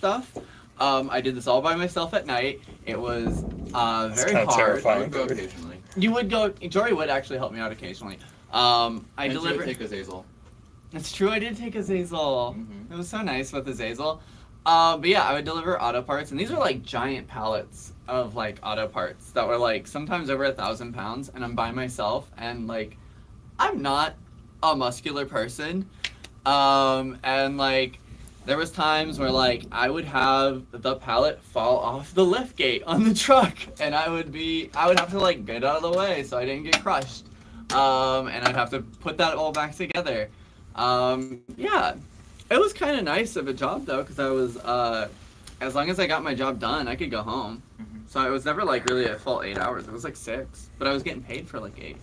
stuff. I did this all by myself at night. It was very hard. Terrifying. I would go occasionally. You would go. Jory would actually help me out occasionally. I delivered. Take a Zazel. It's true. I did take a Zazel. Mm-hmm. It was so nice with the Zazel. But yeah, I would deliver auto parts, and these were like giant pallets of like auto parts that were like sometimes over 1,000 pounds, and I'm by myself, and like I'm not a muscular person, and like there was times where like I would have the pallet fall off the lift gate on the truck, and I would have to like get out of the way so I didn't get crushed, and I'd have to put that all back together. Yeah. It was kind of nice of a job though, because I was, as long as I got my job done, I could go home. Mm-hmm. So it was never like really a full 8 hours. It was like 6, but I was getting paid for like 8.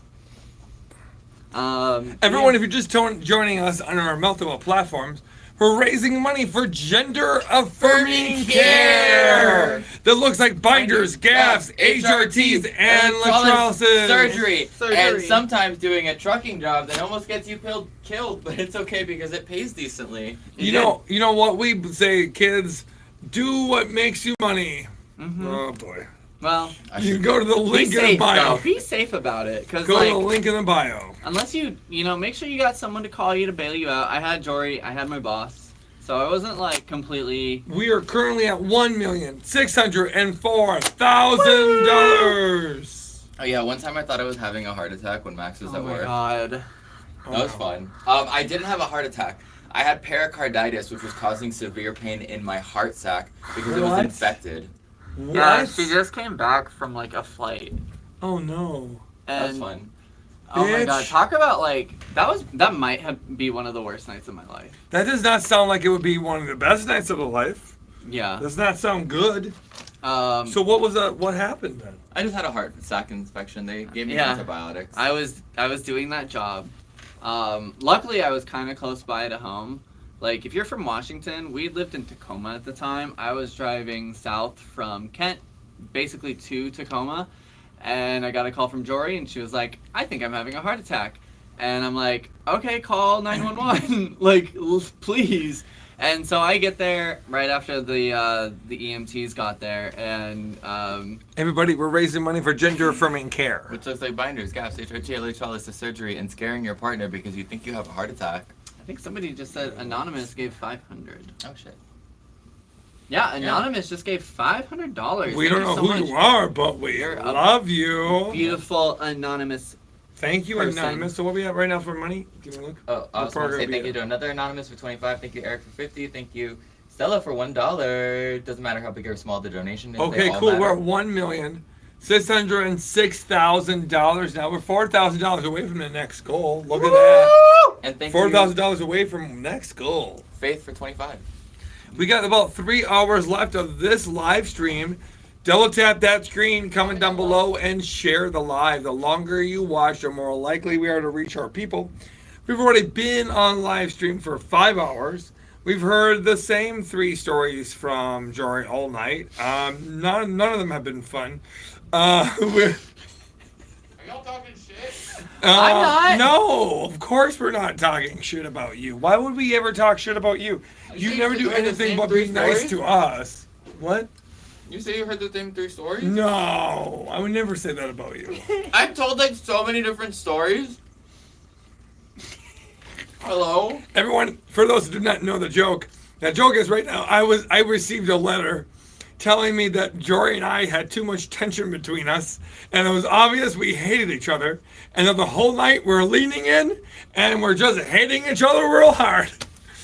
Everyone, if you're just joining us on our multiple platforms, we're raising money for gender-affirming care that looks like binders, gaffs, HRTs, and electrolysis. Surgery. And sometimes doing a trucking job that almost gets you killed, but it's okay because it pays decently. You know what we say, kids? Do what makes you money. Mm-hmm. Oh boy. Well, you can go to the link in the bio. Be safe about it, cause go like, to the link in the bio. Unless you make sure you got someone to call you to bail you out. I had Jory, I had my boss, so I wasn't like completely. We are currently at $1,604,000. Oh yeah, one time I thought I was having a heart attack when Max was at work. Oh my god. That was fun. I didn't have a heart attack. I had pericarditis, which was causing severe pain in my heart sac because it was infected. What? Yeah, she just came back from like a flight. Oh no. And, That's fun. Oh my god, talk about like that might be one of the worst nights of my life. That does not sound like it would be one of the best nights of the life. Yeah. Does not sound good. So what happened then? I just had a heart sac infection. They gave me antibiotics. I was doing that job. Luckily I was kind of close by to home. Like, if you're from Washington, we lived in Tacoma at the time. I was driving south from Kent, basically to Tacoma, and I got a call from Jory, and she was like, I think I'm having a heart attack. And I'm like, okay, call 911, like, please. And so I get there right after the EMTs got there, and... Everybody, we're raising money for gender-affirming care. Which looks like binders, gaffs, HRT, electrolysis, surgery, and scaring your partner because you think you have a heart attack. I think somebody just said Anonymous gave $500. Oh shit. Yeah, Anonymous just gave $500. We don't know who you are, but we love you. Beautiful Anonymous. Thank you, person. Anonymous. So what we have right now for money? Give me a look. Oh, I was going to say thank you to another Anonymous for $25. Thank you, Eric, for $50. Thank you, Stella, for $1. Doesn't matter how big or small the donation is. Okay, cool. We're at $1,606,000 now. We're $4,000 away from the next goal. Look at that. And thank $4,000 away from next goal. Faith for $25. We got about 3 hours left of this live stream. Double tap that screen, comment down below, and share the live. The longer you watch, the more likely we are to reach our people. We've already been on live stream for 5 hours. We've heard the same 3 stories from Jory all night. None of them have been fun. Are y'all talking shit? I'm not. No, of course we're not talking shit about you. Why would we ever talk shit about you? You never do anything but be nice to us. What? You say you heard the same 3 stories? No, I would never say that about you. I've told like so many different stories. Hello? Everyone, for those who do not know the joke is right now, I received a letter telling me that Jory and I had too much tension between us, and it was obvious we hated each other, and that the whole night we're leaning in, and we're just hating each other real hard.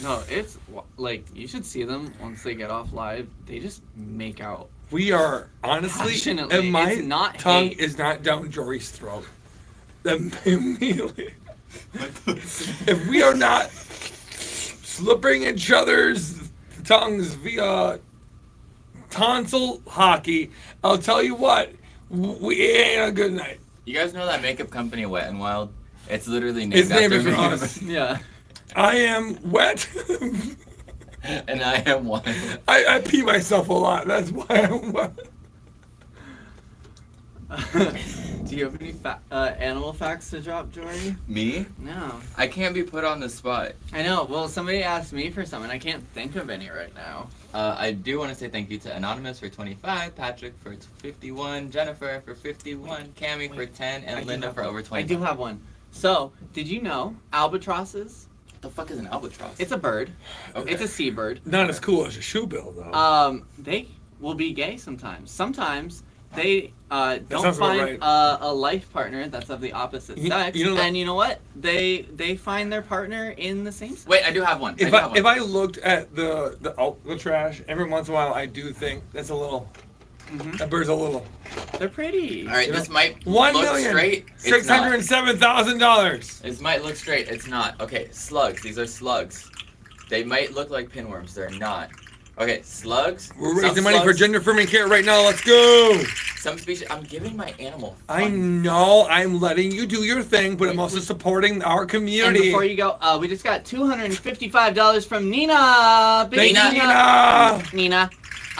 No, it's like, you should see them once they get off live. They just make out. We are, honestly, Passionately. and my It's not tongue hate. is not down Jory's throat. Immediately. If we are not slipping each other's tongues via tonsil hockey, I'll tell you what, we ain't a good night. You guys know that makeup company Wet n Wild? It's literally named It's named after after me. us. Yeah. I am wet. And I am one. I pee myself a lot. That's why I'm wet. Do you have any animal facts to drop, Jory? Me? No. I can't be put on the spot. I know. Well, somebody asked me for some, and I can't think of any right now. I do want to say thank you to Anonymous for 25, Patrick for 51, Jennifer for 51, Cammy for 10, and Linda for over 20. I do have one. So, did you know albatrosses? What the fuck is an albatross? It's a bird. Okay. It's a seabird. Not as cool as a shoe bill, though. They will be gay sometimes. Sometimes they don't sounds about find right. a life partner that's of the opposite You- sex, you know- and you know what? They find their partner in the same sex. Wait, I do have one. If I looked at the trash, every once in a while I do think that's a little. Mhm. That bird's a little. They're pretty. All right, this might $1 look million straight. It's not. $607,000. This might look straight. It's not. Okay, slugs. These are slugs. They might look like pinworms. They're not. Okay, slugs. We're some raising money for slugs- gender affirming care right now. Let's go. Some species. I'm giving my animal. I fun. know I'm letting you do your thing, but I'm also supporting our And community. before you go, we just got $255 from Nina. Big Thank you, Nina. Nina.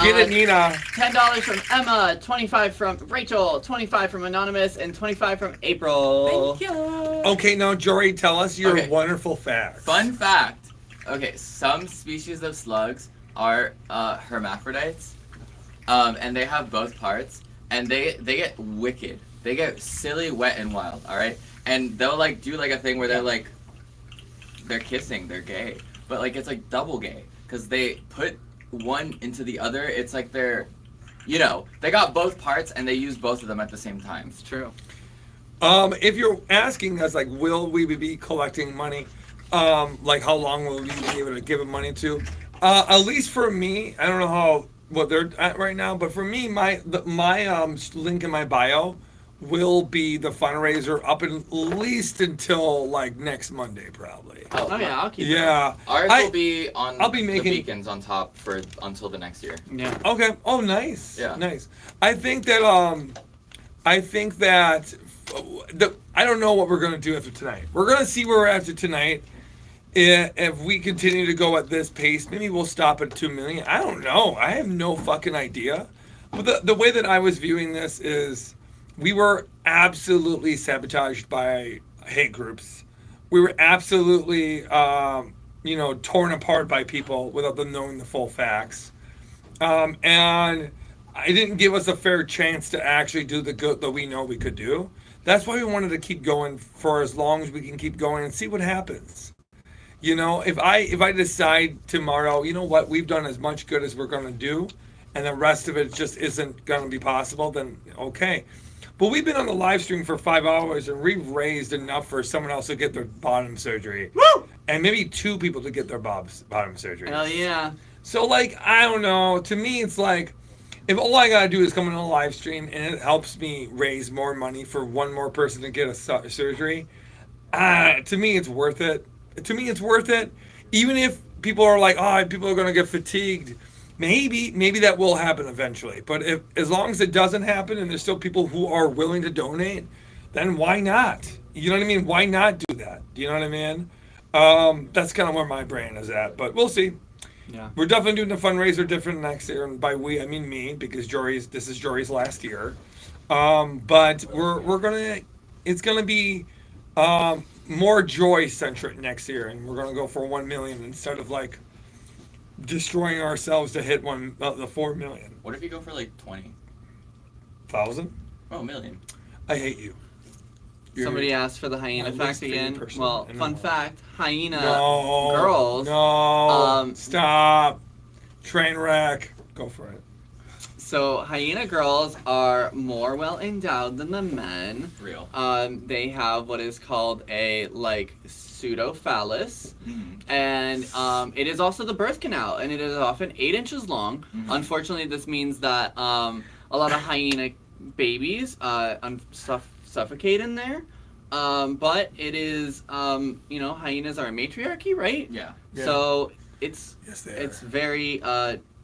Get it, Nina. $10 from Emma, 25 from Rachel, 25 from Anonymous, and 25 from April. Thank you. Okay, now Jory, tell us your Okay. wonderful fact. Fun fact. Okay, some species of slugs are hermaphrodites, and they have both parts, and they get wicked. They get silly, wet, and wild. All right, and they'll like do like a thing where they're kissing, they're gay, but like it's like double gay because they put one into the other. It's like they're, they got both parts and they use both of them at the same time. It's true. If you're asking us, like, will we be collecting money? Like, how long will we be able to give it money to? At least for me, I don't know what they're at right now, but for me, my link in my bio will be the fundraiser up at least until like next Monday, probably. Oh yeah, I'll keep Yeah. Ours will be on. I'll be making- the beacons on top for until the next year. it. Yeah. Okay. Oh, nice. Yeah. Nice. I think that I don't know what we're gonna do after tonight. We're gonna see where we're at after tonight. If we continue to go at this pace, maybe we'll stop at 2 million. I don't know. I have no fucking idea. But the way that I was viewing this is, we were absolutely sabotaged by hate groups. We were absolutely, torn apart by people without them knowing the full facts. And it didn't give us a fair chance to actually do the good that we know we could do. That's why we wanted to keep going for as long as we can keep going and see what happens. If I decide tomorrow, you know what, we've done as much good as we're going to do, and the rest of it just isn't going to be possible, then okay. But we've been on the live stream for 5 hours, and we've raised enough for someone else to get their bottom surgery. Woo! And maybe 2 people to get their bottom surgery. Hell yeah. So, I don't know. To me, it's like, if all I got to do is come on a live stream and it helps me raise more money for one more person to get a surgery, to me, it's worth it. To me, it's worth it. Even if people are like, people are going to get fatigued. Maybe that will happen eventually. But as long as it doesn't happen and there's still people who are willing to donate, then why not? You know what I mean? Why not do that? Do you know what I mean? That's kind of where my brain is at. But we'll see. Yeah. We're definitely doing the fundraiser different next year, and by we I mean me, because this is Jory's last year. But it's gonna be more joy centric next year, and we're gonna go for 1 million instead of like destroying ourselves to hit the 4 million. What if you go for like 20? 1,000? Oh, a million. I hate you. You're- Somebody asked for the hyena my fact least favorite again. person Well, in the fun world. fact: hyena No, girls. No, stop. Train wreck. Go for it. So hyena girls are more well endowed than the men. Real. They have what is called a pseudophallus, Mm-hmm. and it is also the birth canal, and it is often 8 inches long. Mhm. Unfortunately, this means that a lot of hyena babies suffocate in there. But it is, hyenas are a matriarchy, right? Yeah. So it's Yes, they it's are. very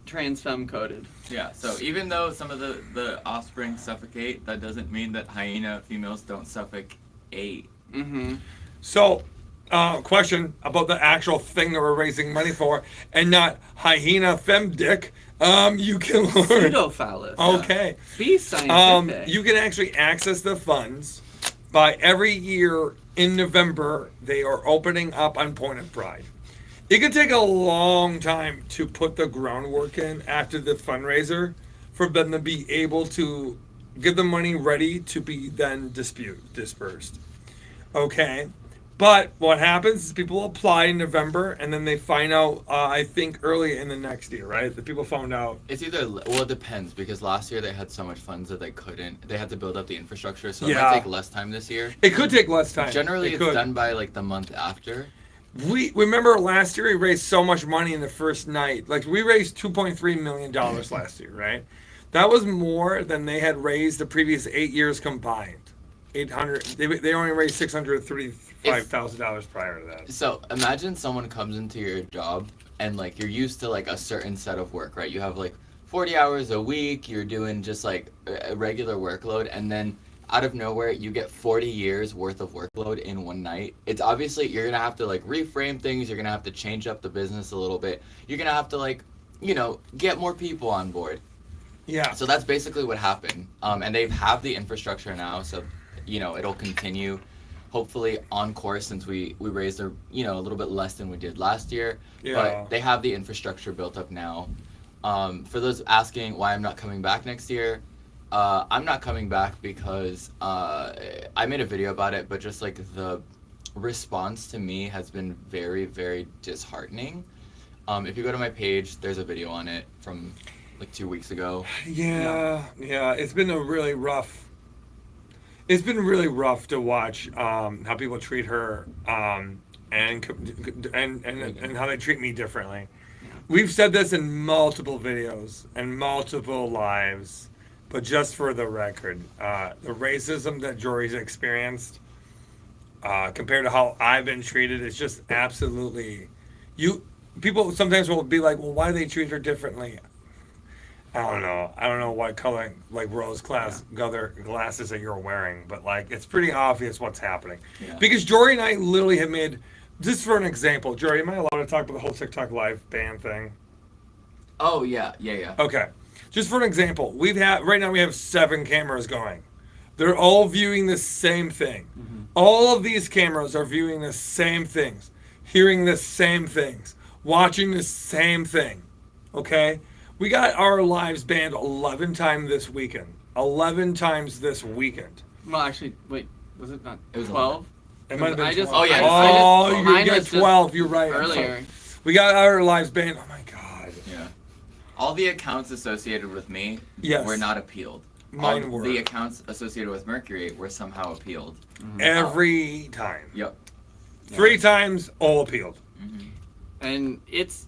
trans femme coded. Yeah. So even though some of the offspring suffocate, that doesn't mean that hyena females don't suffocate. Mm-hmm. So, question about the actual thing that we're raising money for, and not hyena femdick. You can learn. Pseudophallus. Okay. Be scientific. You can actually access the funds by every year in November. They are opening up on Point of Pride. It could take a long time to put the groundwork in after the fundraiser for them to be able to get the money ready to be then dispersed. Okay. But what happens is people apply in November and then they find out, I think, early in the next year, right? The people found out. It's either, well, it depends, because last year they had so much funds that they had to build up the infrastructure, so it Yeah. might take less time this year. It could take less time. Generally, It it's could. done by like the month after. We remember last year we raised so much money in the first night. Like we raised $2.3 million last year, right? That was more than they had raised the previous 8 years combined. 800. They only raised $635,000 prior to that. So imagine someone comes into your job and like you're used to like a certain set of work, right? You have like 40 hours a week, you're doing just like a regular workload, and then out of nowhere you get 40 years worth of workload in one night. It's obviously you're gonna have to like reframe things, you're gonna have to change up the business a little bit, you're gonna have to like, you know, get more people on board. Yeah. So that's basically what happened. And they have the infrastructure now, so you know it'll continue hopefully on course, since we raised a little bit less than we did last year. Yeah. But they have the infrastructure built up now. For those asking why I'm not coming back next year, I'm not coming back because I made a video about it, but just like the response to me has been very, very disheartening. If you go to my page, there's a video on it from like 2 weeks ago. Yeah. It's been really rough to watch how people treat her and how they treat me differently. We've said this in multiple videos and multiple lives, but just for the record, the racism that Jory's experienced compared to how I've been treated is just absolutely. People sometimes will be like, well, why do they treat her differently? I don't know what color, like rose glasses that you're wearing, but like it's pretty obvious what's happening. Yeah. Because Jory and I literally have made, just for an example, Jory, am I allowed to talk about the whole TikTok live ban thing? Oh yeah. Okay. Just for an example, right now we have 7 cameras going. They're all viewing the same thing. Mm-hmm. All of these cameras are viewing the same things, hearing the same things, watching the same thing. Okay? We got our lives banned 11 times this weekend. 11 times this weekend. Well, actually, wait, was it not It was 12? It might have been I just- 12. Oh, yeah. Oh, mine you was got just 12. You're right. I'm Earlier. sorry. We got our lives banned. Oh my God. Yeah. All the accounts associated with me Yes. were not appealed. Mine All were. the accounts associated with Mercury were somehow appealed. Every time. Yep. 3 times, all appealed. And if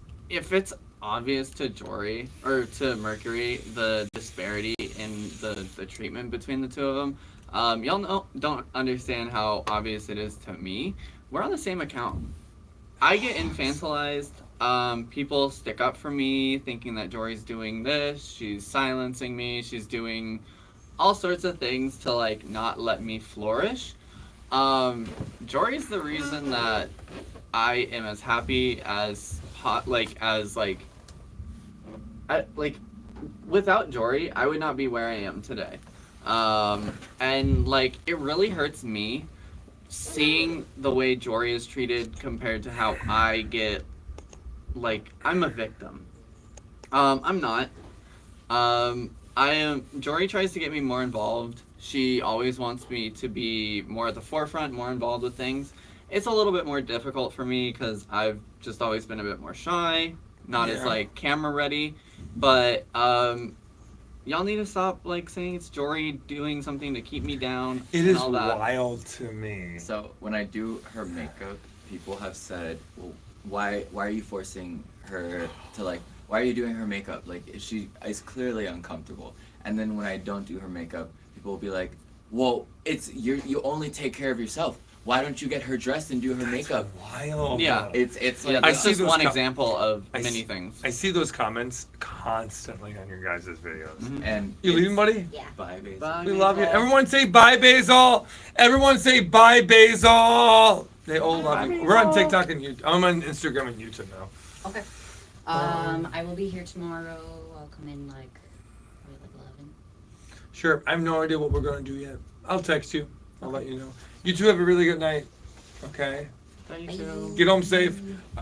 it's obvious to Jory or to Mercury the disparity in the treatment between the two of them, y'all don't understand how obvious it is to me. We're on the same account. I get infantilized. People stick up for me, thinking that Jory's doing this. She's silencing me. She's doing all sorts of things to like not let me flourish. Jory's the reason that I am as happy as without Jory, I would not be where I am today. And like it really hurts me seeing the way Jory is treated compared to how I get. Like I'm a victim. I'm not. Jory tries to get me more involved. She always wants me to be more at the forefront, more involved with things. It's a little bit more difficult for me because I've just always been a bit more shy, not as like camera ready. But y'all need to stop like saying it's Jory doing something to keep me down. It and is all that. wild to me. So when I do her makeup, people have said, well, why are you forcing her to like, why are you doing her makeup? Like she is clearly uncomfortable. And then when I don't do her makeup, people will be like, well, you only take care of yourself. Why don't you get her dressed and do her makeup? Wild. Yeah. It's Yeah, like, I that's see just those one com- example of I many see- things. I see those comments constantly on your guys' videos. Mhm. and You leaving, buddy? Yeah. bye, baby. Bye. We love you. Everyone say bye, Basil. Everyone say bye, Basil. They all love you. We're on TikTok and YouTube. I'm on Instagram and YouTube now. Okay. I will be here tomorrow. I'll come in like 11. Sure. I have no idea what we're going to do yet. I'll text you. I'll let you know. You two have a really good night. Okay? Thank you. Get home safe.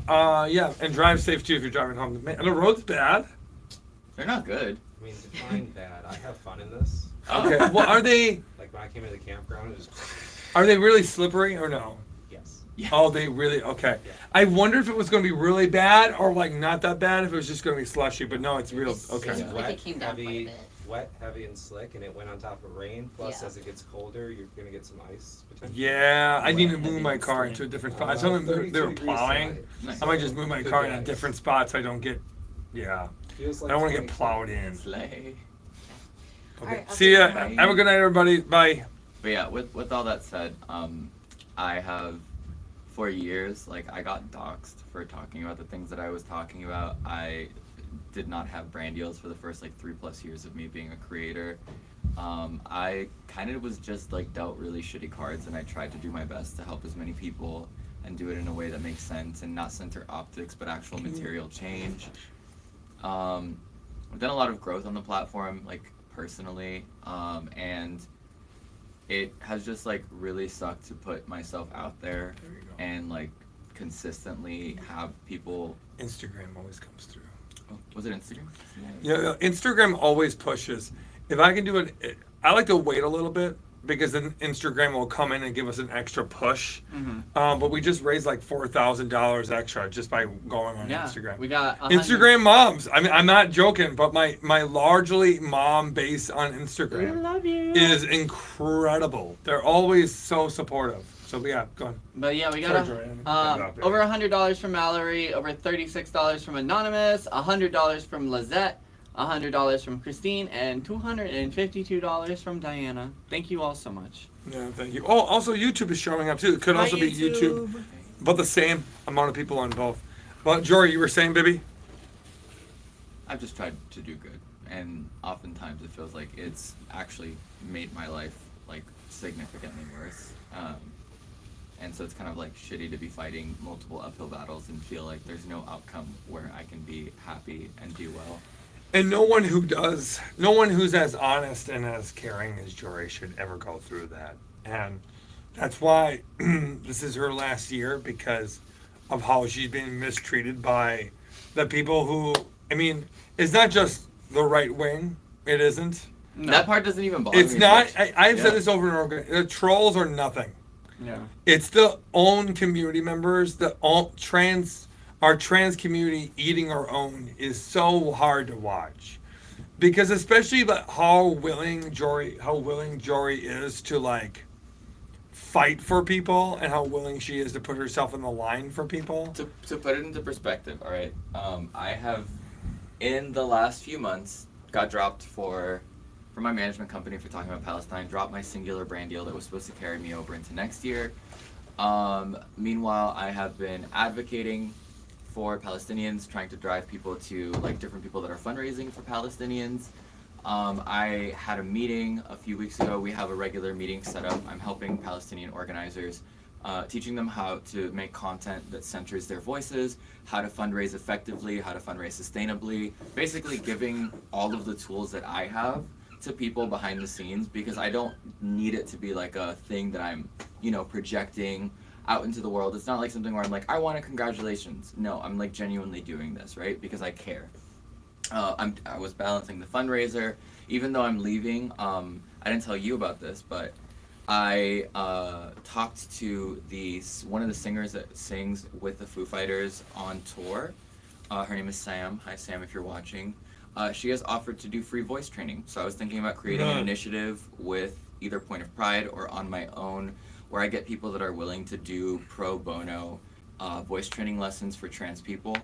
Yeah, and drive safe too if you're driving home. Man, the road's bad. They're not good. I mean, define bad. I have fun in this. Okay. Well, are they Like when I came into the campground, it was really slippery or no? yes. Yeah. Oh, they really okay. Yeah. I wonder if it was going to be really bad or like not that bad. If it was just going to be slushy, but no, it's real. It's- Okay. it's It's like wet, it came down quite a heavy, bit. wet, heavy, and slick, and it went on top of rain. Plus, Yeah. as it gets colder, you're gonna get some ice potentially. Yeah, I need to Wet, move heavy, my and car slick. into a different spot. Some of them 32 they were degrees plowing. tonight. Nice. I might just move my Could car be in a ice. different spot so I don't get. Yeah, Feels I like don't want to get 22. plowed in. Slay. Okay. Alright, I'll See ya. take mine. Have a good night, everybody. Bye. But yeah, with all that said, I have for years, like, I got doxxed for talking about the things that I was talking about. I did not have brand deals for the first like 3+ years of me being a creator. I kind of was just like dealt really shitty cards, and I tried to do my best to help as many people and do it in a way that makes sense and not center optics but actual material change. I've done a lot of growth on the platform, like personally, and it has just like really sucked to put myself out there There you go. and like consistently have people. Instagram always comes through. Oh, was it Instagram? Yeah, Instagram always pushes. If I can do it, I like to wait a little bit because then Instagram will come in and give us an extra push. But we just raised like $4,000 extra just by going on Yeah, Instagram. we got 100 Instagram moms. I mean, I'm not joking, but my largely mom base on We Instagram love you. is incredible. They're always so supportive. So yeah, go on. But yeah, we Sorry, got Joanne. over $100 from Mallory, over $36 from Anonymous, $100 from Lizette, $100 from Christine, and $252 from Diana. Thank you all so much. Yeah, thank you. Oh, also YouTube is showing up too. It could also be YouTube, but the same amount of people on both. But Jory, you were saying, baby? I've just tried to do good, and oftentimes it feels like it's actually made my life like significantly worse. And so it's kind of like shitty to be fighting multiple uphill battles and feel like there's no outcome where I can be happy and do well. And no one who's as honest and as caring as Jory should ever go through that. And that's why this is her last year, because of how she's being mistreated by the people who, I mean, it's not just the right wing. It isn't. No. That part doesn't even bother It's me. not, as much. I've Yeah. said this over and over again. The trolls are nothing. Yeah. It's the own community members, our trans community eating our own is so hard to watch, because especially how willing Jory is to like fight for people, and how willing she is to put herself in the line for people. To put it into perspective, all right, I have in the last few months got dropped for my management company for talking about Palestine, dropped my singular brand deal that was supposed to carry me over into next year. Meanwhile, I have been advocating for Palestinians, trying to drive people to like different people that are fundraising for Palestinians. I had a meeting a few weeks ago. We have a regular meeting set up. I'm helping Palestinian organizers, teaching them how to make content that centers their voices, how to fundraise effectively, how to fundraise sustainably, basically giving all of the tools that I have to people behind the scenes, because I don't need it to be like a thing that I'm, projecting out into the world. It's not like something where I'm like, I want a congratulations. No, I'm like genuinely doing this, right? Because I care. I was balancing the fundraiser, even though I'm leaving. I didn't tell you about this, but I talked to one of the singers that sings with the Foo Fighters on tour. Her name is Sam. Hi, Sam, if you're watching. She has offered to do free voice training. So I was thinking about creating an initiative with either Point of Pride or on my own, where I get people that are willing to do pro bono voice training lessons for trans people,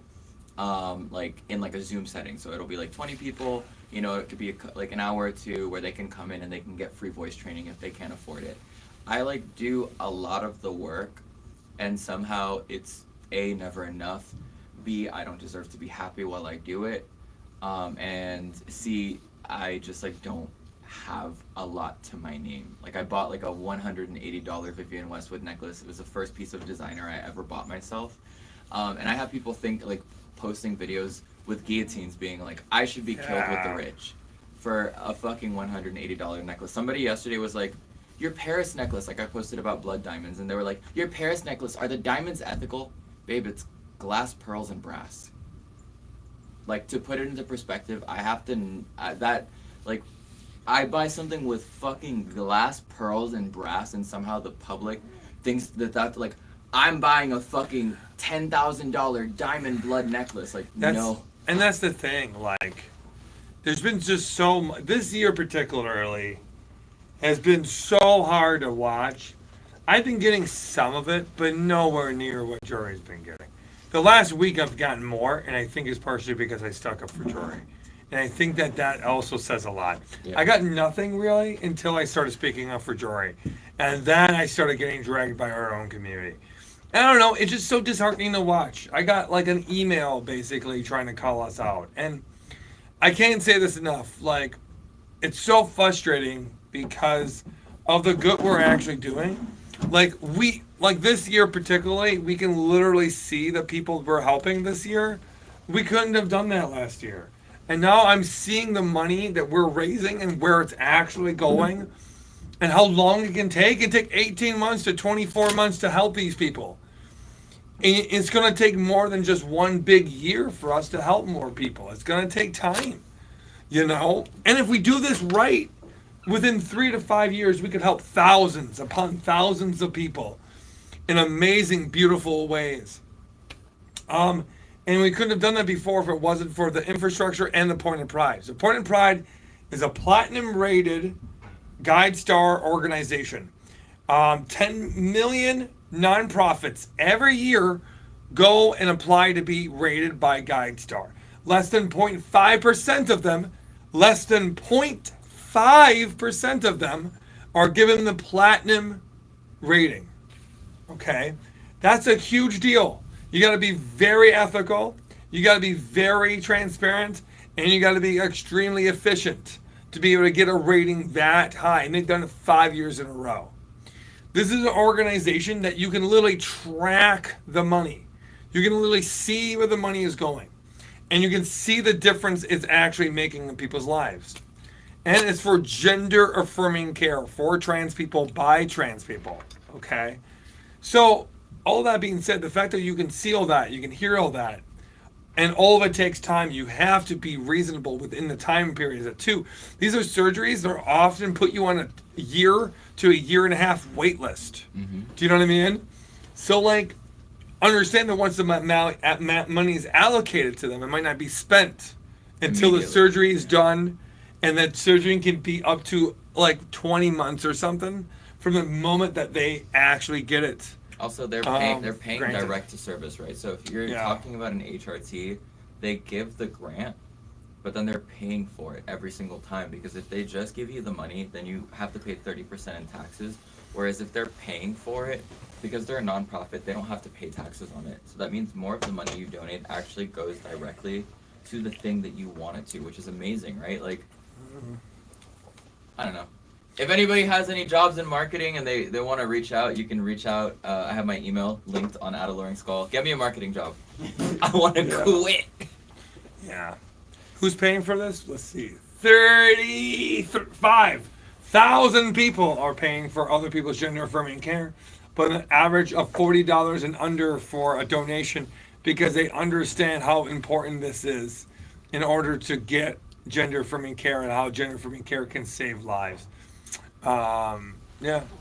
like in like a Zoom setting. So it'll be like 20 people, it could be like an hour or two where they can come in and they can get free voice training if they can't afford it. I like do a lot of the work, and somehow it's A, never enough, B, I don't deserve to be happy while I do it. And C, I just like don't have a lot to my name. Like I bought like a $180 Vivienne Westwood necklace. It was the first piece of designer I ever bought myself. And I have people think like posting videos with guillotines being like, I should be killed with the rich for a fucking $180 necklace. Somebody yesterday was like, your Paris necklace, like I posted about blood diamonds, and they were like, your Paris necklace, are the diamonds ethical? Babe, it's glass, pearls, and brass. Like, to put it into perspective, I have to, I buy something with fucking glass, pearls, and brass, and somehow the public thinks that like, I'm buying a fucking $10,000 diamond blood necklace. Like, no. And that's the thing, like, there's been just so much, this year particularly has been so hard to watch. I've been getting some of it, but nowhere near what Jory's been getting. The last week I've gotten more, and I think it's partially because I stuck up for Jory. And I think that also says a lot. Yeah. I got nothing really until I started speaking up for Jory. And then I started getting dragged by our own community. I don't know, it's just so disheartening to watch. I got like an email basically trying to call us out. And I can't say this enough. Like, it's so frustrating because of the good we're actually doing. Like this year particularly, we can literally see the people we're helping this year. We couldn't have done that last year. And now I'm seeing the money that we're raising and where it's actually going and how long it can take. It can take 18 months to 24 months to help these people. And it's going to take more than just one big year for us to help more people. It's going to take time, you know? And if we do this right, within 3 to 5 years, we could help thousands upon thousands of people in amazing, beautiful ways. And we couldn't have done that before if it wasn't for the infrastructure and the Point of Pride. So Point of Pride is a platinum-rated Guide Star organization. 10 million nonprofits every year go and apply to be rated by Guide Star. Less than 0.5% of them, less than 0.5% of them are given the platinum rating. Okay? That's a huge deal. You got to be very ethical, you got to be very transparent, and you got to be extremely efficient to be able to get a rating that high. And they've done it 5 years in a row. This is an organization that you can literally track the money. You can literally see where the money is going. And you can see the difference it's actually making in people's lives. And it's for gender affirming care for trans people by trans people. Okay? So, all that being said, the fact that you can see all that, you can hear all that, and all of it takes time, you have to be reasonable within the time periods of too. These are surgeries that are often put you on a year to a year and a half wait list. Mm-hmm. Do you know what I mean? So, like, understand that once the money is allocated to them, it might not be spent until the surgery is done, and that surgery can be up to like 20 months or something from the moment that they actually get it. Also, they're paying granted. direct to service, right? So if you're talking about an HRT, they give the grant, but then they're paying for it every single time, because if they just give you the money, then you have to pay 30% in taxes. Whereas if they're paying for it, because they're a nonprofit, they don't have to pay taxes on it. So that means more of the money you donate actually goes directly to the thing that you want it to, which is amazing, right? Like, I don't know. If anybody has any jobs in marketing and they want to reach out, you can reach out. I have my email linked on At Alluring Skull. Get me a marketing job. I want to quit. Yeah. Who's paying for this? Let's see. 35,000 people are paying for other people's gender affirming care, but an average of $40 and under for a donation, because they understand how important this is in order to get gender affirming care and how gender affirming care can save lives. Yeah,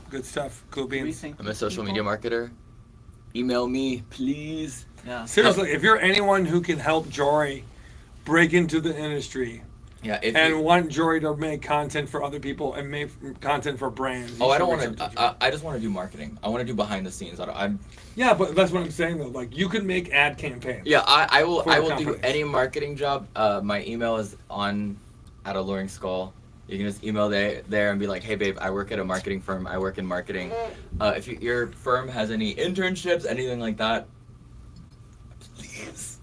good stuff. Cool beans. I'm a social media marketer. Email me, please. Yeah. Seriously, if you're anyone who can help Jory break into the industry, and want Jory to make content for other people and make content for brands. Oh, I don't want to. I just want to do marketing. I want to do behind the scenes. Yeah, but that's what I'm saying though. Like, you can make ad campaigns. Yeah, I will do any marketing job. My email is on At Alluring Skull. You can just email there and be like, hey babe, I work at a marketing firm. I work in marketing. If your firm has any internships, anything like that, please.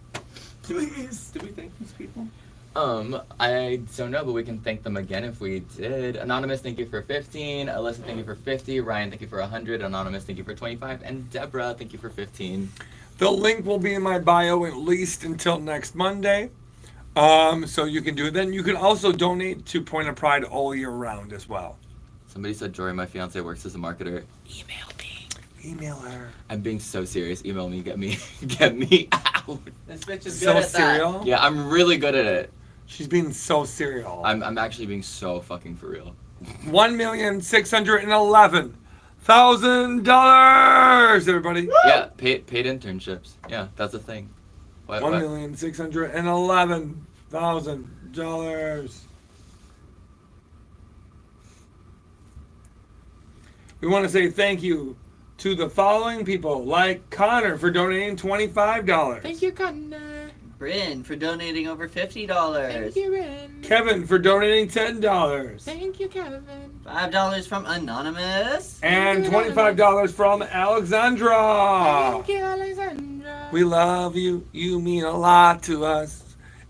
Do we thank these people? I don't know, but we can thank them again if we did. Anonymous, thank you for 15. Alyssa, thank you for 50. Ryan, thank you for 100. Anonymous, thank you for 25. And Deborah, thank you for 15. The link will be in my bio at least until next Monday. So you can do it. Then you can also donate to Point of Pride all year round as well. Somebody said Jory, my fiance, works as a marketer. Email me. Email her. I'm being so serious. Email me. Get me out. This bitch is good So at serial? Yeah, I'm really good at it. She's being so serial. I'm actually being so fucking for real. $1,611,000, everybody. Yeah, paid internships. Yeah, that's a thing. What? $1,611,000. We want to say thank you to the following people, like Connor for donating $25. Thank you, Connor. Bryn for donating over $50. Thank you, Ren. Kevin for donating $10. Thank you, Kevin. $5 from Anonymous. And $25 from Alexandra. Thank you, Alexandra. We love you. You mean a lot to us.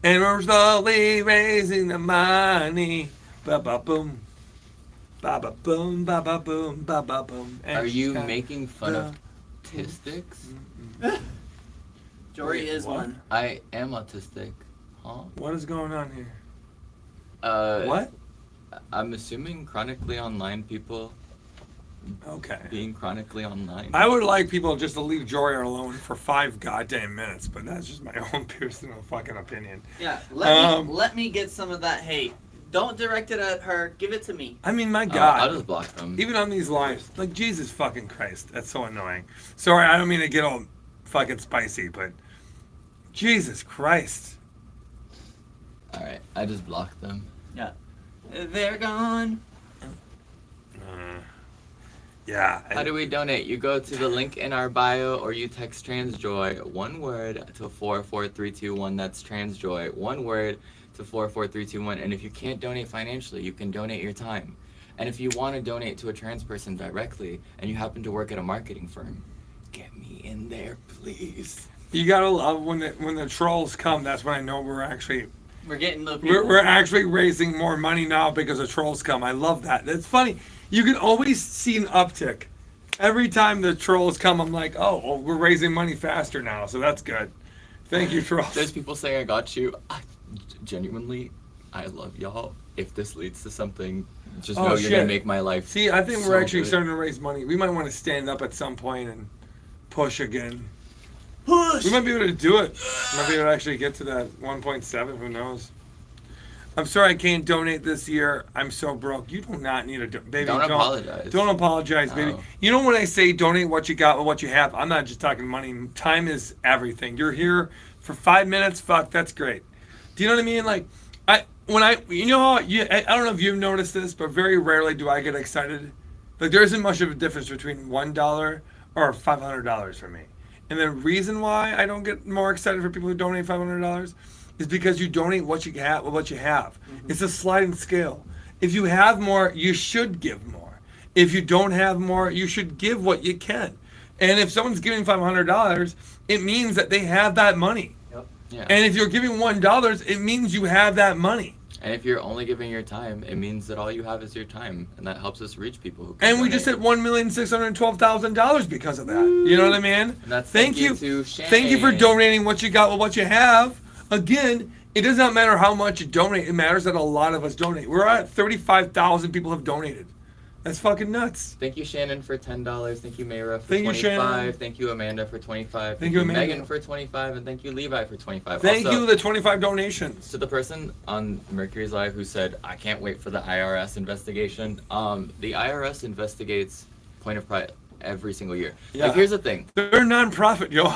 And we're slowly raising the money. Ba-ba-boom. Ba-ba-boom, ba-ba-boom, ba-ba-boom. Are you making fun of autistics? Jory is what? one. I am autistic. Huh? What is going on here? What? I'm assuming chronically online people Okay. being chronically online. I would like people just to leave Jory alone for 5 goddamn minutes, but that's just my own personal fucking opinion. Yeah, let me get some of that hate. Don't direct it at her. Give it to me. I mean, my I'll God. just block them. Even on these lives, like, Jesus fucking Christ, that's so annoying. Sorry, I don't mean to get all fucking spicy, but Jesus Christ. Alright, I just blocked them. Yeah. They're gone. Yeah. How do we donate? You go to the link in our bio or you text TransJoy, one word, to 44321. That's TransJoy, one word to 44321. And if you can't donate financially, you can donate your time. And if you want to donate to a trans person directly and you happen to work at a marketing firm, get me in there, please. You gotta love when the trolls come. That's when I know we're getting the people. we're actually raising more money now because the trolls come. I love that. That's funny. You can always see an uptick every time the trolls come. I'm like, oh, well, we're raising money faster now, so that's good. Thank you, trolls. There's people saying I got you. Genuinely, I love y'all. If this leads to something, just know you're gonna make my life. See, I think so we're actually good. starting to raise money. We might want to stand up at some point and push again. Push. We might be able to do it. Might be able to actually get to that 1.7. Who knows? I'm sorry I can't donate this year. I'm so broke. You do not need a baby. Don't apologize. Don't apologize, baby. Oh. You know when I say donate what you got with what you have, I'm not just talking money. Time is everything. You're here for 5 minutes. Fuck, that's great. Do you know what I mean? Like, I don't know if you've noticed this, but very rarely do I get excited. Like, there isn't much of a difference between $1 or $500 for me. And the reason why I don't get more excited for people who donate $500 is because you donate what you have with what you have. Mm-hmm. It's a sliding scale. If you have more, you should give more. If you don't have more, you should give what you can. And if someone's giving $500, it means that they have that money. Yep. Yeah. And if you're giving $1, it means you have that money. And if you're only giving your time, it means that all you have is your time, and that helps us reach people who can And we donate. just hit $1,612,000 because of that. You know what I mean? And that's Thank you. to Shane. Thank you for donating what you got with what you have. Again, it does not matter how much you donate. It matters that a lot of us donate. We're at 35,000 people have donated. That's fucking nuts. Thank you, Shannon, for $10. Thank you, Mayra, for Thank you, 25. Shannon. Thank you, Amanda, for 25. Thank you, Amanda. Megan, for 25. And thank you, Levi, for 25. Thank Also, you, the 25 donations. to the person on Mercury's Live who said, I can't wait for the IRS investigation. The IRS investigates point of pride every single year. Yeah. Like, here's the thing. They're a non-profit, yo.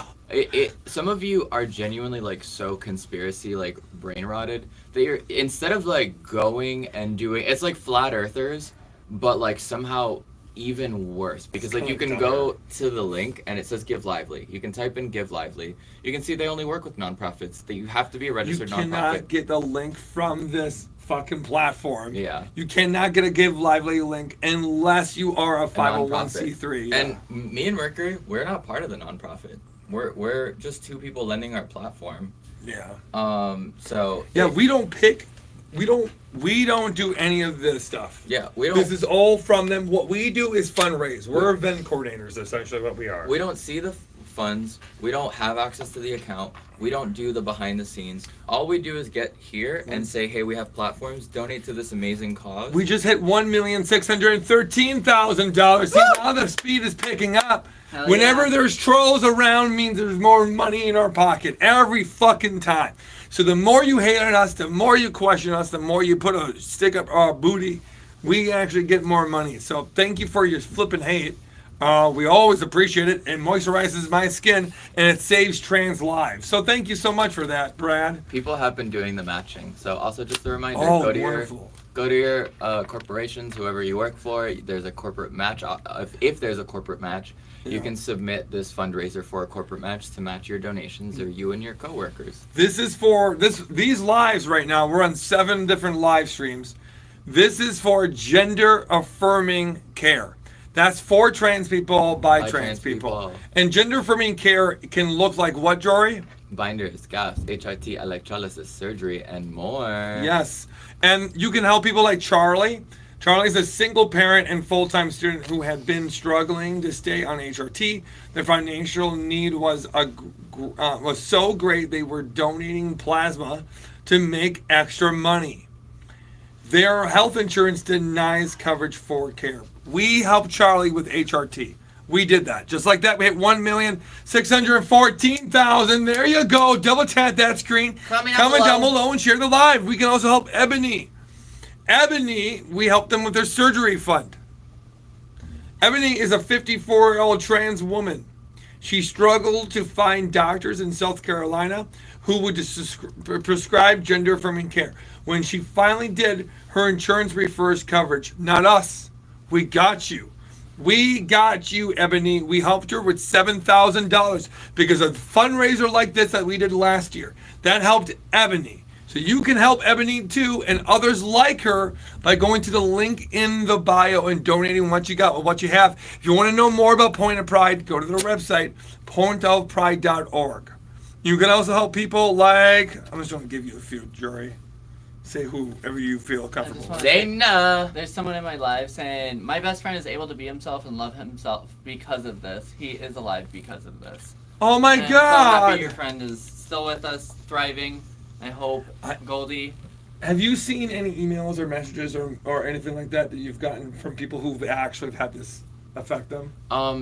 Some of you are genuinely like so conspiracy like brain rotted that you're, instead of like going and doing, it's like flat earthers, but like somehow even worse, because like you can go to the link and it says Give Lively. You can type in Give Lively. You can see they only work with nonprofits. That you have to be a You registered cannot nonprofit. get the link from this fucking platform. Yeah. You cannot get a Give Lively link unless you are a 501c3. Yeah. And me and Mercury, we're not part of the nonprofit. We're just two people lending our platform. yeah. So Yeah, we don't pick. We don't do any of this stuff. yeah, we don't. This is all from them. What we do is fundraise. We're event coordinators, essentially what we are. We don't see the funds. We don't have access to the account. We don't do the behind the scenes. All we do is get here and say, hey, we have platforms. Donate to this amazing cause. We just hit $1,613,000. See, now the speed is picking up. Hell Whenever yeah. there's trolls around means there's more money in our pocket every fucking time. So the more you hate on us, the more you question us, the more you put a stick up our booty, we actually get more money. So thank you for your flipping hate. We always appreciate it. It moisturizes my skin and it saves trans lives. So thank you so much for that, Brad. People have been doing the matching. So also just a reminder, Oh, go to wonderful. your corporations, whoever you work for. There's a corporate match. If there's a corporate match, you can submit this fundraiser for a corporate match to match your donations, or you and your coworkers. This is for these lives right now. We're on 7 different live streams. This is for gender affirming care. That's for trans people by trans people. And gender affirming care can look like what, Jory? Binders, gaps, HIT, electrolysis, surgery, and more. Yes. And you can help people like Charlie. Charlie's a single parent and full-time student who had been struggling to stay on HRT. Their financial need was so great they were donating plasma to make extra money. Their health insurance denies coverage for care. We helped Charlie with HRT. We did that. Just like that, we hit 1,614,000. There you go. Double tap that screen. Comment down below and share the live. We can also help Ebony. Ebony, we helped them with their surgery fund. Ebony is a 54-year-old trans woman. She struggled to find doctors in South Carolina who would prescribe gender-affirming care. When she finally did, her insurance refers coverage. Not us. We got you. We got you, Ebony. We helped her with $7,000 because of a fundraiser like this that we did last year. That helped Ebony. So you can help Ebony too, and others like her, by going to the link in the bio and donating what you got or what you have. If you want to know more about Point of Pride, go to their website, pointofpride.org. You can also help people like, I'm just going to give you a few, Jory. Say whoever you feel comfortable with. Dana. There's someone in my live saying, my best friend is able to be himself and love himself because of this. He is alive because of this. Oh my And I'm so happy God! your friend is still with us, thriving. I hope. Goldie. Have you seen any emails or messages or anything like that you've gotten from people who've actually had this affect them?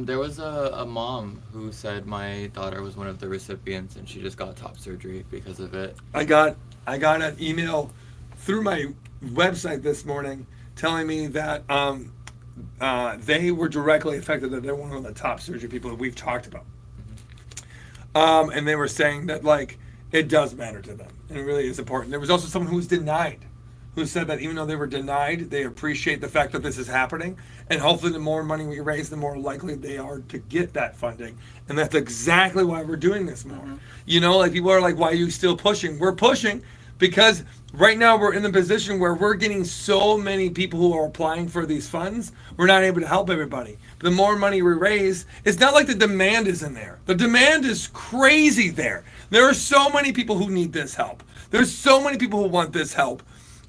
There was a mom who said my daughter was one of the recipients and she just got top surgery because of it. I got an email through my website this morning telling me that they were directly affected, that they're one of the top surgery people that we've talked about. And they were saying that, like, it does matter to them, and it really is important. There was also someone who was denied, who said that even though they were denied, they appreciate the fact that this is happening, and hopefully the more money we raise, the more likely they are to get that funding. And that's exactly why we're doing this more. You know, like, people are like, why are you still pushing? We're pushing because right now we're in the position where we're getting so many people who are applying for these funds, we're not able to help everybody. The more money we raise, it's not like the demand isn't there. The demand is crazy there. There are so many people who need this help. There's so many people who want this help.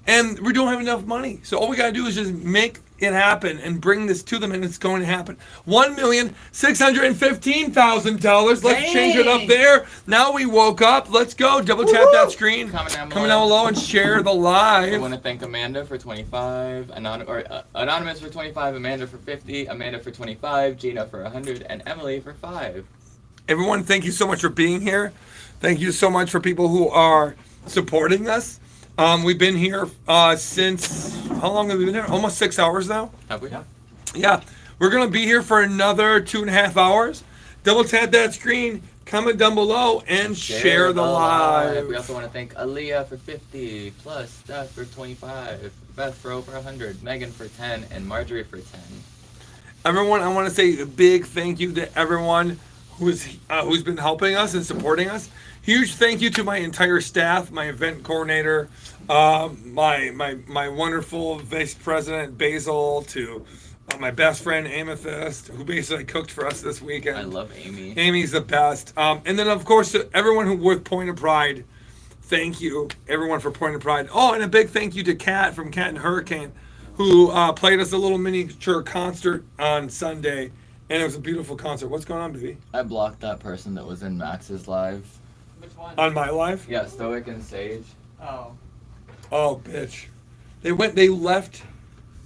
And we don't have enough money. So all we got to do is just make it happen and bring this to them, and it's going to happen. $1,615,000. Let's change it up there. Now we woke up. Let's go. Double tap that screen. Comment down Coming down below and share the I live. want to thank Amanda for 25, Anonymous for 25, Amanda for 50, Amanda for 25, Gina for 100, and Emily for 5. Everyone, thank you so much for being here. Thank you so much for people who are supporting us. We've been here since, how long have we been here? Almost 6 hours now. Have we? Yeah, we're going to be here for another 2.5 hours. Double tap that screen, comment down below, and share the live. We also want to thank Aaliyah for 50, plus Steph for 25, Beth for over 100, Megan for 10, and Marjorie for 10. Everyone, I want to say a big thank you to everyone who's been helping us and supporting us. Huge thank you to my entire staff, my event coordinator, my wonderful vice president Basil, to my best friend Amethyst, who basically cooked for us this weekend. I love Amy. Amy's the best. And then of course to everyone who with Point of Pride. Thank you, everyone, for Point of Pride. Oh, and a big thank you to Kat from Kat and Hurricane, who played us a little miniature concert on Sunday. And it was a beautiful concert. What's going on, baby? I blocked that person that was in Max's live. Which one? On my live? Yeah, Stoic and Sage. Oh. Oh, bitch. They left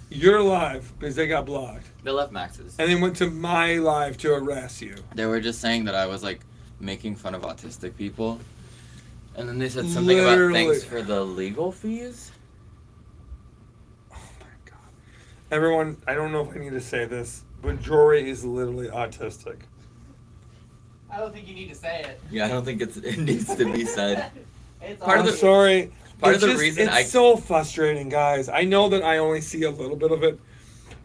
your live because they got blocked. They left Max's. And they went to my live to harass you. They were just saying that I was like making fun of autistic people. And then they said something about Literally. thanks for the legal fees. Oh my god. Everyone, I don't know if I need to say this, but Jory is literally autistic. I don't think you need to say it. Yeah, I don't think it needs to be said. It's Part of I'm the- sorry. part It's of the just- reason it's so frustrating, guys. I know that I only see a little bit of it,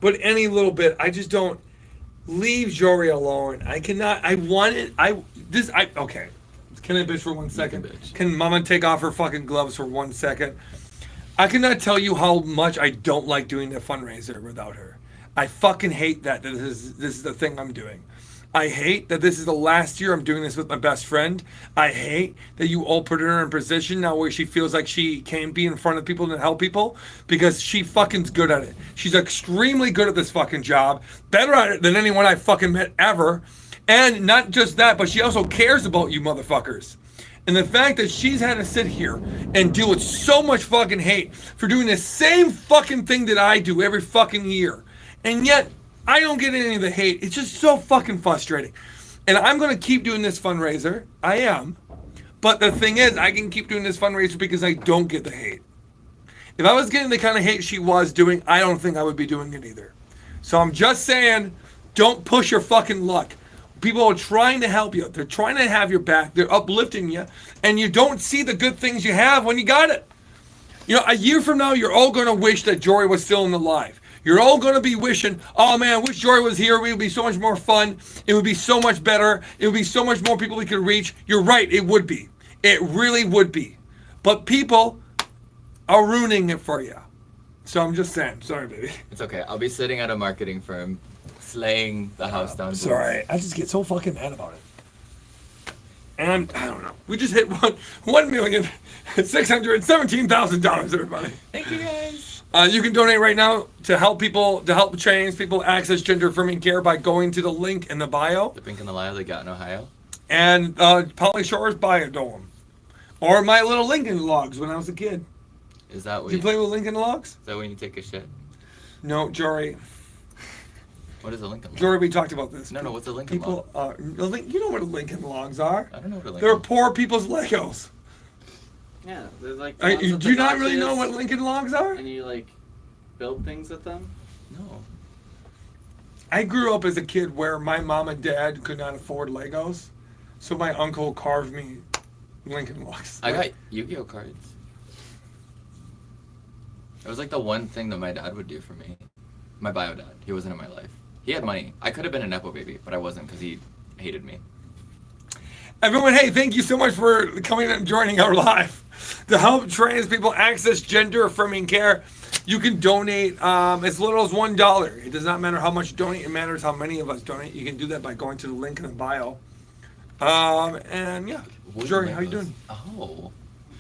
but any little bit, I just don't leave Jory alone. I cannot. I want it. Okay. Can I bitch for 1 second? bitch. Can Mama take off her fucking gloves for 1 second? I cannot tell you how much I don't like doing the fundraiser without her. I fucking hate that this is the thing I'm doing. I hate that this is the last year I'm doing this with my best friend. I hate that you all put her in a position now where she feels like she can't be in front of people and help people because she fucking's good at it. She's extremely good at this fucking job, better at it than anyone I fucking met ever. And not just that, but she also cares about you motherfuckers. And the fact that she's had to sit here and deal with so much fucking hate for doing the same fucking thing that I do every fucking year. And yet, I don't get any of the hate. It's just so fucking frustrating. And I'm going to keep doing this fundraiser. I am. But the thing is, I can keep doing this fundraiser because I don't get the hate. If I was getting the kind of hate she was doing, I don't think I would be doing it either. So I'm just saying, don't push your fucking luck. People are trying to help you. They're trying to have your back. They're uplifting you. And you don't see the good things you have when you got it. You know, a year from now, you're all going to wish that Jory was still in the live. You're all going to be wishing, oh man, I wish Jory was here. It would be so much more fun. It would be so much better. It would be so much more people we could reach. You're right, it would be. It really would be. But people are ruining it for you. So I'm just saying. Sorry, baby. It's okay. I'll be sitting at a marketing firm, slaying the house down. Sorry. I just get so fucking mad about it. And I don't know. We just hit $1,617,000, everybody. Thank you guys. You can donate right now to help people, to help trans people access gender affirming care by going to the link in the bio. The pink and the lie they got in Ohio. And Polly Shore's biodome. Or my little Lincoln logs when I was a kid. Is that what Did you play with Lincoln logs? Is that when you take a shit? No, Jory. What is a Lincoln log? Jory, we talked about this. No, what's a Lincoln log? People, you know what Lincoln logs are. I don't know what a Lincoln They're log poor people's Legos. Yeah, there's like. Do you not really know what Lincoln logs are? And you like build things with them. No. I grew up as a kid where my mom and dad could not afford Legos, so my uncle carved me Lincoln logs. I got Yu-Gi-Oh cards. It was like the one thing that my dad would do for me. My bio dad. He wasn't in my life. He had money. I could have been a Nepo baby, but I wasn't because he hated me. Everyone, hey, thank you so much for coming and joining our live. To help trans people access gender affirming care, you can donate as little as $1. It does not matter how much you donate, it matters how many of us donate. You can do that by going to the link in the bio. And yeah, Jory, how you doing? Oh.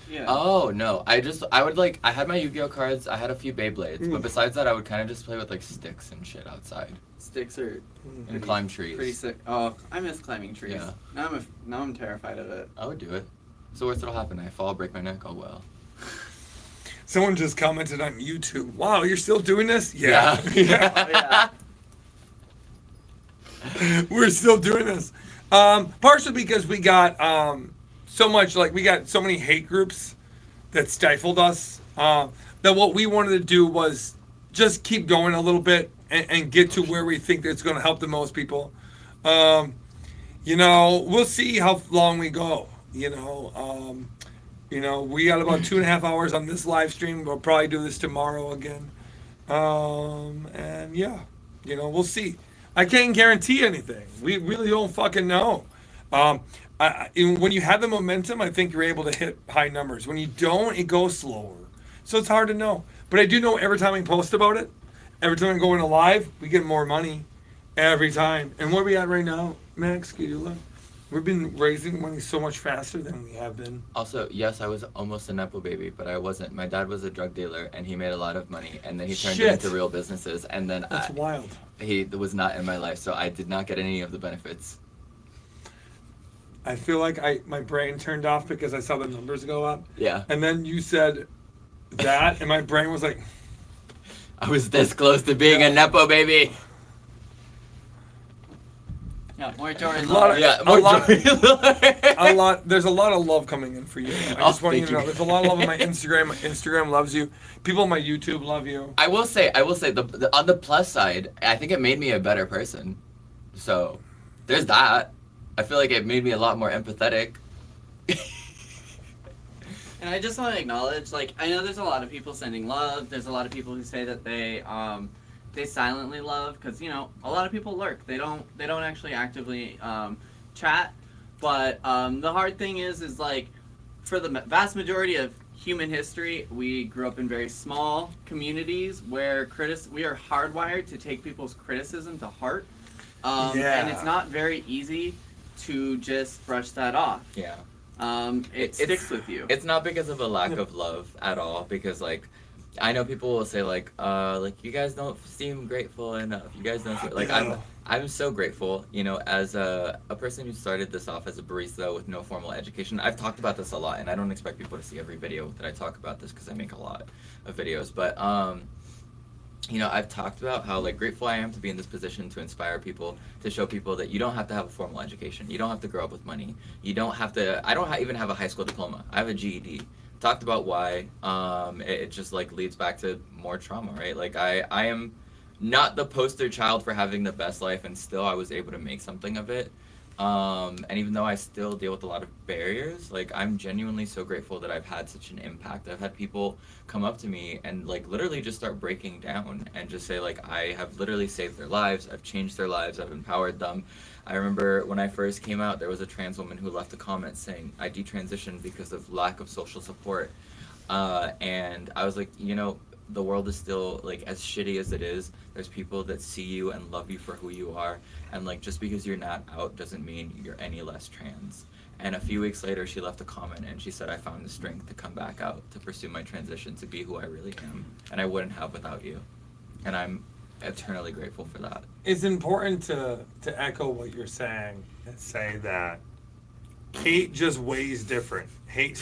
Yeah. Oh, no. I had my Yu-Gi-Oh cards, I had a few Beyblades, but besides that, I would kind of just play with like sticks and shit outside. Sticks are And climb trees. pretty sick. Oh, I miss climbing trees. Yeah. Now I'm terrified of it. I would do it. So worst that'll happen. I fall, break my neck. Oh well. Someone just commented on YouTube. Wow, you're still doing this? Yeah. Yeah. We're still doing this. Partially because we got we got so many hate groups that stifled us. That what we wanted to do was just keep going a little bit and get to where we think that's going to help the most people. We'll see how long we go. We got about 2.5 hours on this live stream. We'll probably do this tomorrow again. And yeah, we'll see. I can't guarantee anything. We really don't fucking know. When you have the momentum, I think you're able to hit high numbers. When you don't, it goes slower. So it's hard to know. But I do know every time we post about it, every time I go into live, we get more money every time. And where are we at right now, Max? Can you look? We've been raising money so much faster than we have been. Also, yes, I was almost a nepo baby, but I wasn't. My dad was a drug dealer, and he made a lot of money, and then he turned it Shit. into real businesses, and then That's wild. he was not in my life, so I did not get any of the benefits. I feel like my brain turned off because I saw the numbers go up. Yeah, And then you said that, and my brain was like, I was this close to being a nepo baby. Yeah, moratorium. A lot of- Yeah, a lot- a lot. there's a lot of love coming in for you. I just want you thank to know, you. there's a lot of love on my Instagram. My Instagram loves you. People on my YouTube love you. I will say, the on the plus side, I think it made me a better person. So, there's that. I feel like it made me a lot more empathetic. And I just want to acknowledge, like, I know there's a lot of people sending love. There's a lot of people who say that they silently love, because a lot of people lurk. They don't actually actively chat. But the hard thing is like, for the vast majority of human history, we grew up in very small communities where we are hardwired to take people's criticism to heart. And it's not very easy to just brush that off. Yeah. It sticks with you. It's not because of a lack of love at all, because like I know people will say like you guys don't seem grateful enough. You guys don't seem, like I'm so grateful, as a person who started this off as a barista with no formal education. I've talked about this a lot, and I don't expect people to see every video that I talk about this because I make a lot of videos, but I've talked about how like grateful I am to be in this position to inspire people, to show people that you don't have to have a formal education. You don't have to grow up with money. You don't have to. I don't even have a high school diploma. I have a GED. Talked about why. It just like leads back to more trauma, right? Like I am not the poster child for having the best life, and still I was able to make something of it. And even though I still deal with a lot of barriers, like I'm genuinely so grateful that I've had such an impact. I've had people come up to me and like literally just start breaking down and just say like I have literally saved their lives, I've changed their lives, I've empowered them. I remember when I first came out, there was a trans woman who left a comment saying I detransitioned because of lack of social support. And I was like, the world is still like as shitty as it is. There's people that see you and love you for who you are, and like just because you're not out doesn't mean you're any less trans. And a few weeks later, she left a comment and she said, I found the strength to come back out, to pursue my transition, to be who I really am, and I wouldn't have without you. And I'm eternally grateful for that. It's important to echo what you're saying and say that hate just weighs different. Hate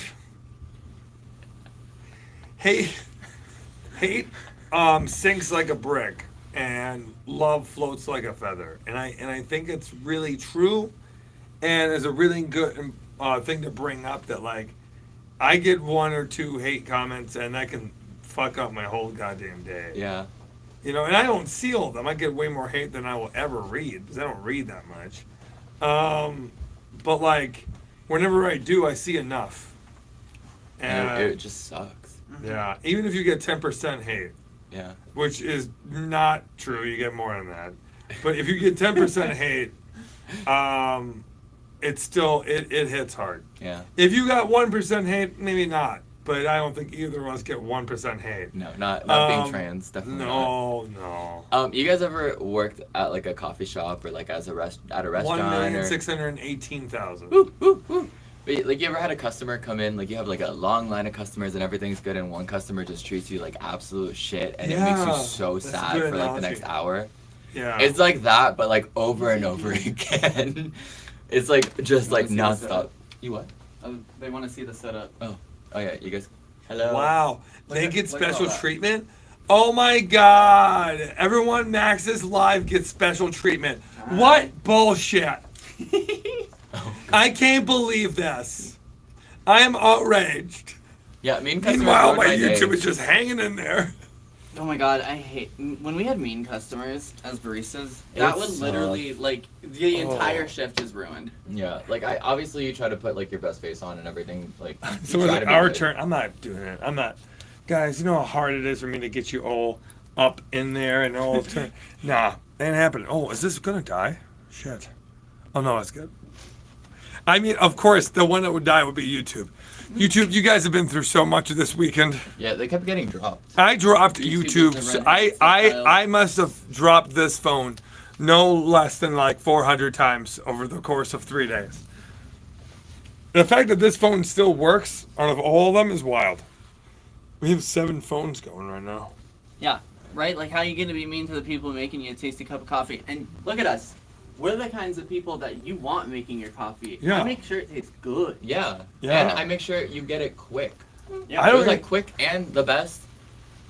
sinks like a brick, and love floats like a feather. And I think it's really true, and it's a really good thing to bring up, that like I get one or two hate comments and that can fuck up my whole goddamn day. Yeah. And I don't see all of them. I get way more hate than I will ever read, because I don't read that much. But like whenever I do, I see enough. And it just sucks. Yeah, even if you get 10% hate, Yeah. which is not true, you get more than that. But if you get 10% hate, it's still it hits hard. Yeah. If you got 1% hate, maybe not. But I don't think either of us get 1% hate. No, not being trans, definitely not. No. You guys ever worked at like a coffee shop or like at a restaurant? 1,618,000. Woo, woo, woo. But like, you ever had a customer come in, like you have like a long line of customers and everything's good, and one customer just treats you like absolute shit, and it makes you so that's a sad good for like the analogy. next hour? Yeah. It's like that, but like over and over again. It's like just like nonstop. You what? They want to see the setup. Oh yeah, you guys. Hello. Wow. Look They at- get look at all special that. treatment? Oh my God. Everyone Max's live gets special treatment. What bullshit. I can't believe this. I am outraged. Yeah, mean customers. Meanwhile, ruined my day. YouTube is just hanging in there. Oh my god, I hate when we had mean customers as baristas. That would literally like the entire shift is ruined. Yeah, like obviously you try to put like your best face on and everything. Like So you it's try to be our good. turn. I'm not doing it. I'm not. Guys, you know how hard it is for me to get you all up in there and all turn. Nah, ain't happening. Oh, is this gonna die? Shit. Oh no, that's good. I mean, of course, the one that would die would be YouTube. YouTube, you guys have been through so much of this weekend. Yeah, they kept getting dropped. I dropped YouTube YouTube. doesn't run I it, subtitles. I must have dropped this phone no less than like 400 times over the course of 3 days. The fact that this phone still works out of all of them is wild. We have 7 phones going right now. Yeah, right? Like, how are you going to be mean to the people making you a tasty cup of coffee? And look at us. We're the kinds of people that you want making your coffee. Yeah. I make sure it tastes good. Yeah. Yeah. And I make sure you get it quick. Yeah. I It don't was e- like quick and the best.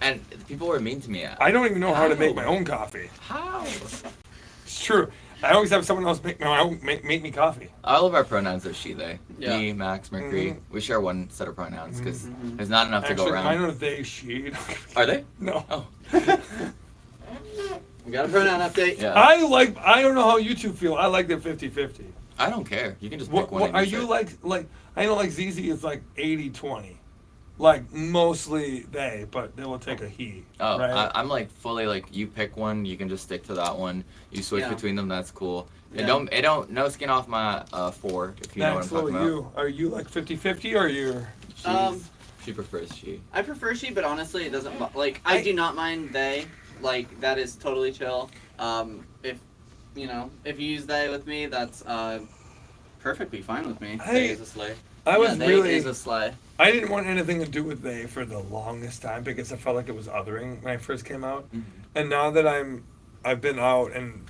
And people were mean to me. I don't even know how to make my own coffee. How? It's true. I always have someone else make me coffee. All of our pronouns are she, they. Yeah. Me, Max, Mercury. Mhm. We share one set of pronouns because Mhm. there's not enough to Actually, go around. mine are they, she. Are they? No. Oh. We got a pronoun update. Yeah. I don't know how you two feel. I like the 50-50. I don't care. You can just pick What, one. what and are use you it. like? I know like ZZ is like 80-20. Like mostly they, but they will take a he. Oh, right? I'm like fully like you pick one. You can just stick to that one. You switch Yeah. between them. That's cool. Yeah. It don't no skin off my 4 if you know what Max, I'm talking about. you are you like 50-50 or you're? She prefers she. I prefer she, but honestly, it doesn't. Like, I do not mind they. Like, that is totally chill. If if you use they with me, that's perfectly fine with me. They is a slay. I was they really. is a sleigh. I didn't want anything to do with they for the longest time because I felt like it was othering when I first came out. Mhm. And now that I've been out and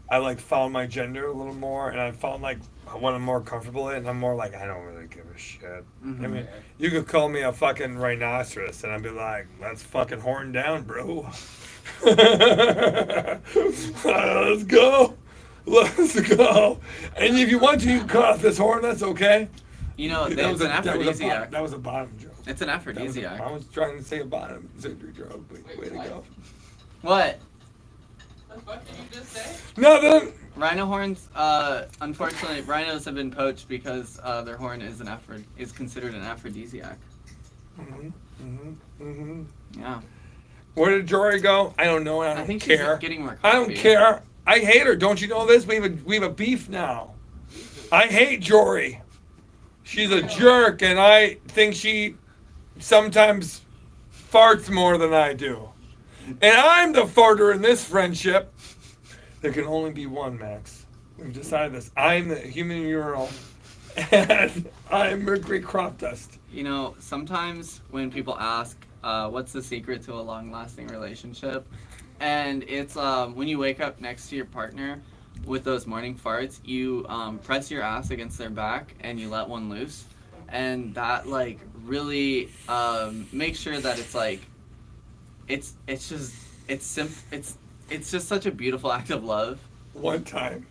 I like found my gender a little more and I found like what I'm more comfortable in, I'm more like I don't really give a shit. I mean, you could call me a fucking rhinoceros and I'd be like, let's fucking horn down, bro. Let's go. Let's go. And if you want to, you can cut off this horn, that's okay. You know, That it's was an a- that was a aphrodisiac. bottom- That was a bottom joke. It's an aphrodisiac. I was trying to say a bottom surgery joke. Way to go. What? The fuck did you just say? Nothing. Rhino horns, unfortunately, rhinos have been poached because their horn is considered an aphrodisiac. Yeah. Where did Jory go? I don't know. And I don't think care. she's getting more I don't coffee. care. I hate her. Don't you know this? We have a beef now. I hate Jory. She's a jerk, and I think she sometimes farts more than I do. And I'm the farter in this friendship. There can only be one, Max. We've decided this. I'm the human urinal, and I'm Mercury crop dust. You know, sometimes when people ask, what's the secret to a long-lasting relationship? And it's when you wake up next to your partner with those morning farts, you press your ass against their back and you let one loose. And that, like, really makes sure that it's, like, it's just such a beautiful act of love. One time.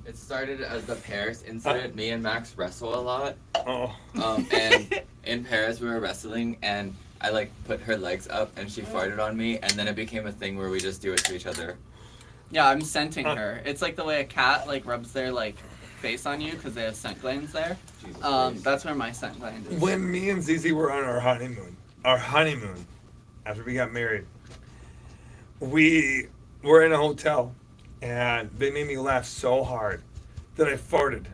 It started as the Paris incident. Me and Max wrestle a lot. Oh. And in Paris we were wrestling and I like put her legs up and she farted on me and then it became a thing where we just do it to each other. Yeah, I'm scenting her. It's like the way a cat, like, rubs their, like, face on you because they have scent glands there. Jesus Christ. That's where my scent gland is. When me and Zizi were on our honeymoon, after we got married, we were in a hotel, and they made me laugh so hard that I farted.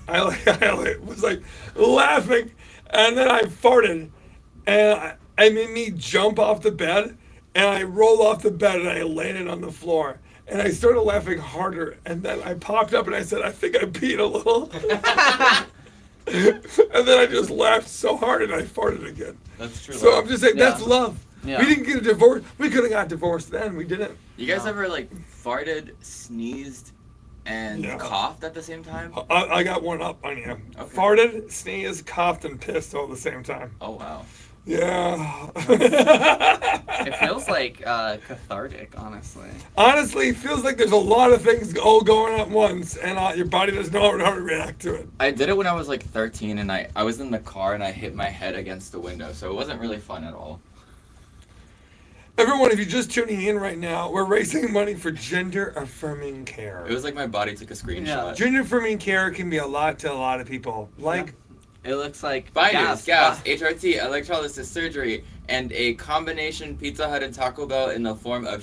I was like laughing, and then I farted, and it made me jump off the bed, and I rolled off the bed, and I landed on the floor. And I started laughing harder, and then I popped up and I said, I think I peed a little. And then I just laughed so hard and I farted again. That's true. So I'm just saying, that's Yeah. love. Yeah. We didn't get a divorce. We could have got divorced then. We didn't. You guys No. ever like farted, sneezed, and Yeah. coughed at the same time? I got one up on you. Okay. Farted, sneezed, coughed, and pissed all at the same time. Oh wow. Yeah. It feels like cathartic, honestly. Honestly, it feels like there's a lot of things all going at once, and your body doesn't know how to react to it. I did it when I was like 13 and I was in the car and I hit my head against the window, so it wasn't really fun at all. Everyone, if you're just tuning in right now, we're raising money for gender affirming care. It was like my body took a screenshot. Gender affirming care can be a lot to a lot of people. Like, It looks like Binders, gas. gas, HRT, electrolysis, surgery, and a combination Pizza Hut and Taco Bell in the form of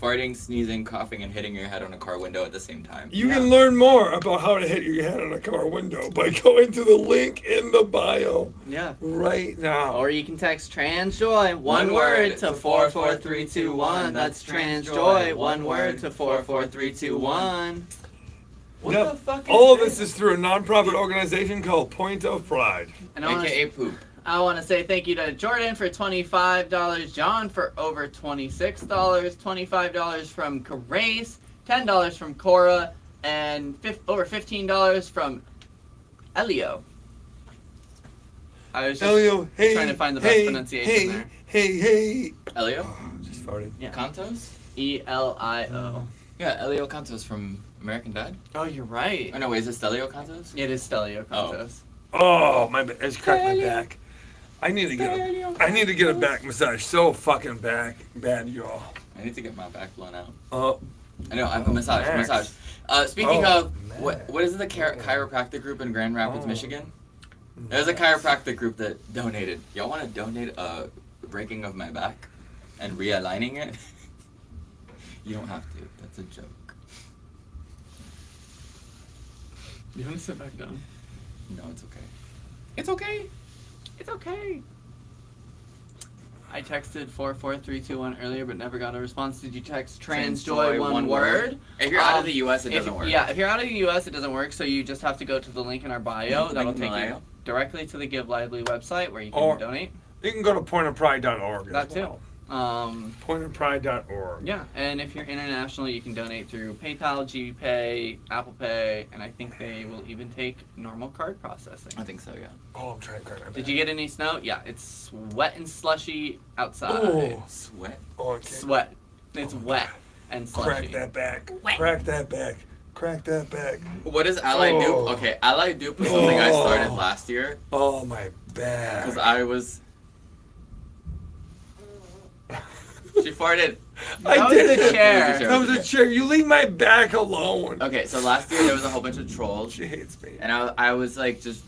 farting, sneezing, coughing, and hitting your head on a car window at the same time. you can learn more about how to hit your head on a car window by going to the link in the bio Yeah. right now. Or you can text TransJoy, one word, to 44321. That's TransJoy, one word, to 44321. What Yep. the fuck is All of this is through a non-profit organization called Point of Pride. And I wanna, AKA poop. I want to say thank you to Jordan for $25, John for over $26, $25 from Grace, $10 from Cora, and over $15 from Elio. I was just Elio, hey, trying to find the best hey, pronunciation hey, there. hey. Elio? Oh, just farted. Yeah. Cantos? Elio. Yeah, Elio Cantos from American Dad. Oh, you're right. Oh no, wait, is it Stelio Cantos? It is Stelio Contos. Oh, my back. It's cracked my back. I need to get a back massage so fucking bad, y'all. I need to get my back blown out. Oh, I know, I'm a massage. Max. Speaking Oh, of, what is it, the chiropractic group in Grand Rapids, Oh. Michigan? There's a chiropractic group that donated. Y'all want to donate a breaking of my back and realigning it? You don't have to. That's a joke. You want to sit back down? No, it's okay. It's okay. It's okay. I texted 44321 earlier, but never got a response. Did you text Transjoy one word? If you're out of the U.S., it If- doesn't work. Yeah, if you're out of the U.S., it doesn't work. So you just have to go to the link in our bio. Link That'll in the take you bio? directly to the Give Lively website where you can Or- donate. you can go to pointofpride.org. That too. Pointofpride.org. Yeah, and if you're international, you can donate through PayPal, GPay, Apple Pay, and I think they will even take normal card processing. I think so, yeah. Oh, I'm trying to crack my back. Did you get any snow? Yeah, it's wet and slushy outside. Oh, Sweat. oh, I can't. Sweat. It's wet and slushy. Crack that back. Crack that back. Crack that back. What is Allied Oh. Dupe? Okay, Allied Dupe was something I started Oh. last year Oh, my back. because I was. She farted. That was did the it. chair. That was a chair. You leave my back alone. Okay, so last year there was a whole bunch of trolls, She hates me. and I was just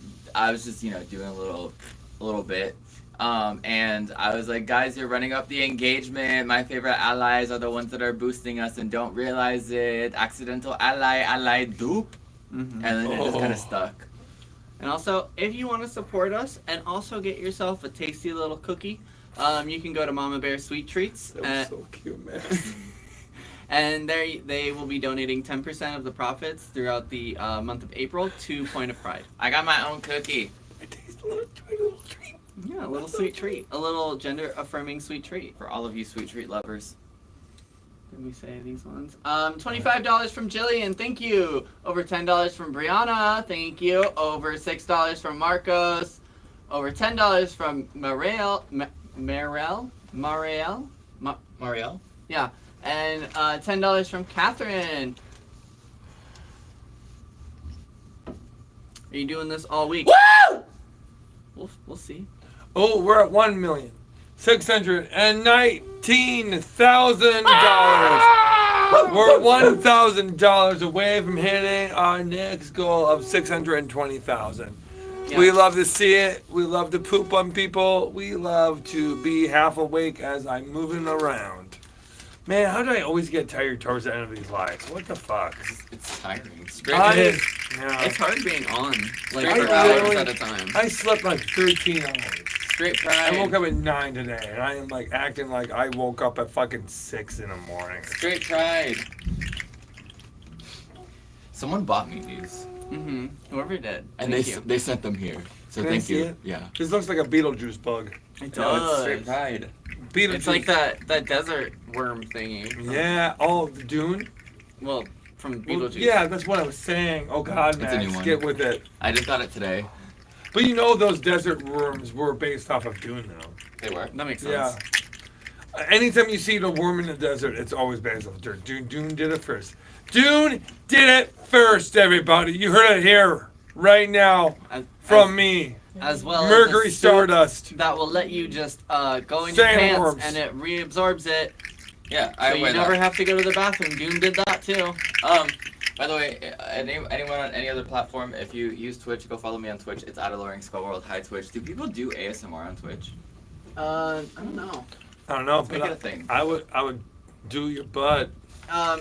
doing a little bit, and I was like, guys, you're running up the engagement. My favorite allies are the ones that are boosting us and don't realize it. Accidental ally dupe, Mhm. and then it just kind Oh. of stuck. And also, if you want to support us and also get yourself a tasty little cookie, you can go to Mama Bear Sweet Treats. That was so cute, man. And they will be donating 10% of the profits throughout the month of April to Point of Pride. I got my own cookie. I taste a little treat. Yeah, a little sweet treat. A little gender-affirming sweet treat. For all of you sweet treat lovers. Did we say these ones? $25 from Jillian, thank you. Over $10 from Brianna, thank you. Over $6 from Marcos. Over $10 from Mariel. Marielle? Yeah. And $10 from Catherine. Are you doing this all week? Woo! We'll see. Oh, we're at $1,619,000. We're $1,000 away from hitting our next goal of 620,000. Yeah. We love to see it. We love to poop on people. We love to be half awake as I'm moving around. Man, how do I always get tired towards the end of these lives? What the fuck? It's tiring. Yeah. It's hard being on, like I for hours really- at a time. I slept like 13 hours. Straight pride. I woke up at 9 today, and I am like acting like I woke up at fucking 6 in the morning. Straight pride. Someone bought me these, Mm-hmm. Whoever did. and Thank you. they sent them here. So Can I thank see you. it? Yeah. This looks like a Beetlejuice bug. It No, it's does. straight pride. Beetlejuice. It's like that desert worm thingy. Yeah. Oh, the Dune. Well, from Well, Beetlejuice. yeah, that's what I was saying. Oh God, It's a new Max, one. get with it. I just got it today. But you know those desert worms were based off of Dune, though. They were. That makes sense. Yeah. Anytime you see the worm in the desert, it's always based off of Dune. Dune did it first. Dune did it first, everybody. You heard it here, right now, from me. As well Mercury as a suit Stardust. that will let you just go in your Sandworms. pants and it reabsorbs it, Yeah, so I you wear never that. have to go to the bathroom. Doom did that too. By the way, anyone on any other platform, if you use Twitch, go follow me on Twitch. It's @Alluring Skull World. Hi Twitch. Do people do ASMR on Twitch? I don't know. I don't know, Let's make but it a thing. I would do your butt.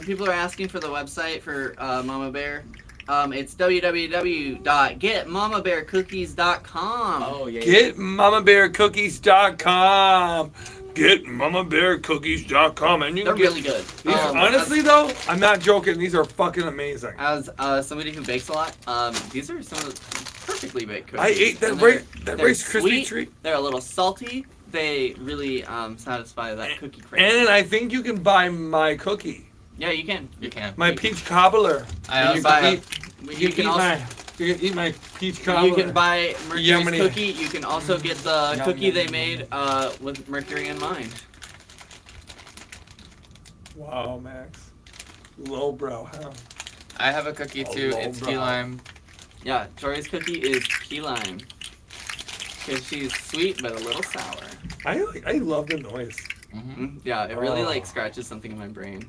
People are asking for the website for Mama Bear. It's www.getmamabearcookies.com. Oh yeah. Get mamabearcookies.com. get mamabearcookies.com and you They're can get really good. these. Honestly, though, I'm not joking. These are fucking amazing. As somebody who bakes a lot, these are some of the perfectly baked cookies. I ate that And Rice they're Krispie sweet, treat. They're a little salty. They really satisfy that cookie craving. And I think you can buy my cookie, Yeah, you can. You can. my peach cobbler. I And also you can have- eat, You you can can eat also you can eat my peach cobbler. you can buy Mercury's Yummy. cookie. You can also get the Yum, cookie yum, they yum, made with Mercury in mind. Wow, Max. Lowbrow, huh? I have a cookie Oh, too. low It's brow. key lime. Yeah, Tori's cookie is key lime. Because she's sweet but a little sour. I love the noise. Yeah, it really Oh. like scratches something in my brain.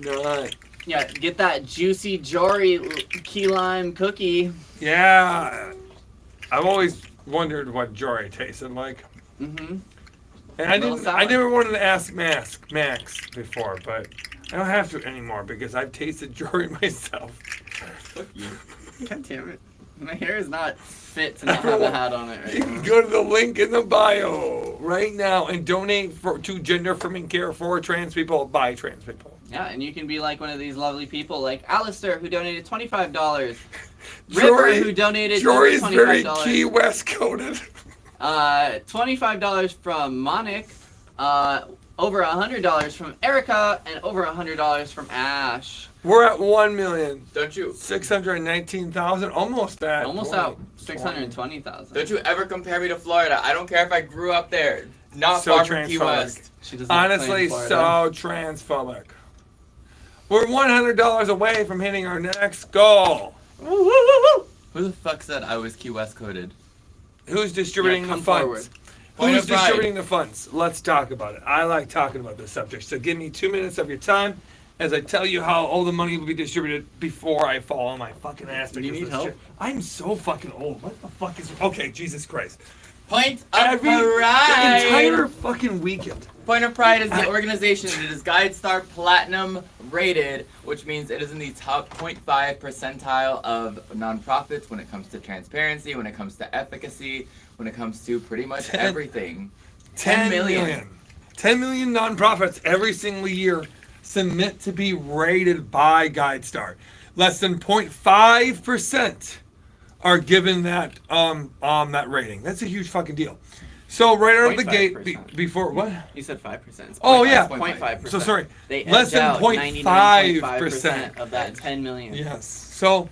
Nut. Yeah, get that juicy Jory key lime cookie. Yeah. I've always wondered what Jory tasted like. Mm-hmm. And I Little didn't. sour. I never wanted to ask Max before, but I don't have to anymore because I've tasted Jory myself. God damn it. My hair is not fit to not have a hat on it You right can now. go to the link in the bio right now and donate to Gender Affirming Care for trans people by trans people. Yeah, and you can be like one of these lovely people like Alistair who donated $25. River Jory, who donated Jory's very $25. Key West coded. $25 from Monic, over $100 from Erica, and over $100 from Ash. We're at 1,619,000, almost at Almost 20. out 620,000. Don't you ever compare me to Florida. I don't care if I grew up there. Not So far from Key transphobic. West. She does not play in Honestly, Florida. so transphobic. We're $100 away from hitting our next goal. Who the fuck said I was Key West coded? Who's distributing Yeah, the come funds? forward. Point Who's of pride. distributing the funds? Let's talk about it. I like talking about this subject. So give me 2 minutes of your time as I tell you how all the money will be distributed before I fall on my fucking ass. Do you because need this help? shit- I'm so fucking old. What the fuck is... Okay, Jesus Christ. Point of The pride. entire fucking weekend. Point of Pride is the organization that is GuideStar Platinum rated, which means it is in the top 0.5 percentile of nonprofits when it comes to transparency, when it comes to efficacy, when it comes to pretty much 10 everything. 10 million. 10 million nonprofits every single year submit to be rated by GuideStar. Less than 0.5% are given that that rating. That's a huge fucking deal. So right out of the gate, 0.5%. before what? You said 5%. It's Oh, yeah. 0.5%. So sorry. They Less edge than out 0.5% of that 10 million. Yes. So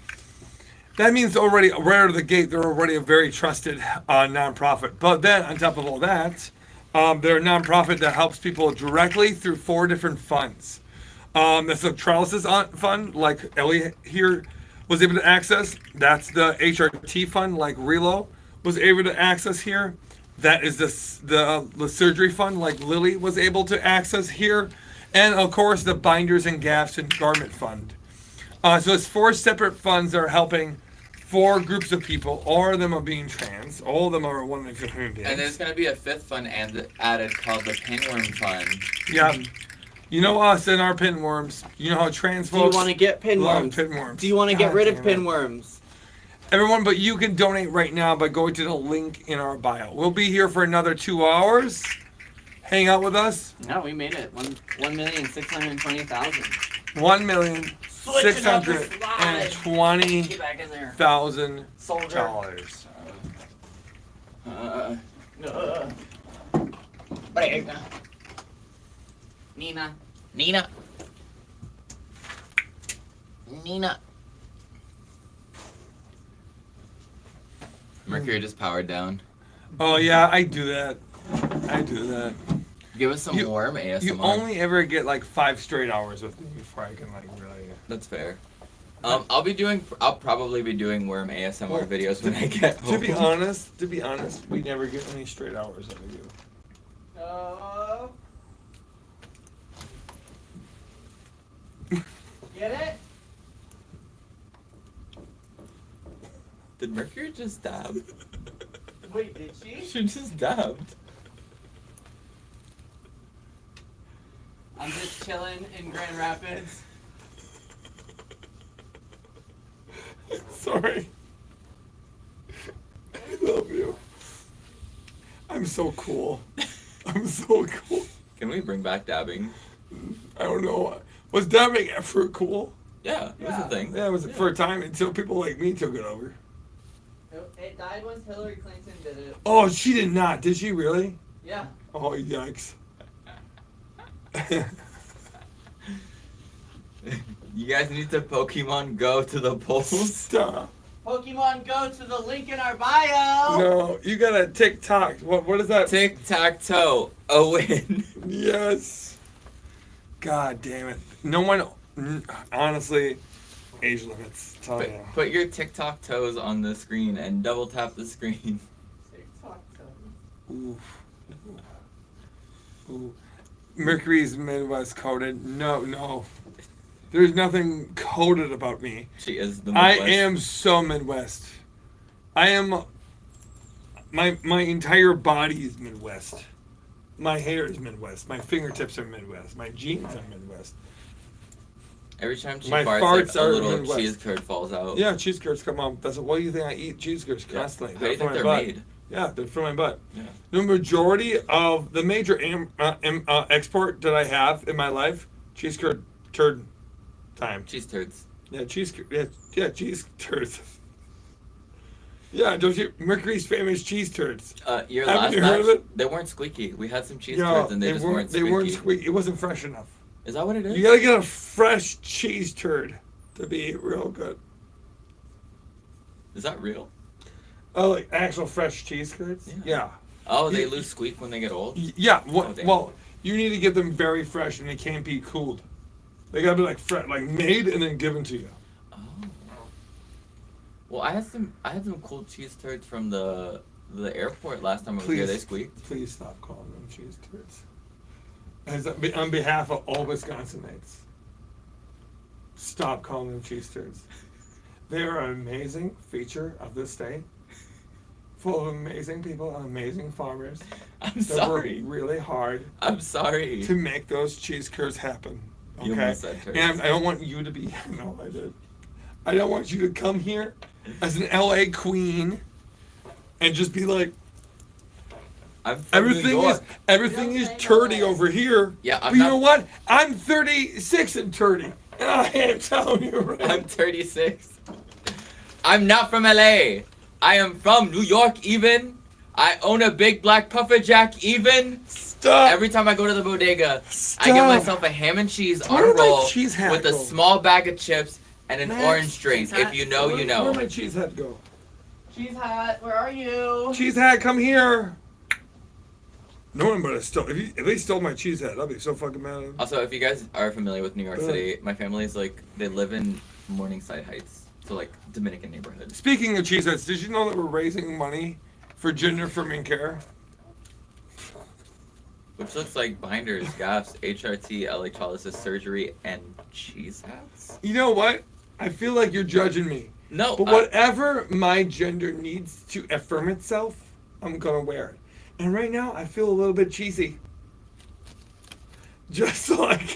that means already right out of the gate, they're already a very trusted nonprofit. But then on top of all that, they're a nonprofit that helps people directly through 4 different funds. That's the Trellis's fund, like Ellie here was able to access. That's the HRT fund, like Relo was able to access here. That is the surgery fund, like Lily was able to access here. And of course, the binders and gaps and garment fund. So it's 4 separate funds that are helping 4 groups of people. All of them are being trans. All of them are one of the human beings. And there's going to be a 5th fund added called the Pinworm Fund. Yeah. You know us and our pinworms. You know how trans Do you folks want to get love pinworms? pinworms. Do you want to get God rid of damn it. pinworms? Everyone, but you can donate right now by going to the link in our bio. We'll be here for another 2 hours. Hang out with us. No, we made it. 1,620,000. $1,620,000. Get back in there. Soldier. Nina. Nina. Mercury just powered down. Oh yeah, I do that. Give us some warm ASMR. You only ever get like 5 straight hours with me before I can like really. That's fair. I'll probably be doing worm ASMR Well, videos when I get home. To be honest, we never get any straight hours out of you. Get it? Did Mercury just dab? Wait, did she? She just dabbed. I'm just chilling in Grand Rapids. Sorry. I love you. I'm so cool. I'm so cool. Can we bring back dabbing? I don't know. Was dabbing ever cool? Yeah, that's the thing. Yeah, it was for a time until people like me took it over. It died once Hillary Clinton did it. Oh, she did not. Did she really? Yeah. Oh, yikes. You guys need to Pokemon Go to the polls. Stop. Pokemon Go to the link in our bio. No, you got a TikTok. What is that? Tic-tac-toe. A win. Yes. God damn it. No one, honestly, age limits. Tell you. Put your TikTok toes on the screen and double tap the screen. TikTok. Ooh. Ooh. Mercury's Midwest coded. No. There's nothing coded about me. She is the I Midwest. am so Midwest. I am. My entire body is Midwest. My hair is Midwest. My fingertips are Midwest. My jeans are Midwest. Every time she My farts, farts like, a are little Midwest. cheese curd falls out. Yeah, cheese curds come out. That's what do you think I eat cheese curds Yeah. constantly? How do you think from they're my butt. made? Yeah, they're from my butt. Yeah. The majority of the major export that I have in my life, cheese curd turd time. Cheese turds. Yeah, cheese curd. Yeah, cheese turds. Yeah, don't you? Mercury's famous cheese turds. Your Haven't last you heard of batch, it? they weren't squeaky. We had some cheese Yeah, turds and they just weren't They squeaky. weren't squeaky. It wasn't fresh enough. Is that what it is? You gotta get a fresh cheese turd to be real good. Is that real? Oh, like actual fresh cheese curds? Yeah. Yeah. Oh, they You- lose squeak when they get old? Yeah. Oh, damn. Well, you need to get them very fresh, and they can't be cooled. They gotta be like fresh, like made and then given to you. Oh. Well, I had some cold cheese turds from the airport last time I was here. They squeaked. Please stop calling them cheese turds. On behalf of all Wisconsinites, stop calling them cheese turds. They are an amazing feature of this state, full of amazing people and amazing farmers I'm that sorry. work really hard I'm sorry. to make those cheese curds happen. You Okay, almost said turds. and I don't want you to be. No, I did. I don't want you to come here as an LA queen and just be like, I'm from New everything York. is turdy over here. Yeah, but I'm you not- know what? I'm 36 and turdy, and I am telling you right. I'm 36. I'm not from LA. I am from New York even. I own a big black puffer jack even. Stop. Every time I go to the bodega, Stop. I get myself a ham and cheese Where on a did my roll cheese hat with a go? small bag of chips and an Max, orange drink. cheese hat. If you know, you Where'd know. my cheese hat go? Cheese hat, where are you? Cheese hat, come here. No one but I stole. If they stole my cheese hat, I'll be so fucking mad at them. Also, if you guys are familiar with New York Ugh. City, my family is like, they live in Morningside Heights. So like Dominican neighborhood. Speaking of cheese hats, did you know that we're raising money for gender affirming care? Which looks like binders, gaps, HRT, electrolysis surgery, and cheese hats? You know what? I feel like you're judging me. No, But whatever my gender needs to affirm itself, I'm gonna wear it. And right now, I feel a little bit cheesy. Just like...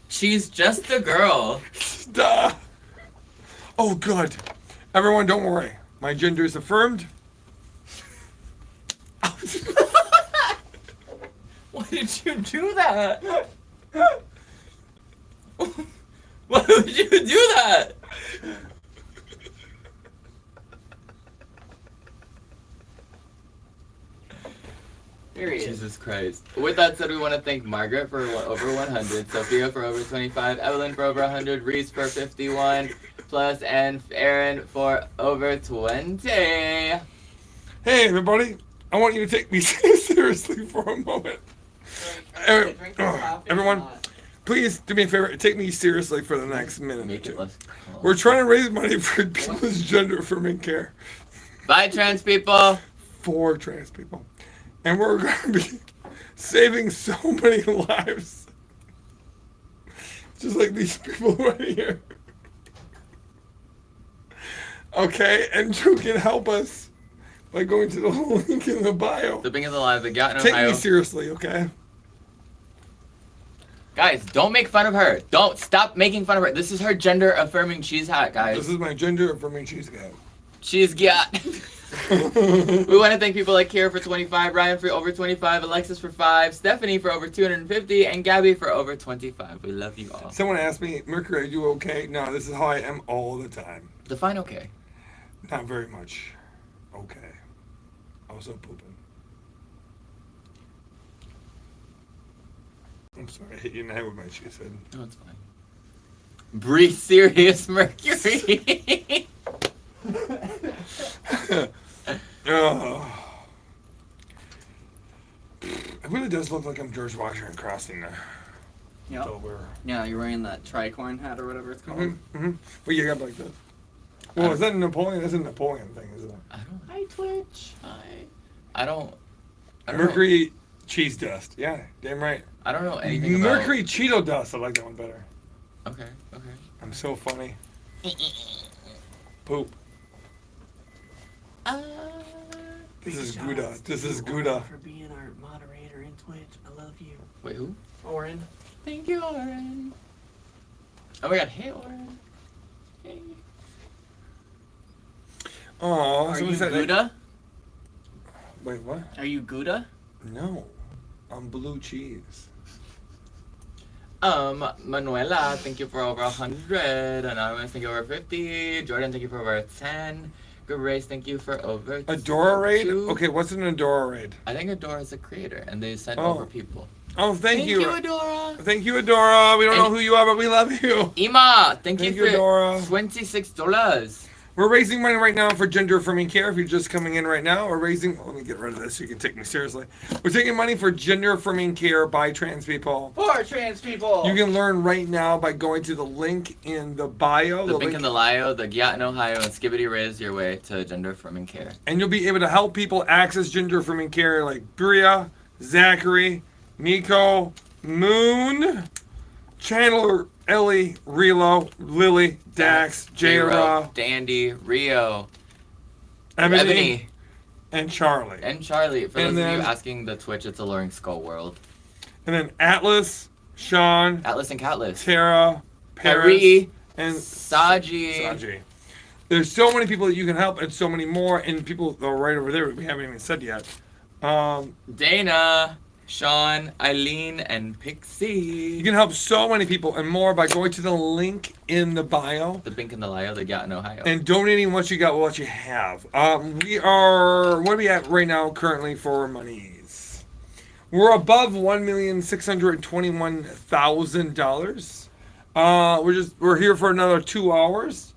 she's just a girl. Duh. Oh, good. Everyone, don't worry. My gender is affirmed. Why did you do that? Why would you do that? Period. Jesus Christ. With that said, we want to thank Margaret for over 100, Sophia for over 25, Evelyn for over 100, Reese for 51, plus, and Aaron for over 20. Hey, everybody. I want you to take me seriously for a moment. Everyone, please do me a favor. Take me seriously for the next minute or Make it two. less. We're trying to raise money for people's gender affirming care Bye, trans people. for trans people. And we're going to be saving so many lives. Just like these people right here. Okay, and you can help us by going to the link in the bio. The Bing is alive. The Gat in Take Ohio. me seriously, okay? Guys, don't make fun of her. Don't stop making fun of her. This is her gender affirming cheese hat, guys. This is my gender affirming cheese guy. Cheese gat. We want to thank people like Kira for 25, Ryan for over 25, Alexis for 5, Stephanie for over 250, and Gabby for over 25. We love you all. Someone asked me, Mercury, are you okay? No, this is how I am all the time. Define okay. Not very much. Okay. Also pooping. I'm sorry, I hit you in the head with my cheese head. No, it's fine. Breathe serious, Mercury. Oh. It really does look like I'm George Washington crossing the Yep. Delaware. Yeah, you're wearing that tricorn hat or whatever it's called. Well, you got like this. Well, is that Napoleon? That's a Napoleon thing, isn't it? I don't. Hi, Twitch. I don't. I don't Mercury cheese dust. Yeah, damn right. Know, I don't know anything about. Mercury Cheeto dust. I like that one better. Okay. Okay. I'm so funny. Poop. This is Gouda. This is Gouda. For being our moderator in Twitch. I love you. Wait, who? Oren. Thank you, Oren. Oh my God! Hey, Oren. Hey. Oh, Are someone you said Gouda? Wait, what? Are you Gouda? No, I'm blue cheese. Manuela, thank you for over 100. Anonymous, thank you for over 50. Jordan, thank you for over 10. Grace, thank you for over Adora raid? 2. Okay, what's an Adora raid? I think Adora is a creator, and they send Oh. over people. Oh, thank you. Adora. Thank you, Adora. We don't know And- who you are, but we love you. Ima, thank you Thank for you, Adora. $26. We're raising money right now for gender affirming care. If you're just coming in right now, we're raising. Let me get rid of this so you can take me seriously. We're taking money for gender affirming care by trans people. For trans people. You can learn right now by going to the link in the bio. The link in the bio, the Guyot, Ohio, and Skibbity Raise your way to gender affirming care. And you'll be able to help people access gender affirming care like Bria, Zachary, Nico, Moon, Chandler, Ellie, Relo, Lily, Dax, J-Ra, Dandy, Rio, Ebony, and Charlie. and Charlie. For And those of you then- asking the Twitch, it's Alluring Skull World. And then Atlas, Sean, Atlas and Catless. Tara, Paris, Harry, and Saji. Saji. There's so many people that you can help, and so many more, and people that are right over there we haven't even said yet. Dana, Sean, Eileen, and You Pixie. can help so many people and more by going to the link in the bio The Bink and the Lio, the Guyot, Ohio. and donating what you got, what you have. We are, what are we at right now currently for monies? We're above $1,621,000. We're here for another 2 hours.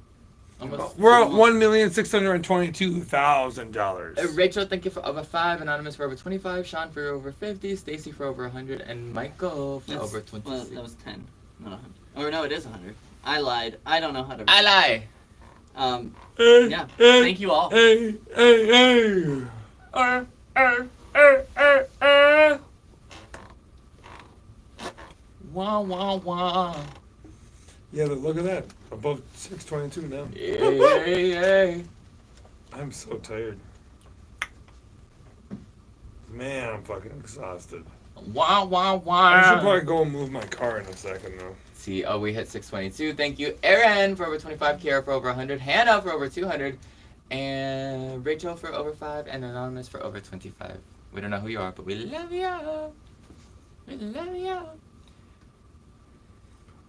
Almost We're at full. $1,622,000. Rachel, thank you for over 5. Anonymous for over 25. Sean for over 50. Stacy for over 100. And Michael for That's- over 26. Well, that was 10, not 100. Or no, it is 100. I lied. I don't know how to read. I lie. Yeah. Thank you all. Hey. Wah, wah, wah. Yeah, but look at that. Above 622 now. Yay. I'm so tired. Man, I'm fucking exhausted. Wah, wah, I should wah. probably go and move my car in a second, though. See, oh, we hit 622. Thank you, Aaron, for over 25. Kiara for over 100. Hannah for over 200. And Rachel for over 5. And Anonymous for over 25. We don't know who you are, but we love you. We love you.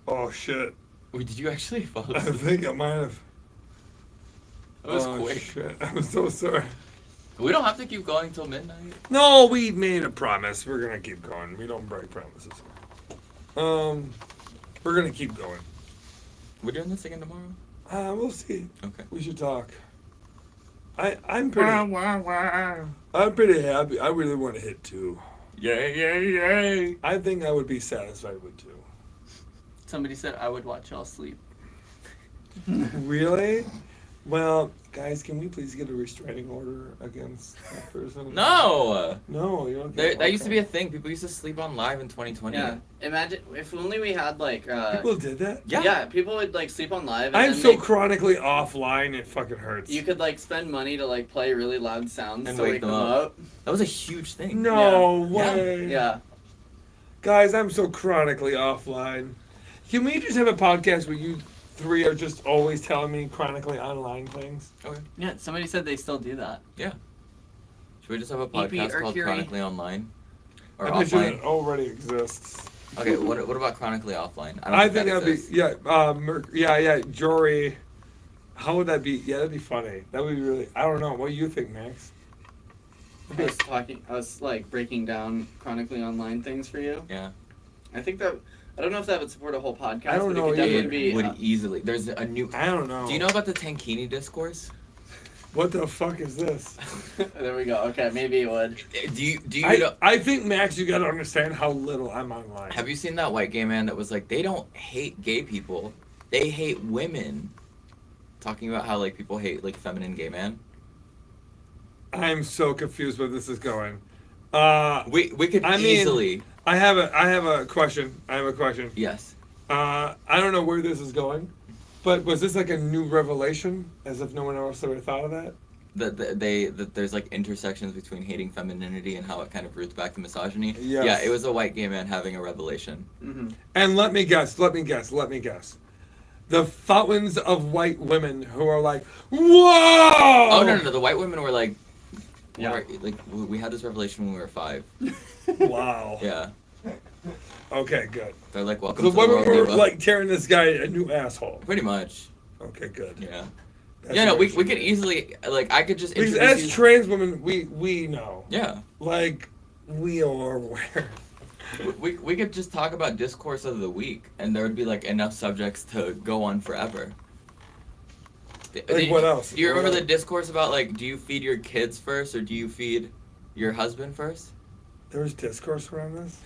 Oh, shit. Wait, did you actually fall I asleep? think I might have. That was Oh, quick. Shit. I'm so sorry. We don't have to keep going till midnight. No, we made a promise. We're going to keep going. We don't break promises. We're going to keep going. We're doing this again tomorrow? We'll see. Okay. We should talk. I'm pretty happy. I really want to hit 2. Yay. I think I would be satisfied with 2. Somebody said I would watch y'all sleep. Really? Well, guys, can we please get a restraining order against that person? No! No, you don't get That used to be a one. thing. People used to sleep on live in 2020. Yeah. Imagine if only we had like. People did that? Yeah. People would like sleep on live. And I'm then so they- chronically offline, it fucking hurts. You could like spend money to like play really loud sounds And to wake wake them them up. up. That was a huge thing. No Yeah. way. Yeah. Guys, I'm so chronically offline. Can we just have a podcast where you three are just always telling me chronically online things. Yeah, somebody said they still do that. Should we just have a EP podcast called Mercury. Chronically Online? Or I bet you offline? it already exists. Okay, what about chronically offline? I don't I think think that that'd be exists. yeah, Jory. How would that be? Yeah, that'd be funny. That would be really. I don't know. What do you think, Max? I was like breaking down chronically online things for you. Yeah. I think that I don't know if that would support a whole podcast. I don't but know It could either. definitely be. Would easily. There's a new. I don't know. Do you know about the Tankini discourse? What the fuck is this? There we go. Okay, maybe it would. Do you know? I think, Max, you gotta understand how little I'm online. Have you seen that white gay man that was like, they don't hate gay people, they hate women? Talking about how like people hate like feminine gay man. I'm so confused where this is going. We could I mean- easily. I have a question. Yes. I don't know where this is going, but was this like a new revelation, as if no one else ever thought of that? That there's like intersections between hating femininity and how it kind of roots back to misogyny. Yes. Yeah, it was a white gay man having a revelation. Mm-hmm. And let me guess. The fountains of white women who are like, whoa! Oh no, the white women were like, Yeah. we had this revelation when we were 5. Wow. Yeah, Okay, good. they're like, welcome The to the women world. were Eva. like tearing this guy a new asshole. Pretty much. Okay, good. Yeah. That's Yeah, no, what we it should could be. easily I could just Because introduce as you. trans women, we know. Yeah. Like, we are aware. We could just talk about discourse of the week, and there would be like enough subjects to go on forever. Like, what else? Do you What remember the else? discourse about like, do you feed your kids first or do you feed your husband first? There was discourse around this?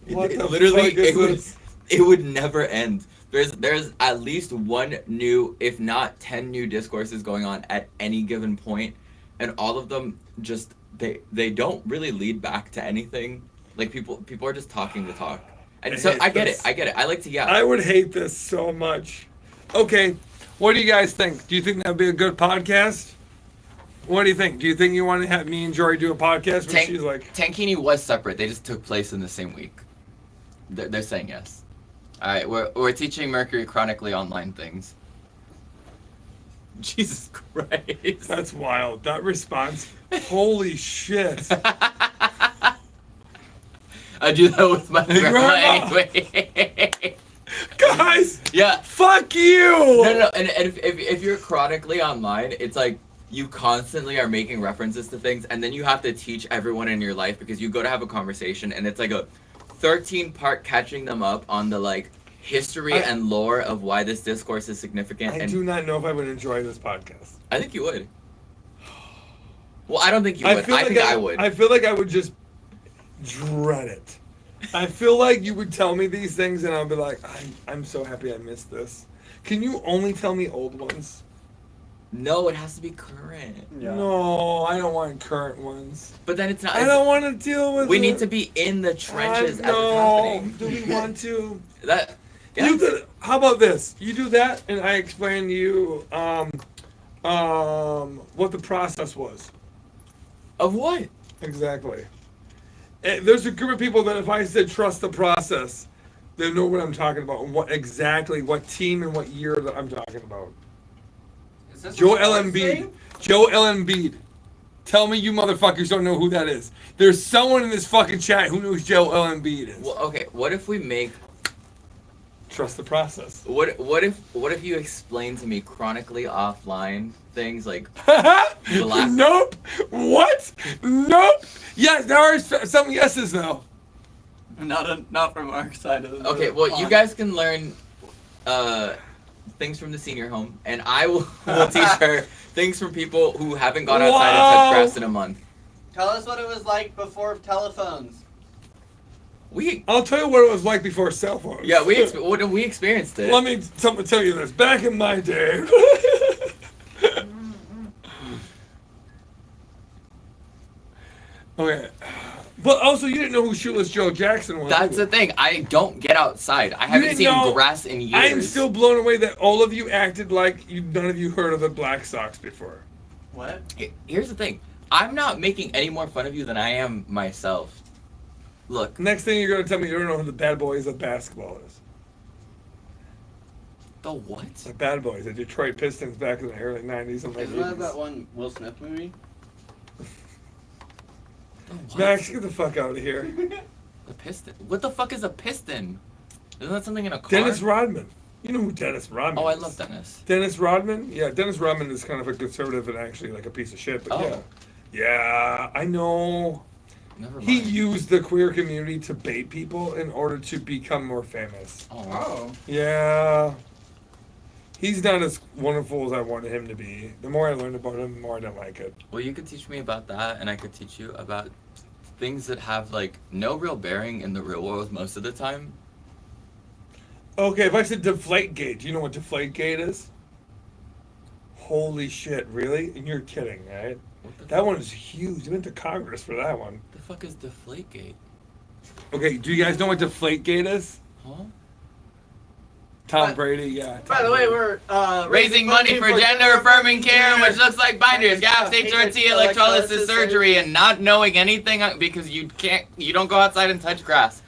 It- What it the literally, fuck is it would this? it would never end. There's at least one new, if not 10 new discourses going on at any given point, and all of them just they don't really lead back to anything. Like people are just talking to talk. And I so hate I get this. it. I like to yell. I would hate this so much. Okay, what do you guys think? Do you think that'd be a good podcast? What do you think? Do you think you want to have me and Jory do a podcast where she's like, Tankini was separate. They just took place in the same week. They're saying yes. All right, we're teaching Mercury chronically online things. Jesus Christ. that's wild. That response, holy shit. I do that with my grandma Grandma! anyway. Guys, Yeah. fuck you! No. And if you're chronically online, it's like you constantly are making references to things, and then you have to teach everyone in your life because you go to have a conversation, and it's like a 13-part catching them up on the like history and lore of why this discourse is significant. I And do not know if I would enjoy this podcast. I think you would. Well, I don't think you would. I think I would. I feel like I would just dread it. I feel like you would tell me these things and I'll be like, I'm so happy I missed this. Can you only tell me old ones? No, it has to be current. No, I don't want current ones. But then it's not. I don't want to deal with We it. need to be in the trenches as it's No, happening. do we want to? That. Yeah. You do, how about this? You do that, and I explain to you what the process was. Of what? Exactly. There's a group of people that if I said trust the process, they know what I'm talking about and what team and what year that I'm talking about. Is this a Joel sports Embiid. thing? Joel Embiid. Tell me you motherfuckers don't know who that is. There's someone in this fucking chat who knows Joel Embiid is. Well, okay. What if we make? Trust the process. What if you explain to me chronically offline things like Nope. What? Nope. Yes, there are some yeses though. Not from our side of the okay, well you pond. guys can learn things from the senior home, and I will teach her things from people who haven't gone outside and touched grass in a month. Tell us what it was like before telephones. I'll tell you what it was like before cell phones. We experienced it. Let me tell you this. Back in my day. Okay. But also, you didn't know who Shoeless Joe Jackson was. That's the thing. I don't get outside. I haven't didn't seen know- grass in years. I'm still blown away that all of you acted like none of you heard of the Black Sox before. What? Here's the thing. I'm not making any more fun of you than I am myself. Look. Next thing you're going to tell me you don't know who the bad boys of basketball is. The what? The Bad Boys, the Detroit Pistons back in the early 90s and late Isn't that 80s. that one Will Smith movie? The what? Max, get the fuck out of here. The piston. What the fuck is a piston? Isn't that something in a car? Dennis Rodman. You know who Dennis Rodman Oh, I is? love Dennis. Dennis Rodman? Yeah, Dennis Rodman is kind of a conservative and actually like a piece of shit, but Oh. yeah. Yeah, I know. Never mind. He used the queer community to bait people in order to become more famous. Oh. Yeah. He's not as wonderful as I wanted him to be. The more I learned about him, the more I didn't like it. Well, you could teach me about that, and I could teach you about things that have like no real bearing in the real world most of the time. Okay, if I said Deflategate, do you know what Deflategate is? Holy shit, really? And you're kidding, right? What the That one is huge. They went to Congress for that one. The fuck is Deflategate? Okay, do you guys know what Deflategate is? Huh? Tom But- Brady, yeah. By Tom the way, Brady. we're Raising money for gender-affirming care, which looks like binders, gas, HRT, electrolysis surgery, and not knowing anything because you don't go outside and touch grass.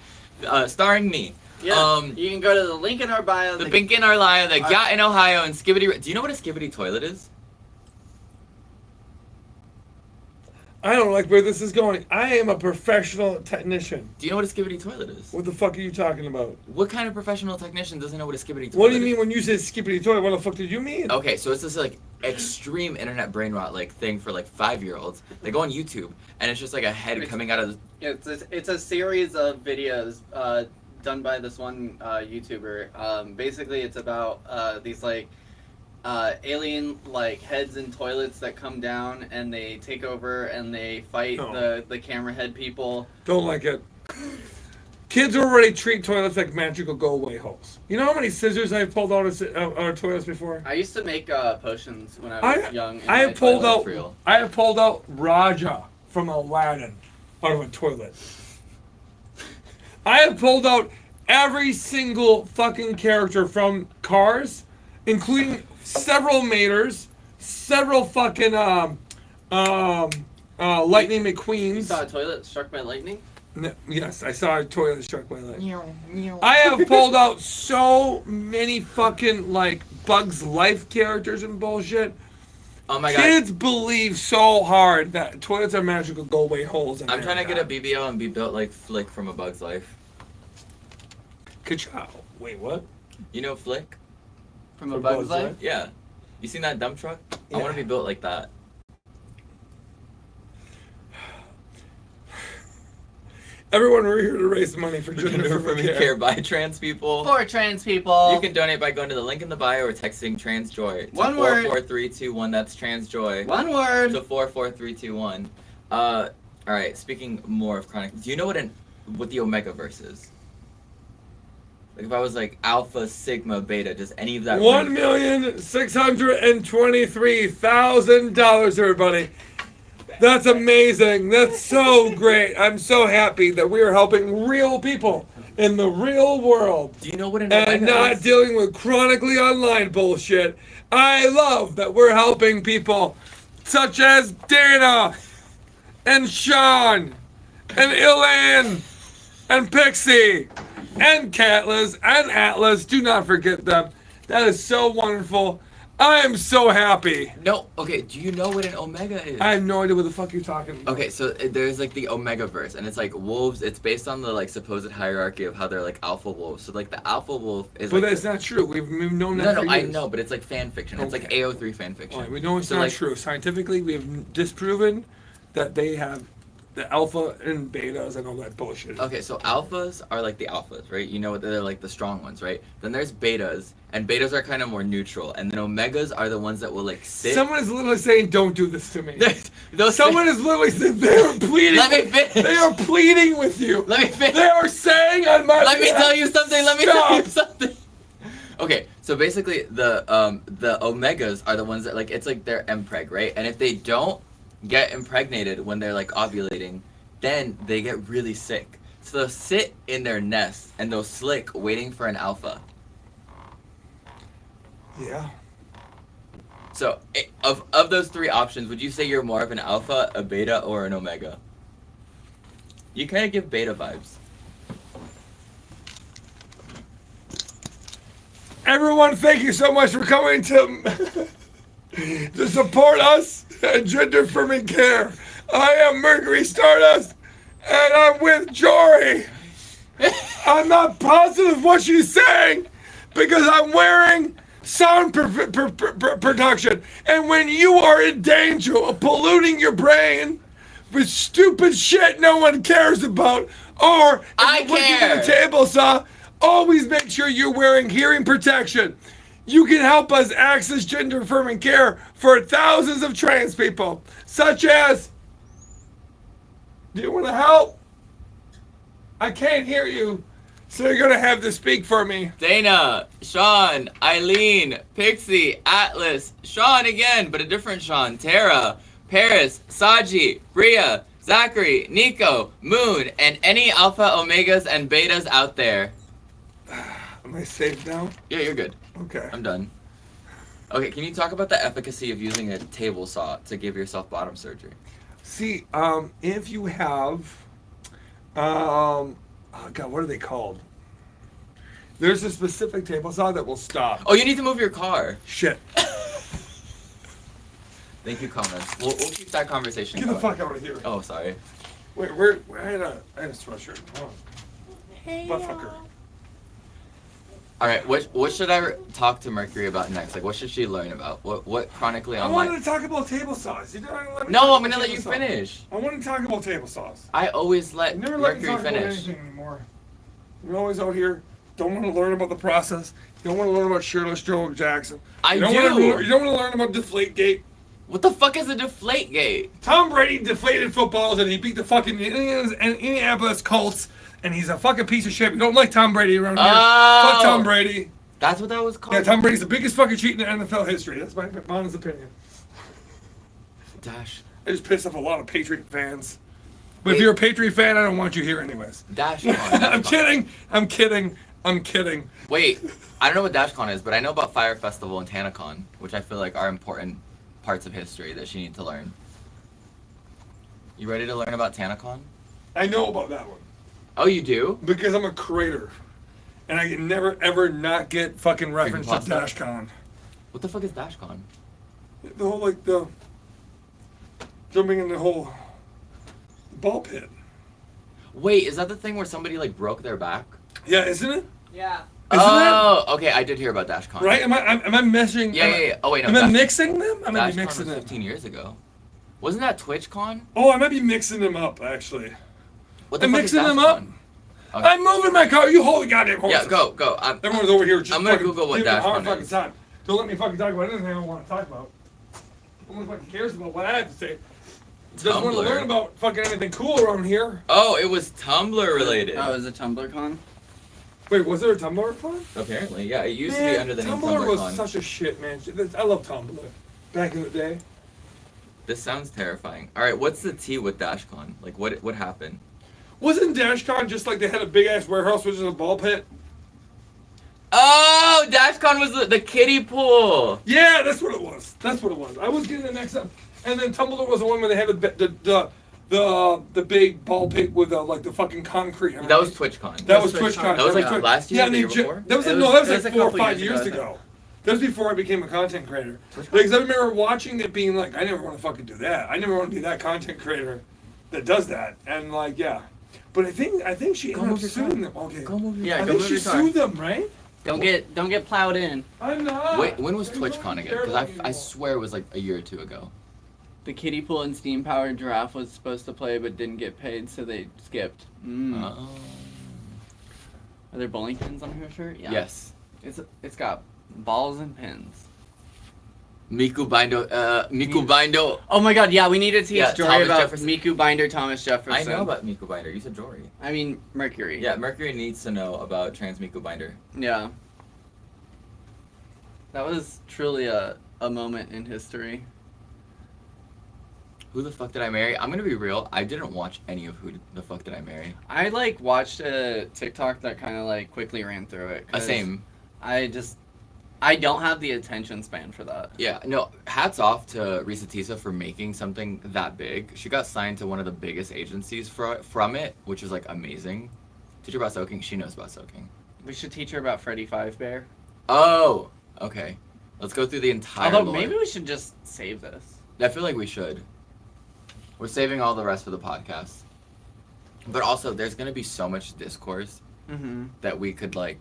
Starring me. Yeah, you can go to the link in our bio. The Pink in our lie, the Yacht in Ohio, and Skibbity. Do you know what a Skibbity toilet is? I don't like where this is going. I am a professional technician. Do you know what a Skibbity toilet is? What the fuck are you talking about? What kind of professional technician doesn't know what a Skibbity toilet is? What do you mean when you say skippity toilet? What the fuck did you mean? Okay, so it's this like extreme internet brain rot like thing for like 5-year-olds. They go on YouTube and it's just like a head It's- coming out of It's a series of videos done by this one YouTuber. Basically, it's about these like alien like heads in toilets that come down and they take over and they fight No. the camera head people. Don't like it. Kids already treat toilets like magical go-away holes. You know how many scissors I've pulled out of toilets before? I used to make potions when I was young. in I my have pulled toilet. out. real. I have pulled out Raja from Aladdin out of a toilet. I have pulled out every single fucking character from Cars, including several Maters, several fucking Lightning You McQueens. saw a toilet struck by lightning? Yes, I saw a toilet struck by lightning. I have pulled out so many fucking like Bugs Life characters and bullshit. Oh my god. Kids believe so hard that toilets are magical go-away holes. And I'm trying to they're get a not. BBL and be built like Flick from A Bug's Life. Ka-chow. Wait, what? You know Flick? From For a Bug's Bug's Life? Life? Yeah. You seen that dump truck? I Yeah. want to be built like that. Everyone, we're here to raise money for gender affirming care. by trans people. For trans people. You can donate by going to the link in the bio or texting trans joy to One word. 44321. That's trans joy. One word. To 44321. All right. Speaking more of chronic, do you know what the Omega verse is? Like if I was like Alpha, Sigma, Beta, just any of that. $1,623,000, everybody. That's amazing. That's so great. I'm so happy that we are helping real people in the real world Do you know what an and Omega not is? dealing with chronically online bullshit. I love that we're helping people such as Dana and Sean and Ilan and Pixie and Catlas and Atlas. Do not forget them. That is so wonderful. I am so happy. No. Okay. Do you know what an Omega is? I have no idea what the fuck you're talking about. Okay, so there's like the Omega verse, and it's like wolves. It's based on the like supposed hierarchy of how they're like alpha wolves. So like the alpha wolf is. But like, that's not true. We've known that no, for no, I years. know, but it's like fan fiction. It's like Okay. AO3 fan fiction. Alright, we know it's So, not like- true. Scientifically, we have disproven that they have the alpha and betas and all that bullshit. Okay, so alphas are like the alphas, right? You know what? They're like the strong ones, right? Then there's betas, and betas are kind of more neutral, and then omegas are the ones that will like sit. Someone is literally saying, "Don't do this to me." Those Someone is literally saying they are pleading. Let me finish. They are pleading with you. Let me finish. They are saying on my. Let me behalf, tell you something. Let me tell you stop. something. Okay, so basically the omegas are the ones that like it's like they're impreg, right? And if they don't get impregnated when they're like ovulating, then they get really sick. So they'll sit in their nest and they'll slick waiting for an alpha. Yeah. So of those three options, would you say you're more of an alpha, a beta, or an omega? You kind of give beta vibes. Everyone, thank you so much for coming to support us at Gender Affirming Care. I am Mercury Stardust, and I'm with Jory. I'm not positive what she's saying because I'm wearing sound production. And when you are in danger of polluting your brain with stupid shit no one cares about, or I if you're working care. with a table saw, always make sure you're wearing hearing protection. You can help us access gender affirming care for thousands of trans people, such as, do you want to help? I can't hear you, so you're going to have to speak for me. Dana, Sean, Eileen, Pixie, Atlas, Sean again, but a different Sean, Tara, Paris, Saji, Bria, Zachary, Nico, Moon, and any alpha, omegas, and betas out there. Am I safe now? Yeah, you're good. Okay. I'm done. Okay, can you talk about the efficacy of using a table saw to give yourself bottom surgery? See, if you have, oh God, what are they called? There's a specific table saw that will stop. Oh, you need to move your car. Shit. Thank you, comments. We'll keep that conversation Get the going. fuck out of here. Oh, sorry. Wait, I had a sweatshirt. Hold on. Butt fucker. All right, what should I talk to Mercury about next? Like, what should she learn about? What chronically I on wanted my... to talk about table saws. You didn't let me No, talk I'm about gonna let table you saws. finish. I want to talk about table saws. I always let You never let me Mercury talk about finish. anything anymore. You're always out here. Don't want to learn about the process. You don't want to learn about Shirley Stroke Jackson. I you don't do. You don't want to learn about Deflategate. What the fuck is a deflate gate? Tom Brady deflated footballs and he beat the fucking Indianapolis Colts, and he's a fucking piece of shit. We don't like Tom Brady around here. Oh. Fuck Tom Brady. That's what that was called? Yeah, Tom Brady's the biggest fucking cheat in NFL history. That's my honest opinion. Dash. I just pissed off a lot of Patriot fans. But if Wait. you're a Patriot fan, I don't want you here anyways. DashCon. I'm kidding. I'm kidding. I'm kidding. Wait, I don't know what DashCon is, but I know about Fire Festival and TanaCon, which I feel like are important parts of history that she needs to learn. You ready to learn about TanaCon? I know about that one. Oh, you do? Because I'm a creator. And I can never, ever not get fucking reference to pasta? DashCon. What the fuck is DashCon? The whole, like, the jumping in the whole ball pit. Wait, is that the thing where somebody like broke their back? Yeah, isn't it? Yeah. Isn't Oh, okay, I did hear about DashCon. Right? Am I missing? Yeah. Oh wait, no. Am I Dash- mixing them? I might be DashCon mixing was them. 15 years ago. Wasn't that TwitchCon? Oh, I might be mixing them up, actually. What the I'm fuck mixing is them DashCon? up. Okay. I'm moving my car. You hold the goddamn horses. Yeah, go. Everyone's over here just I'm gonna fucking Google what giving me a DashCon hard fucking is. time. Don't let me fucking talk about anything I don't want to talk about. No one fucking cares about what I have to say. Doesn't want to Tumblr. learn about fucking anything cool around here. Oh, it was Tumblr related. Oh, is it TumblrCon? Wait, was there a Tumblr fun? Apparently, yeah. It used to be under the name Tumblr was TumblrCon. such a shit, man. I love Tumblr. Back in the day. This sounds terrifying. All right, what's the tea with DashCon? Like, what happened? Wasn't DashCon just like they had a big ass warehouse which is a ball pit? Oh, DashCon was the kiddie pool. Yeah, that's what it was. That's what it was. I was getting the next up. And then Tumblr was the one where they had the big ball pit with like the fucking concrete. That was TwitchCon. That was TwitchCon. That was like Twitch. last year, Yeah, or the year before? that was It no, was- that was it like was a 4 or couple 5 years years ago, I ago. That was before I became a content creator. Because I remember watching it being like, I never want to fucking do that. I never want to be that content creator that does that. And like, yeah. But I think she Go ended up move your suing car. them. Okay. Go move your Yeah, I go think move she your car. sued them, right? Don't get plowed in. I'm not. Wait, when was I don't TwitchCon again? care Because about you I anymore. swear it was like a year or two ago. The kiddie pool and steam powered giraffe was supposed to play but didn't get paid, so they skipped. Oh. Are there bowling pins on her shirt? Yeah. Yes. It's got balls and pins. Miku Bindo. Oh my god, yeah, we need to teach Yeah, Jory Thomas about Jefferson. Miku Binder, Thomas Jefferson. I know about Miku Binder. You said Jory. I mean, Mercury. Yeah, Mercury needs to know about trans Miku Binder. Yeah. That was truly a moment in history. Who the fuck did I marry? I'm gonna be real. I didn't watch any of Who the Fuck Did I Marry. I like watched a TikTok that kind of like quickly ran through it. 'cause Same. I don't have the attention span for that. Yeah, no, hats off to Risa Tisa for making something that big. She got signed to one of the biggest agencies from it, which is like amazing. Teach her about soaking. She knows about soaking. We should teach her about Freddy Five Bear. Oh, okay. Let's go through the entire Although lore. maybe we should just save this. I feel like we should. We're saving all the rest for the podcast. But also, there's gonna be so much discourse Mm-hmm. that we could like.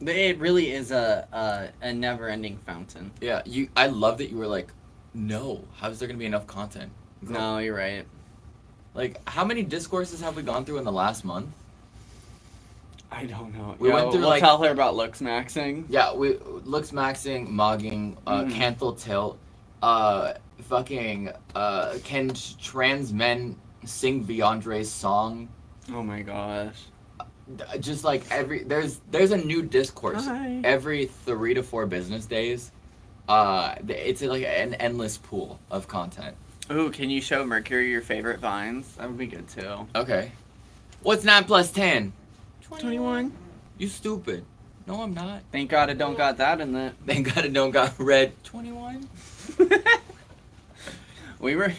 It really is a never-ending fountain. Yeah, I love that you were like, no. How's there gonna be enough content? No, you're right. Like, how many discourses have we gone through in the last month? I don't know. We went through, we'll like- tell her about looks maxing. Yeah, we looks maxing, mogging, cancel tilt, fucking can trans men sing Beyondre's song? Oh my gosh. Just like there's a new discourse Hi. every 3 to 4 business days. It's like an endless pool of content. Ooh, can you show Mercury your favorite vines? That would be good too. Okay, what's 9 plus 10? 21. You stupid. No, I'm not. Thank God I don't got that in the. Thank God I don't got red. 21. We were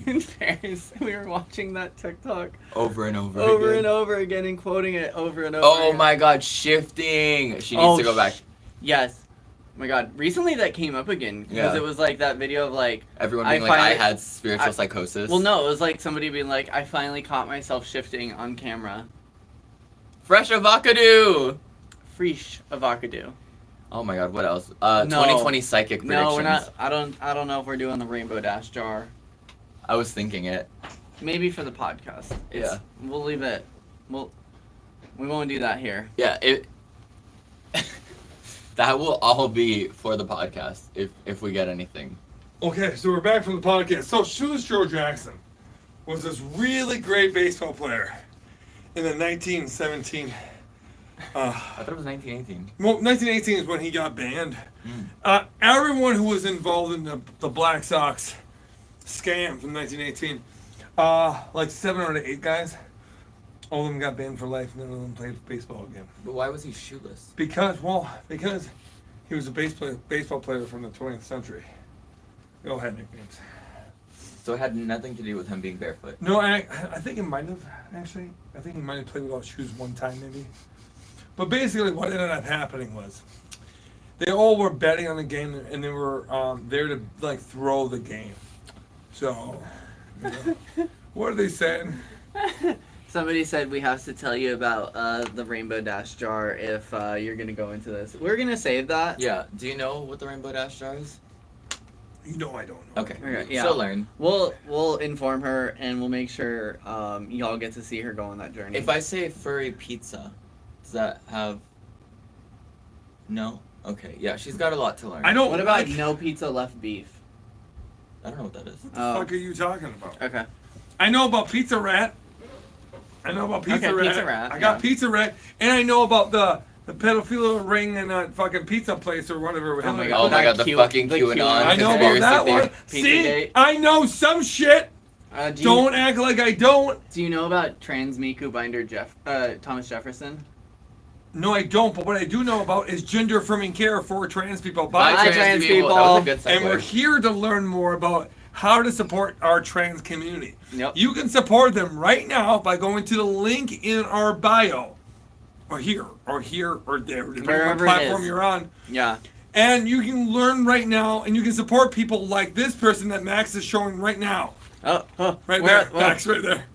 in Paris. We were watching that TikTok Over and over. over again. and over again and quoting it over and over. Oh again. my God, shifting. She needs Oh, to go back. Yes. Oh my God. Recently that came up again because Yeah. it was like that video of like. Everyone I being like, I finally- had spiritual psychosis. Well, no, it was like somebody being like, I finally caught myself shifting on camera. Fresh avocado. Freesh avocado. Oh my God, what else? No. 2020 psychic predictions. No, we're not. I don't know if we're doing the rainbow dash jar. I was thinking it. Maybe for the podcast. Yeah. We'll leave it. We won't do that here. Yeah, it. That will all be for the podcast if we get anything. Okay, so we're back from the podcast. So Shoeless Joe Jackson was this really great baseball player in the 1917. I thought it was 1918. Well, 1918 is when he got banned. Everyone who was involved in the Black Sox scam from 1918, like 7 or 8 guys, all of them got banned for life, and none of them played baseball again. But why was he shoeless? Because he was a baseball player from the 20th century. They all had nicknames. So it had nothing to do with him being barefoot. No, I think it might have, actually. I think he might have played without shoes one time, maybe. But basically what ended up happening was they all were betting on the game, and they were there to, like, throw the game. So, you know, what are they saying? Somebody said we have to tell you about the rainbow dash jar if you're gonna go into this. We're gonna save that. Yeah. Do you know what the rainbow dash jar is? You know I don't know. Okay. Okay, yeah. So learn. We'll inform her and we'll make sure y'all get to see her go on that journey. If I say furry pizza, does that have? No. Okay. Yeah, she's got a lot to learn. I don't What about like- no pizza left beef? I don't know what that is. What the fuck are you talking about? Okay. I know about Pizza Rat. I know about Pizza Okay, Rat. Pizza Rat, I got yeah. Pizza Rat, and I know about the pedophilia ring and that fucking pizza place or whatever. Oh my Oh God, my God, that the Q- fucking the QAnon. QAnon. I know about that conspiracy one. theory. See, Pizzagate. I know some shit. Don't act like I don't. Do you know about trans Miku Binder Thomas Jefferson? No, I don't. But what I do know about is gender affirming care for trans people. Bye, Bye, trans trans people. That was a people. good And we're segue. here to learn more about how to support our trans community. Yep. You can support them right now by going to the link in our bio, or here, or there, depending on Wherever what it platform is. you're on. Yeah. And you can learn right now, and you can support people like this person that Max is showing right now. Oh, Right where- there, Max, right there.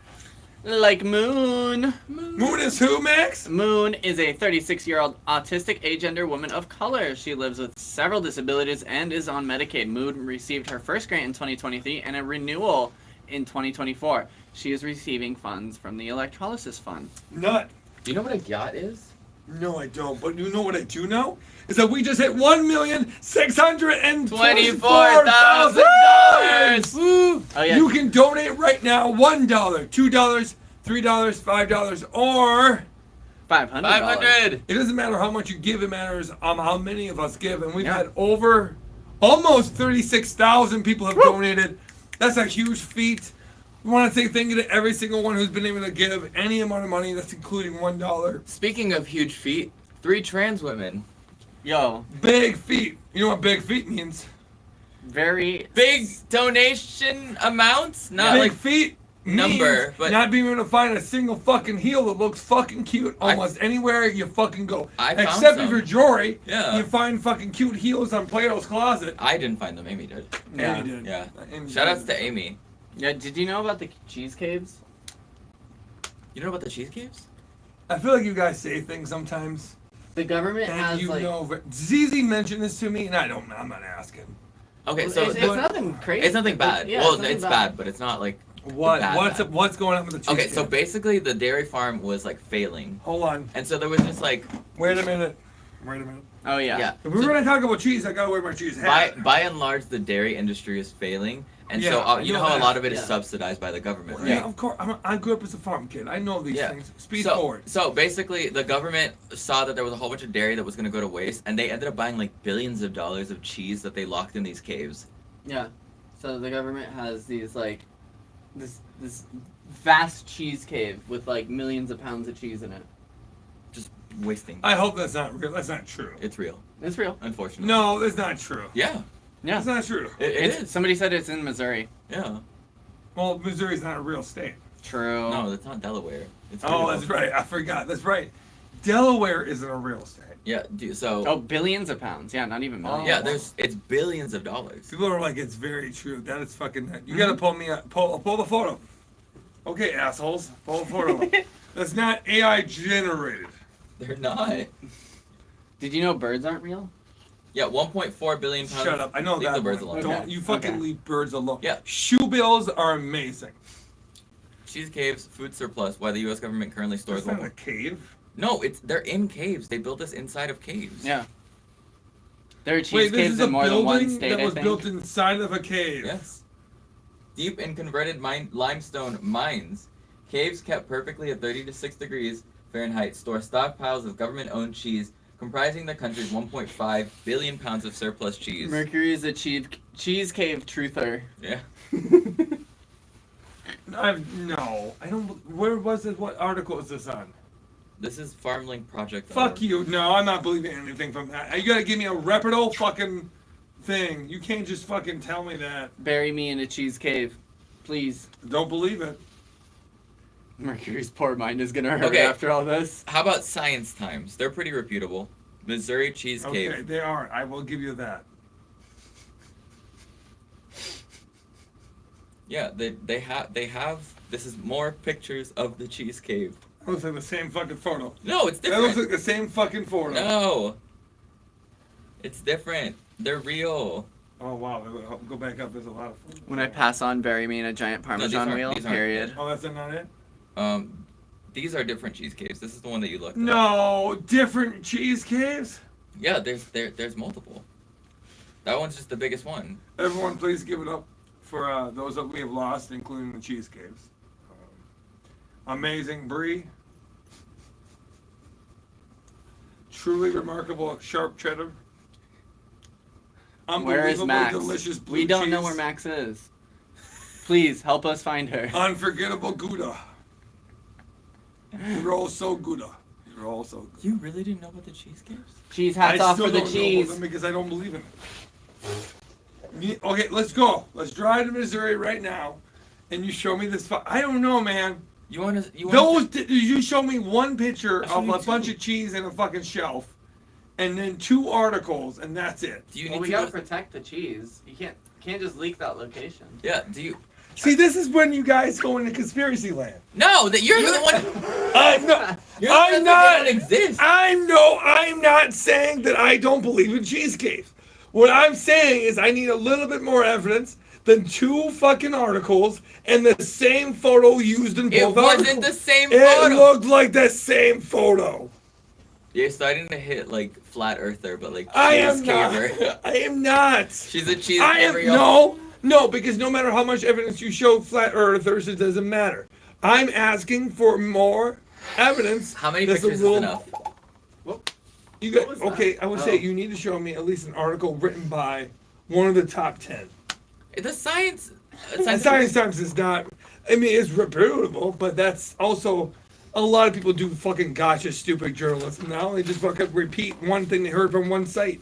Like Moon. Moon is who, Max? Moon is a 36-year-old autistic agender woman of color. She lives with several disabilities and is on Medicaid. Moon received her first grant in 2023 and a renewal in 2024. She is receiving funds from the Electrolysis Fund. Nut. Do you know what a yacht is? No, I don't. But you know what I do know? Is that we just hit $1,624,000. Woo! Oh yeah. You can donate right now $1, $2, $3, $5, or $500. 500. it doesn't matter how much you give. It matters how many of us give. And we've Yeah. had over almost 36,000 people have donated. That's a huge feat. We want to say thank you to every single one who's been able to give any amount of money. That's including $1. Speaking of huge feet, 3 trans women. Yo, Big feet. You know what big feet means? very Big donation amounts? Not Big like feet number, but not being able to find a single fucking heel that looks fucking cute almost anywhere you fucking go. I found Except if some. you're Jory, Yeah. you find fucking cute heels on Plato's Closet. I didn't find them. Amy did. Yeah. Amy did. Yeah. Amy Shoutouts did. to Amy. Yeah, did you know about the cheese caves? You know about the cheese caves? I feel like you guys say things sometimes, The government and has you like know. Zizi mentioned this to me, and I'm not asking. Okay, it's, so it's nothing crazy. it's nothing bad. Yeah, Well, nothing it's bad, but it's not like bad. What's going on with the cheese? Okay, so cake? basically the dairy farm was like failing, Hold on. and so there was just like Wait a minute. Oh yeah. yeah. If we're gonna talk about cheese, I gotta wear my cheese By hat. by and large, the dairy industry is failing, and Yeah, so I you know know how a that. lot of it is Yeah. subsidized by the government, right? Yeah, of course. I grew up as a farm kid. I know these Yeah. things. Speed so, forward. So basically, the government saw that there was a whole bunch of dairy that was going to go to waste, and they ended up buying like billions of dollars of cheese that they locked in these caves. Yeah. So the government has these like this vast cheese cave with like millions of pounds of cheese in it. Just wasting. I hope that's not real. That's not true. It's real, It's real. unfortunately. No, that's not true. Yeah, Yeah. That's not true. it It's, is. somebody said it's in Missouri. Yeah. Well, Missouri's not a real state. True. No, that's not Delaware. It's Oh, real. that's right. I forgot. That's right. Delaware isn't a real state. Yeah. So. Oh, billions of pounds. Yeah, not even millions. Yeah, it's billions of dollars. People are like, it's very true. That is fucking. You gotta pull me up. Pull the photo. Okay, assholes. Pull the photo. That's not AI generated. They're not. Did you know birds aren't real? Yeah, 1.4 billion pounds. Shut up. I know Leave that. the birds one. alone. Don't Okay. you fucking Okay. leave birds alone. Yeah. Shoe bills are amazing. Cheese caves, food surplus. Why the U.S. government currently stores It's not a 1. cave. No, they're in caves. They built this inside of caves. Yeah. There are cheese Wait, this caves is a in more than one building state, that I was think. built inside of a cave. Yes. Deep in converted limestone mines, caves kept perfectly at 30 to 6 degrees Fahrenheit store stockpiles of government-owned cheese, comprising the country's 1.5 billion pounds of surplus cheese. Mercury is a cheese cave truther. Yeah. No, I don't. Where was it? What article is this on? This is FarmLink Project. Fuck you. No, I'm not believing anything from that. You gotta give me a reputable fucking thing. You can't just fucking tell me that. Bury me in a cheese cave, please. Don't believe it. Mercury's poor mind is gonna hurt Okay. after all this. How about Science Times? They're pretty reputable. Missouri Cheese Okay, Cave. they are. I will give you that. Yeah, they have. This is more pictures of the cheese cave. That looks like the same fucking photo. No, it's That looks different. like the same fucking photo. No. It's different. They're real. Oh wow, go back up. There's a lot of. Photos. When I pass on, bury me in a giant Parmesan aren't- wheel. these aren't- Period. Oh, that's not it. These are different cheese caves. This is the one that you looked at. No, different cheese caves. Yeah, there's multiple. That one's just the biggest one. Everyone, please give it up for those that we have lost, including the cheese caves. Amazing brie. Truly remarkable sharp cheddar. Where is Unbelievably Max? delicious blue We don't know cheese. where Max is. Please help us find her. Unforgettable Gouda. You're all so Gouda. You're all so good. You really didn't know about the cheese caves? Cheese hats off still for the don't know cheese. about them because I don't believe in it. Okay, let's go. Let's drive to Missouri right now, and you show me this. I don't know, man. You want to? You show me one picture I'll show of you a bunch two. of cheese in a fucking shelf, and then 2 articles, and that's it. Do you Well, need we to? gotta Go, protect the cheese. You can't just leak that location. yeah. Do you? See, this is when you guys go into conspiracy land. No, that you're the one. I'm not. You're the I'm one that not. don't exist. I'm not saying that I don't believe in cheese caves. What I'm saying is I need a little bit more evidence than 2 fucking articles and the same photo used in both It articles. wasn't the same It photo. looked like the same photo. You're starting to hit like flat earther, but like I cheese am not. caver. I am not. She's a cheese I am caver. no, because no matter how much evidence you show flat earthers, it doesn't matter. I'm asking for more evidence. How many that's a pictures is little- enough? You got What was okay. that? I would Oh. say you need to show me at least an article written by one of the top 10. The science. And Science Times is not. I mean, it's reputable, but that's also a lot of people do fucking gotcha stupid journalism now. They just fucking repeat one thing they heard from one site.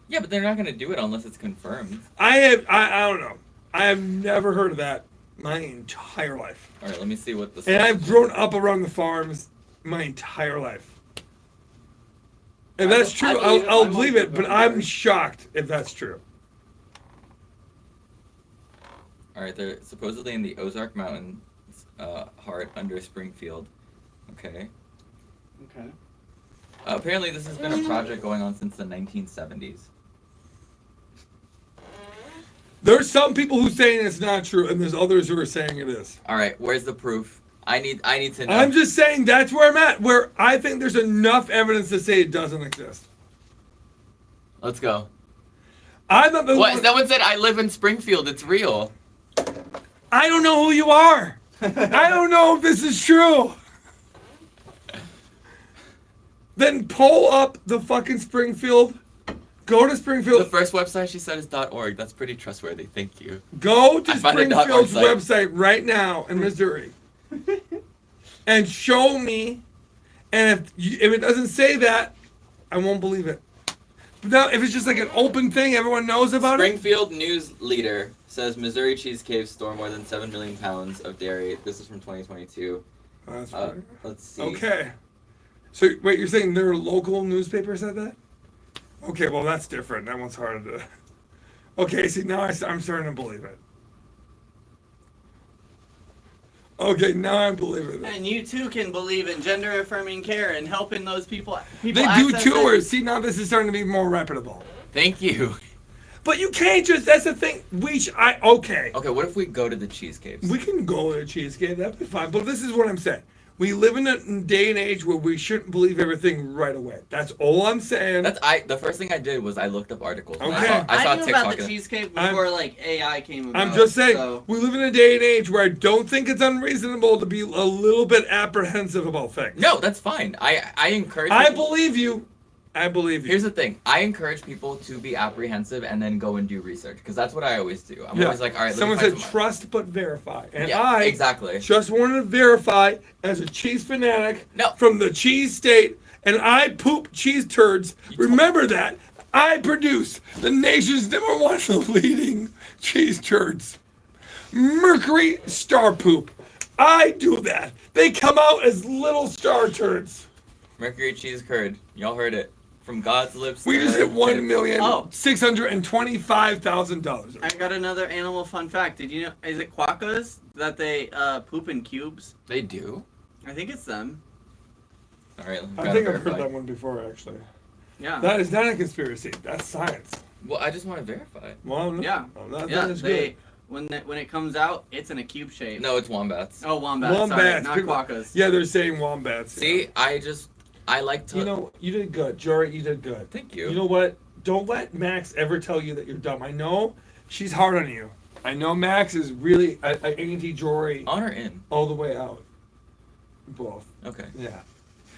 Yeah, but they're not gonna do it unless it's confirmed. I don't know. I have never heard of that my entire life. All right, let me see what the. And I've grown up around the farms my entire life. If I that's be- true, I believe it. I'll I'm believe also it, but going I'm there. shocked if that's true. All right, they're supposedly in the Ozark Mountains, heart under Springfield. Okay. Okay. Apparently, this has been a project going on since the 1970s. There's some people who saying it's not true, and there's others who are saying it is. All right, where's the proof? I need to know. I'm just saying that's where I'm at, where I think there's enough evidence to say it doesn't exist. Let's go. I'm not the What? one. Someone said I live in Springfield. It's real. I don't know who you are. I don't know if this is true. Then pull up the fucking Springfield. Go to The Springfield. first website she said is .org. That's pretty trustworthy. Thank you. Go to I found a Springfield's .org website right now in Missouri. And show me. And if it doesn't say that, I won't believe it. But now, if it's just like an open thing, everyone knows about it. Springfield News Leader says Missouri cheese caves store more than 7 million pounds of dairy. This is from 2022. Oh, that's funny. Let's see. Okay. So wait, you're saying their local newspaper said that? Okay, well that's different. That one's harder to. Okay, see now I'm starting to believe it. Okay, now I believe it. And you too can believe in gender affirming care and helping those people. They do access tours. it. See now this is starting to be more reputable. Thank you. But you can't just. That's the thing. Okay. Okay, what if we go to the cheese caves? We can go to a cheesecake. That'd be fine. But this is what I'm saying. We live in a day and age where we shouldn't believe everything right away. That's all I'm saying. The first thing I did was I looked up articles. And Okay. I saw I knew TikTok. about the cheesecake before like AI came about. I'm just saying, So. we live in a day and age where I don't think it's unreasonable to be a little bit apprehensive about things. No, that's fine. I encourage. I people- believe you. I believe you. Here's the thing. I encourage people to be apprehensive and then go and do research because that's what I always do. I'm always like, all right. Someone let me said find trust but verify, and Yeah, I exactly. just wanted to verify as a cheese fanatic No. from the cheese state, and I poop cheese turds. You told- Remember that I produce the nation's #1 leading cheese turds, Mercury Star Poop. I do that. They come out as little star turds. Mercury cheese curd. Y'all heard it from God's lips. We to just her hit lips. $1,625,000. I got another animal fun fact. Did you know? Is it quokkas that they poop in cubes? They do. I think it's them. All right. I gotta think I've heard verify. that one before, actually. Yeah. That is not a conspiracy. That's science. Well, I just want to verify. Well, no, Yeah. that Yeah. is They good. when it comes out, it's in a cube shape. No, it's wombats. Oh, wombats. Sorry, Wombats. not People- quokkas. Yeah, they're saying wombats. See, I like to. You know, you did good. Jory, you did good. Thank you. You know what? Don't let Max ever tell you that you're dumb. I know she's hard on you. I know Max is really anti-Jory On or in? all the way out. Both. Okay. Yeah.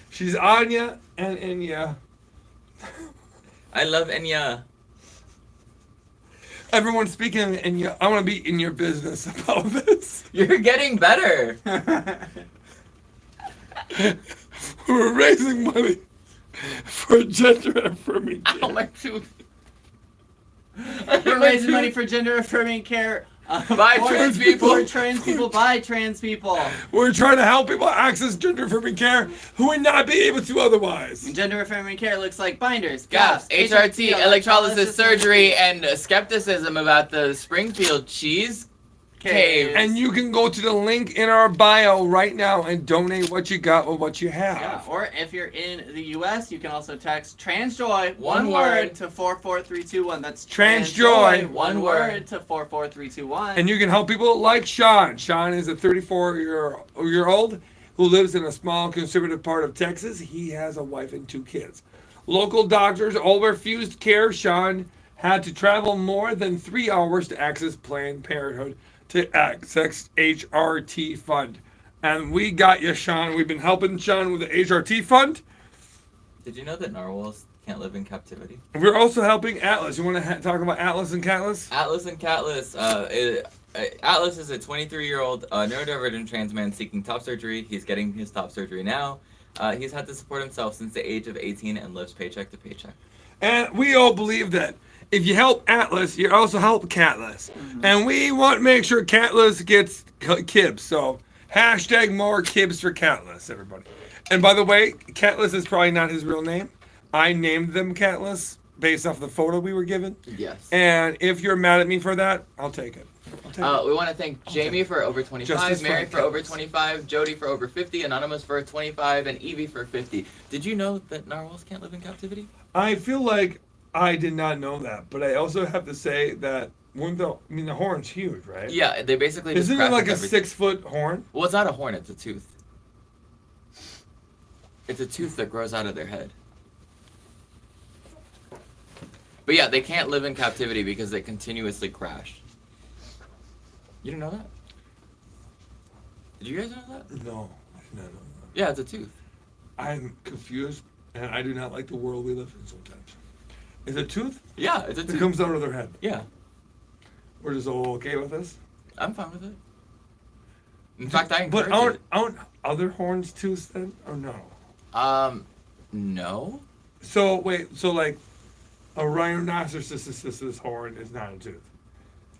She's on ya and in ya. I love Enya. Everyone speaking in ya. I want to be in your business about this. You're getting better. We're raising money for gender affirming care. Ow, my tooth. We're raising money for gender affirming care. By for- trans people. For trans people, by trans people. We're trying to help people access gender affirming care who would not be able to otherwise. And gender affirming care looks like binders, Gaps, gaps, HRT, electrolysis surgery, and skepticism about the Springfield cheese cave. And you can go to the link in our bio right now and donate what you got or what you have. Yeah, or if you're in the U.S., you can also text TransJoy, One one word. word, to 44321. That's TransJoy, one one word to 44321. And you can help people like Sean. Sean is a 34-year-old who lives in a small conservative part of Texas. He has a wife and 2 kids. Local doctors all refused care. Sean had to travel more than 3 hours to access Planned Parenthood to access HRT fund. And we got you, Sean. We've been helping Sean with the HRT fund. Did you know that narwhals can't live in captivity? We're also helping Atlas. You want to talk about Atlas and Catless? Atlas and Catless. Atlas is a 23-year-old neurodivergent trans man seeking top surgery. He's getting his top surgery now. He's had to support himself since the age of 18 and lives paycheck to paycheck. And we all believe that if you help Atlas, you also help Catless. And we want to make sure Catless gets kibs. So hashtag more kibs for Catless, everybody. And by the way, Catless is probably not his real name. I named them Catless based off the photo we were given. Yes. And if you're mad at me for that, I'll take it. We want to thank Jamie for over 25, Justice Mary for for over Catless. 25, Jody for over 50, Anonymous for 25, and Evie for 50. Did you know that narwhals can't live in captivity? I feel like I did not know that, but I also have to say that the horn's huge, right? Yeah, they basically just Isn't it crash like with a everything. 6-foot horn? Well, it's not a horn, it's a tooth. It's a tooth that grows out of their head. But yeah, they can't live in captivity because they continuously crash. You didn't know that? Did you guys know that? No, I did not know that. Yeah, it's a tooth. I'm confused, and I do not like the world we live in sometimes. Is it tooth Yeah, it's a that tooth. comes out of their head? Yeah, We're just all okay with this? I'm fine with it. In fact, I But encourage it. aren't other horns tooths then, or no? No. So wait, so like a rhinoceros's horn is not a tooth,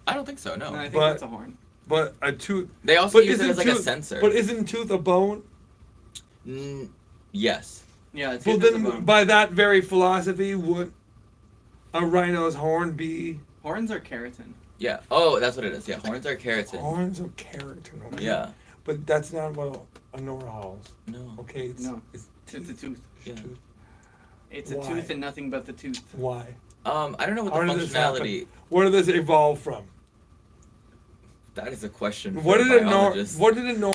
I don't think so, And I no. think But- that's a horn. but a tooth. They also But use it isn't as like a tooth- sensor. But isn't tooth a bone? Yes. Yeah, it's Well, then by that very philosophy, would a rhino's horn be horns are keratin. Yeah. Oh, that's what it is. Yeah, horns are keratin. horns of keratin? Okay. Yeah. But that's not what a norhal's. No. Okay, it's, No. it's It's a tooth. Yeah. tooth. It's a Why? tooth and nothing but the tooth. Why? I don't know what How the did this happen? functionality. Where did this evolve from? That is a question. For What did a it know? biologist. What did it know?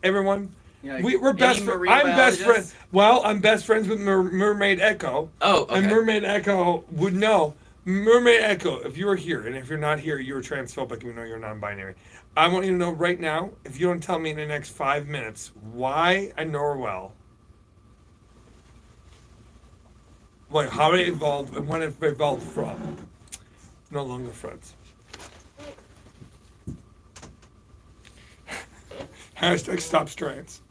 Everyone, Yeah, we're best. any I'm marine best friends. biologists? Well, I'm best friends with Mermaid Echo, Oh, okay. and Mermaid Echo would know. Mermaid Echo, if you were here, and if you're not here, you're transphobic. We know you're non-binary. I want you to know right now. If you don't tell me in the next 5 minutes why a Norwell, like how it evolved and when it evolved from, no longer friends. Hashtag stop strands.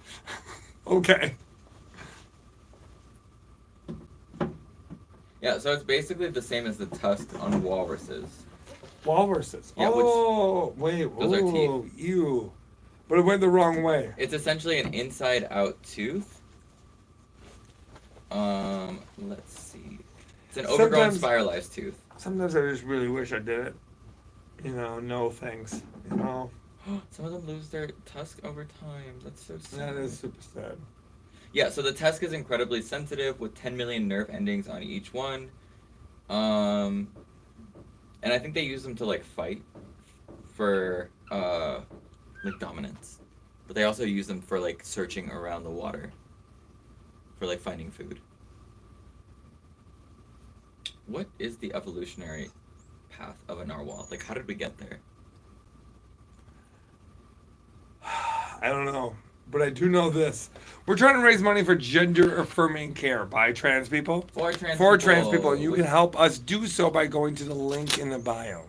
Okay. Yeah, so it's basically the same as the tusk on walruses. Walruses. Yeah, oh, wait. those are Oh, ew. But it went the wrong way. It's essentially an inside-out tooth. Let's see. It's an overgrown Sometimes- spiralized tooth. Sometimes I just really wish I did it. No thanks. Some of them lose their tusk over time. That's so sad. That is super sad. Yeah, so the tusk is incredibly sensitive with 10 million nerve endings on each one. And I think they use them to like fight for like dominance. But they also use them for like searching around the water. For like finding food. What is the evolutionary path of a narwhal? Like how did we get there? I don't know. But I do know this. We're trying to raise money for gender affirming care by trans people. For trans For people. trans people. You with- can help us do so by going to the link in the bio.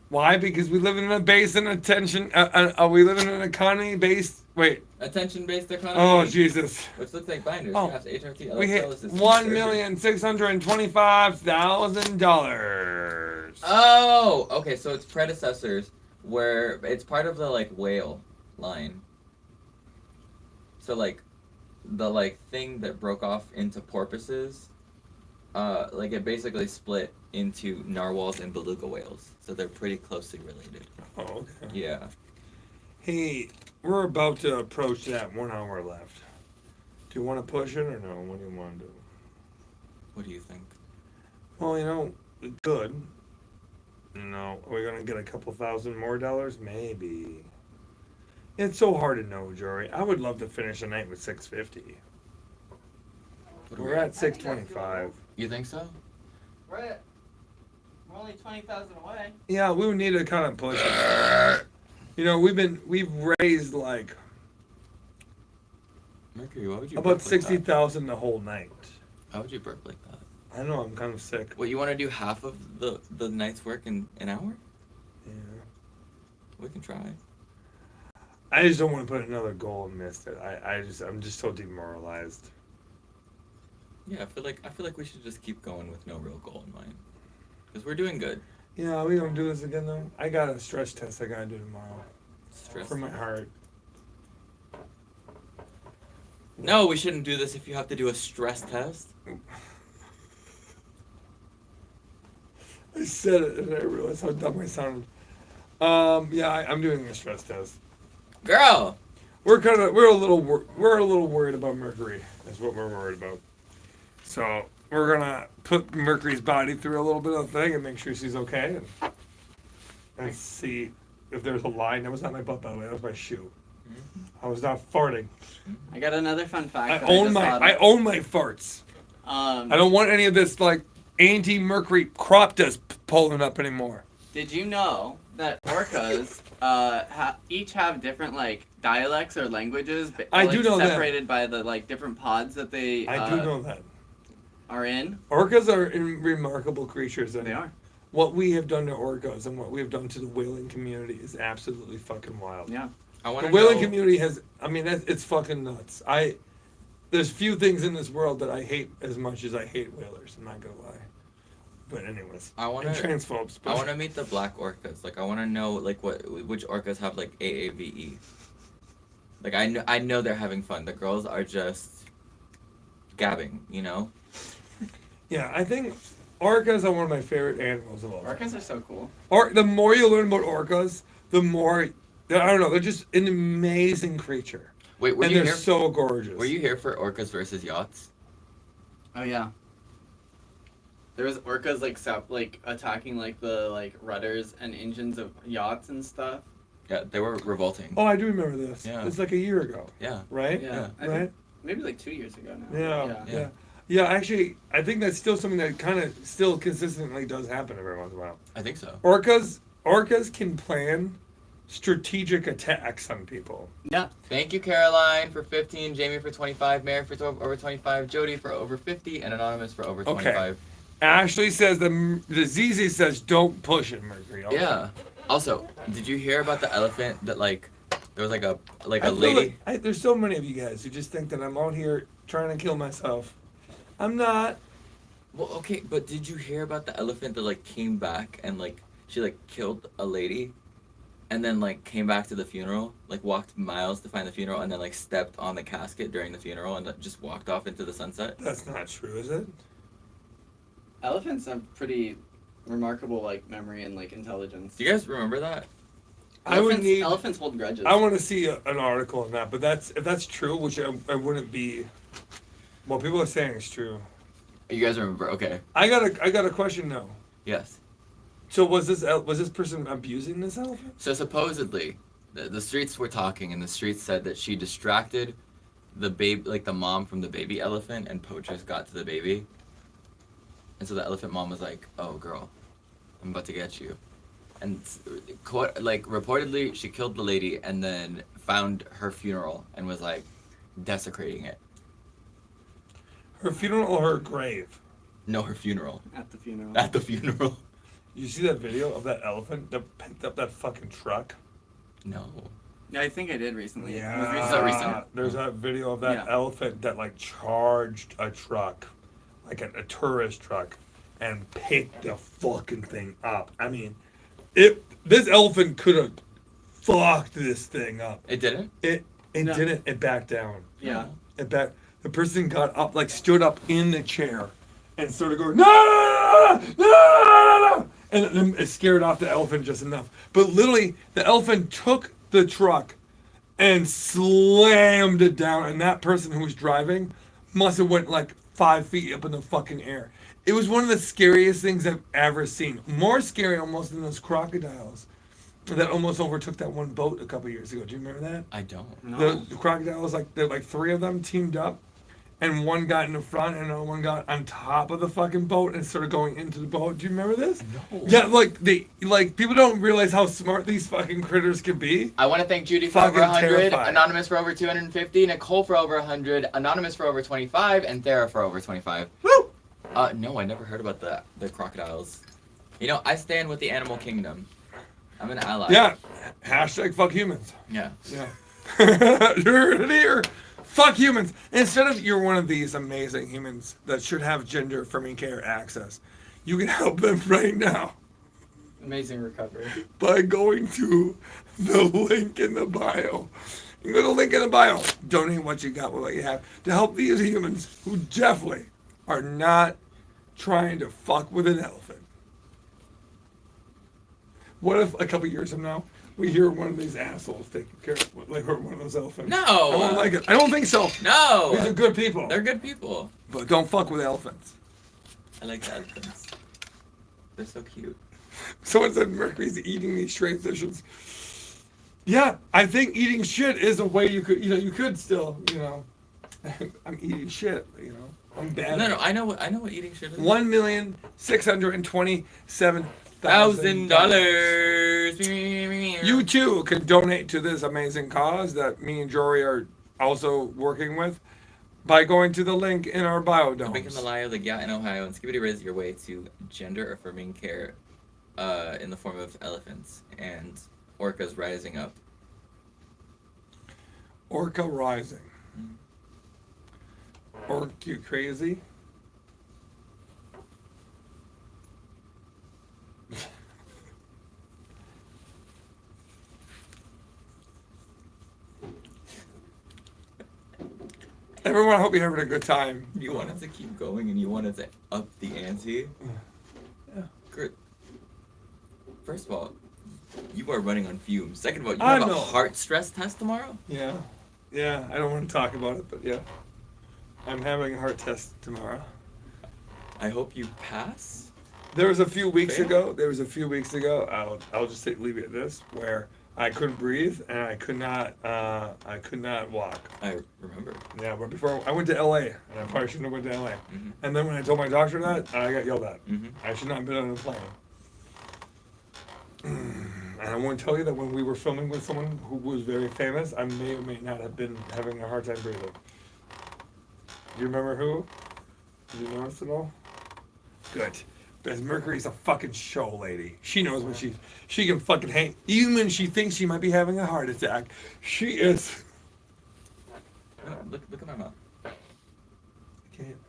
Why? Because we live in a base and attention. We live in an economy based. Wait. Attention-based economy. Oh Jesus. Which looks like binders. Oh, Graphs, HRT, We hit electrolysis, $1,625,000. Oh, okay. So it's predecessors, where it's part of the like whale line. So like, the like thing that broke off into porpoises, like it basically split into narwhals and beluga whales. So they're pretty closely related. Oh, okay. Yeah. Hey, we're about to approach that 1 hour left. Do you want to push it or no? What do you want to do? What do you think? Well, good. Are we going to get a couple thousand more dollars? Maybe. It's so hard to know, Jory. I would love to finish the night with 650. What do We're at 625. You think so? We're only 20,000 away. Yeah, we would need to kind of push it. We've raised like Mercury, why would you about burp like that? 60,000 the whole night. How would you burp like that? I know, I'm kind of sick. What, you want to do half of the night's work in an hour? Yeah. We can try. I just don't want to put another goal and missed it. I'm just so demoralized. Yeah, I feel like we should just keep going with no real goal in mind, because we're doing good. Yeah, are we gonna do this again though? I got a stress test I gotta do tomorrow Stress. for my heart. No, we shouldn't do this if you have to do a stress test. I said it and I realized how dumb I sounded. Yeah, I'm doing a stress test. Girl. We're a little worried about Mercury. That's what we're worried about. So we're gonna put Mercury's body through a little bit of thing and make sure she's okay, and see if there's a line. That was not my butt, by the way. That was my shoe. I was not farting. I got another fun fact. I that own just own my farts. thought of. I don't want any of this like anti-Mercury crop dust pulling up anymore. Did you know that orcas each have different like dialects or languages? I like, do know that. separated by the like different pods that they I do know that. are in. Orcas are remarkable creatures, and They are. what we have done to orcas and what we have done to the whaling community is absolutely fucking wild. Yeah. I want The to whaling know. community has, it's fucking nuts. There's few things in this world that I hate as much as I hate whalers. I'm not gonna lie. But anyways, I want and to. transphobes. I But want to meet the black orcas. Like, I want to know like which orcas have like AAVE. Like, I know they're having fun. The girls are just gabbing, you know. yeah, I think orcas are one of my favorite animals of all. time. Orcas are so cool. Or the more you learn about orcas, the more I don't know. They're just an amazing creature, Wait, were and you they're here? so gorgeous. Were you here for orcas versus yachts? Oh yeah. There was orcas like attacking like the like rudders and engines of yachts and stuff. Yeah, they were revolting. Oh, I do remember this. Yeah. It's like a year ago, Yeah. right? Yeah. I Right. think maybe like 2 years ago now. Yeah. Actually, I think that's still something that kind of still consistently does happen every once in a while. I think so. Orcas can plan strategic attacks on people. Yeah. Thank you, Caroline, for 15, Jamie for 25, Mary for over 25, Jody for over 50, and Anonymous for over 25. Ashley says the ZZ says don't push it, Mercury. Okay. Yeah. Also, did you hear about the elephant that like there was like a I feel lady? like there's so many of you guys who just think that I'm out here trying to kill myself. I'm not. Well, okay, but did you hear about the elephant that like came back and like she like killed a lady, and then like came back to the funeral, like walked miles to find the funeral, and then like stepped on the casket during the funeral and just walked off into the sunset? That's not true, is it? Elephants have pretty remarkable like memory and like intelligence. Do you guys remember that? Elephants hold grudges. I want to see an article on that, but if that's true, which I wouldn't be. Well, people are saying it's true. You guys remember? Okay. I got a question now. Yes. So was this person abusing this elephant? So supposedly, the streets were talking, and the streets said that she distracted the baby, like the mom from the baby elephant, and poachers got to the baby. And so the elephant mom was like, "Oh, girl, I'm about to get you." And reportedly, she killed the lady and then found her funeral and was like desecrating it. Her funeral or her grave? No, her funeral. At the funeral. At the funeral. You see that video of that elephant that picked up that fucking truck? No. Yeah, I think I did recently. It was Yeah. recent. Is that recent? There's a video of that Yeah. elephant that like charged a truck, like a tourist truck, and picked the fucking thing up. I mean, this elephant could have fucked this thing up. It didn't? It No. didn't. It backed down. Yeah. It back. The person got up, like stood up in the chair, and started going no, and then it scared off the elephant just enough. But literally, the elephant took the truck and slammed it down, and that person who was driving must have went like 5 feet up in the fucking air. It was one of the scariest things I've ever seen. More scary almost than those crocodiles that almost overtook that one boat a couple years ago. Do you remember that? I don't. No. The crocodiles, like three of them teamed up, and one got in the front, and another one got on top of the fucking boat and started going into the boat. Do you remember this? No. Yeah, like people don't realize how smart these fucking critters can be. I want to thank Judy for Fucking over 100, terrifying. Anonymous for over 250, Nicole for over 100, Anonymous for over 25, and Thera for over 25. Woo! No, I never heard about the crocodiles. You know, I stand with the animal kingdom. I'm an ally. Yeah, Hashtag fuck humans. Yeah. Yeah. You're here. Fuck humans. Instead of you're one of these amazing humans that should have gender affirming care access, you can help them right now Amazing recovery. by going to the link in the bio. You go to the link in the bio. Donate what you got with what you have to help these humans who definitely are not trying to fuck with an elephant. What if a couple years from now we hear one of these assholes taking care of like one of those elephants? No. I don't like it. I don't think so. No. These are good people. They're good people. But don't fuck with elephants. I like the elephants. They're so cute. Someone said Mercury's eating these transitions. Yeah, I think eating shit is a way you could still, I'm eating shit, I'm bad. No, I know what eating shit is. $1,627,000. You too can donate to this amazing cause that me and Jory are also working with by going to the link in our bio. Become the lie of the Gat in Ohio and Skibidi Riz your way to gender affirming care in the form of elephants and orcas rising up. Orca rising. Orc, you crazy? Everyone, I hope you're having a good time. You wanted to keep going and you wanted to up the ante. Yeah. Great. First of all, you are running on fumes. Second of all, you have a heart stress test tomorrow? Yeah. Yeah, I don't want to talk about it, but yeah. I'm having a heart test tomorrow. I hope you pass. There was a few weeks ago, I'll just leave it at this, where I couldn't breathe and I could not walk. I remember. Yeah, but before I went to LA, and I probably shouldn't have went to LA. Mm-hmm. And then when I told my doctor that, I got yelled at. Mm-hmm. I should not have been on a plane. And I want to tell you that when we were filming with someone who was very famous, I may or may not have been having a hard time breathing. Do you remember who? Did you notice at all? Good. Because Mercury's a fucking show lady. She knows when she can fucking hang. Even when she thinks she might be having a heart attack, she is. Look at my mouth. I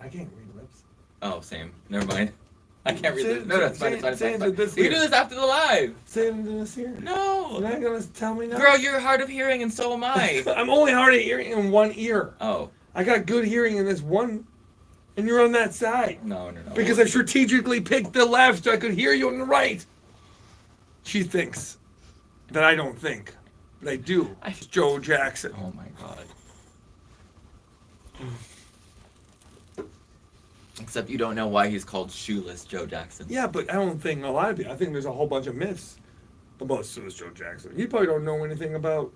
can't read lips. Oh, same. Never mind. I can't read this. No, say- it's fine. It's fine. say It's it fine. this We can ear. do this after the live. Say it into this ear. No. You're not gonna tell me now. Girl, you're hard of hearing and so am I. I'm only hard of hearing in one ear. Oh. I got good hearing in this one, and you're on that side. No. Because I strategically picked the left so I could hear you on the right. She thinks that I don't think, but I do. It's Joe Jackson. Oh my god. Except you don't know why he's called Shoeless Joe Jackson. Yeah, but I don't think a lot of people. I think there's a whole bunch of myths about Shoeless Joe Jackson. You probably don't know anything about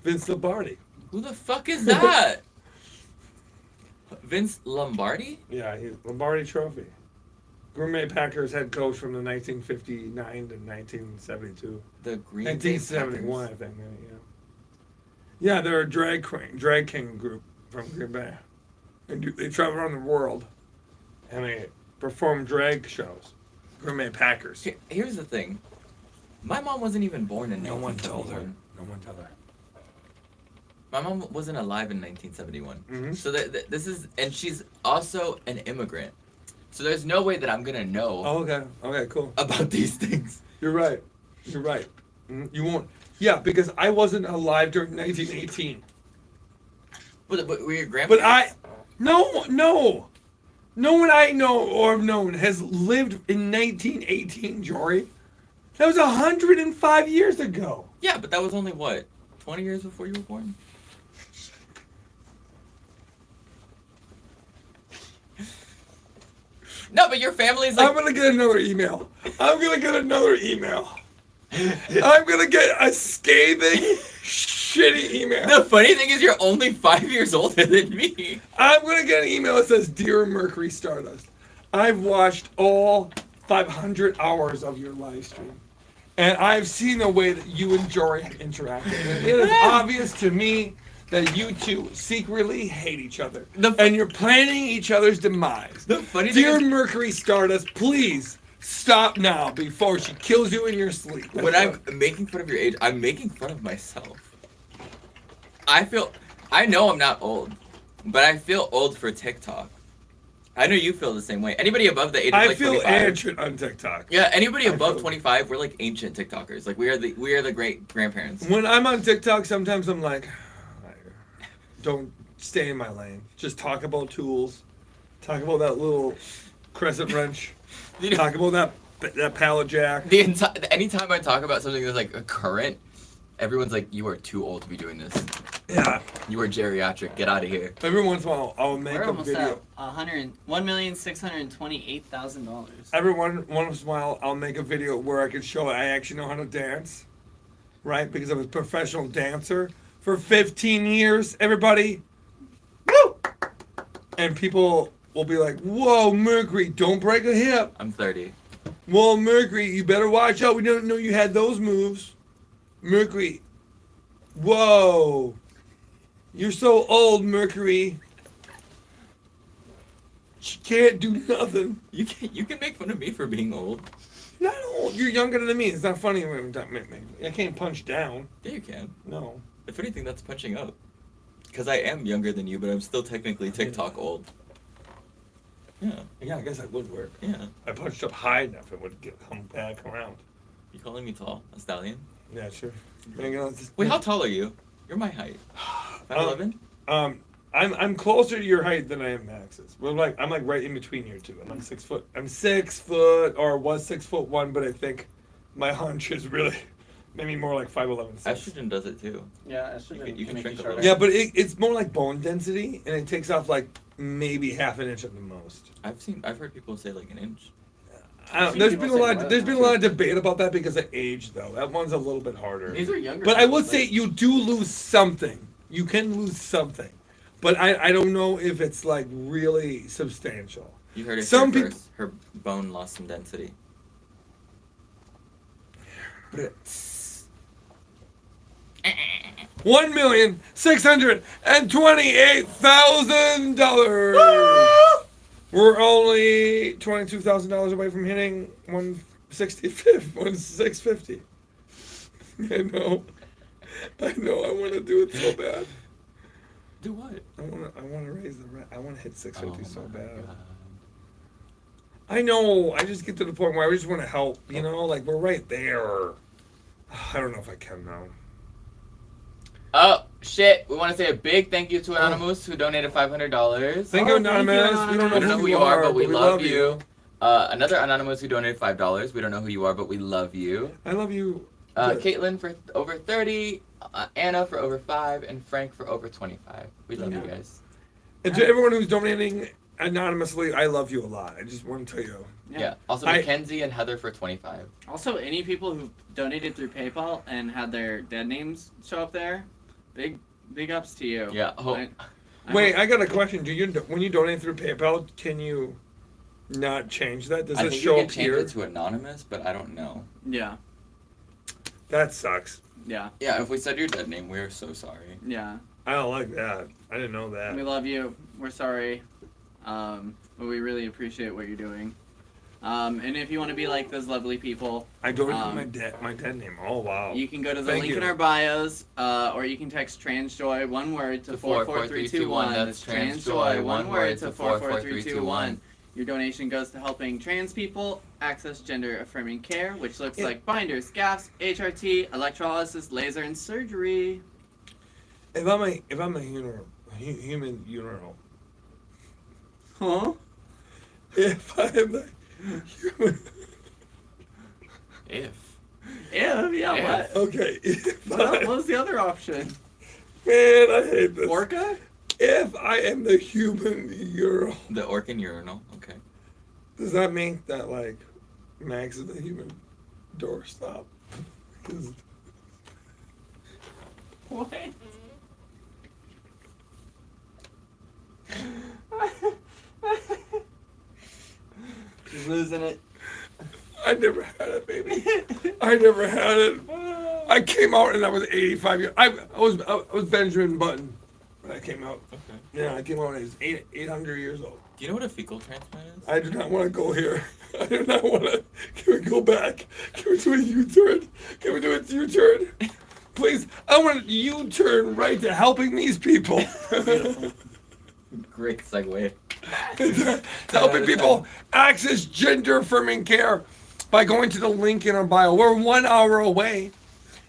Vince Lombardi. Who the fuck is that? Vince Lombardi? Yeah, he's Lombardi Trophy. Green Bay Packers head coach from the 1959 to 1972. The Green Bay 1971, I Packers. think. Yeah. Yeah, they're a drag king group from Green Bay. And they travel around the world and they perform drag shows. Green Bay Packers. Here's the thing. My mom wasn't even born in No one told her. 1971. No one told her. My mom wasn't alive in 1971. Mhm. So this is, and she's also an immigrant. So there's no way that I'm gonna know Oh, okay. Okay, cool. about these things. You're right. You're right. You won't. Yeah, because I wasn't alive during 1918. But were your grandparents? But no one I know or have known has lived in 1918, Jory. That was 105 years ago. Yeah, but that was only what, 20 years before you were born? No, but your family's like. I'm gonna get another email. I'm gonna get a scathing, shitty email. The funny thing is, you're only 5 years older than me. I'm gonna get an email that says, "Dear Mercury Stardust, I've watched all 500 hours of your live stream, and I've seen the way that you and Jory have interacted. And it is obvious to me that you two secretly hate each other, and you're planning each other's demise. The funny thing Dear is, Mercury Stardust, please Stop now before she kills you in your sleep. When I'm making fun of your age, I'm making fun of myself. I know I'm not old, but I feel old for TikTok. I know you feel the same way. Anybody above the age of I like feel 25. ancient on TikTok. Yeah, anybody above feel- 25, we're like ancient TikTokers. Like we are the great grandparents. When I'm on TikTok, sometimes I'm like, don't stay in my lane. Just talk about tools. Talk about that little crescent wrench. You know, Talk about that pallet jack. anytime I talk about something that's like a current, everyone's like, "You are too old to be doing this. Yeah. You are geriatric. Get out of here." Every once in a while, I'll make We're a almost video. at $1,628,000. Every once in a while, I'll make a video where I can show I actually know how to dance, right? Because I was a professional dancer for 15 years. Everybody, woo! And people will be like, "Whoa, Mercury, don't break a hip." I'm 30. Whoa, Mercury, you better watch out. We didn't know you had those moves. Mercury, whoa, you're so old, Mercury. She can't do nothing. You can make fun of me for being old. Not old. You're younger than me. It's not funny. I can't punch down. Yeah, you can. No. If anything, that's punching up. Because I am younger than you, but I'm still technically TikTok old. Yeah, Yeah, I guess that would work. yeah. I punched up high enough, it would come back around. You calling me tall? A stallion? Yeah, sure. Hang on, just- Wait, how tall are you? You're my height. 5'11"? I'm closer to your height than I am Max's. I'm like right in between you two. I'm like 6 foot. I'm 6 foot or was 6'1", but I think my hunch is really maybe more like 5'11". Estrogen does it too. Yeah, estrogen You can make shrink you a little. Yeah, but it's more like bone density, and it takes off like maybe half an inch at the most. I've heard people say like an inch. There's been a lot of debate about that because of age, though. That one's a little bit harder. These are younger. But I people, would say you do lose something. You can lose something, but I don't know if it's like really substantial. You heard it Some here people- first. Her bone lost some density. $1,628,000. We're only $22,000 away from hitting 165, 1650. I know. I want to do it so bad. Do what? I want to raise the rent. I want to hit 650 so my bad. God. I know. I just get to the point where I just want to help. You know, like we're right there. I don't know if I can now. Oh shit! We want to say a big thank you to Anonymous who donated $500. Thank you, Anonymous. We don't We don't know know who you are, but we love you. Another Anonymous who donated $5. We don't know who you are, but we love you. I love you. Caitlin for over 30, Anna for over 5, and Frank for over 25. We love you guys. And to everyone who's donating anonymously, I love you a lot. I just want to tell you. Yeah. Also, Mackenzie and Heather for 25. Also, any people who donated through PayPal and had their dead names show up there, big ups to you. Yeah. Wait, I got a question. When you donate through PayPal, can you not change that? Does I it think show you up can change here? it to anonymous, but I don't know. Yeah. That sucks. Yeah. Yeah, if we said your dead name, we're so sorry. Yeah. I don't like that. I didn't know that. We love you. We're sorry. But we really appreciate what you're doing. And if you want to be like those lovely people, I donated my dead name. Oh wow. you can go to the Thank link in you. our bios, or you can text transjoy one word to 44321. That's transjoy one word to 44321. Your donation goes to helping trans people access gender-affirming care, which looks like binders, gaps, HRT, electrolysis, laser, and surgery. If I'm a human urinal, Huh? if I am a human, If. Yeah, Yeah. what? okay. If What was the other option? Man, I hate this. Orca? If I am the human urinal, The Orcan urinal. Okay. does that mean that like Max is the human doorstop? 'Cause What? She's losing it. I never had it, baby. I never had it. I came out and I was 85 years. I was Benjamin Button. when I came out. Okay. Yeah, I came out when I was 800 years old. Do you know what a fecal transplant is? I do not want to go here. I do not want to. Can we go back? Can we do a U-turn? Can we do a U-turn? Please, I want a U-turn right to helping these people. Great segue. Helping people access gender-affirming care by going to the link in our bio. We're 1 hour away.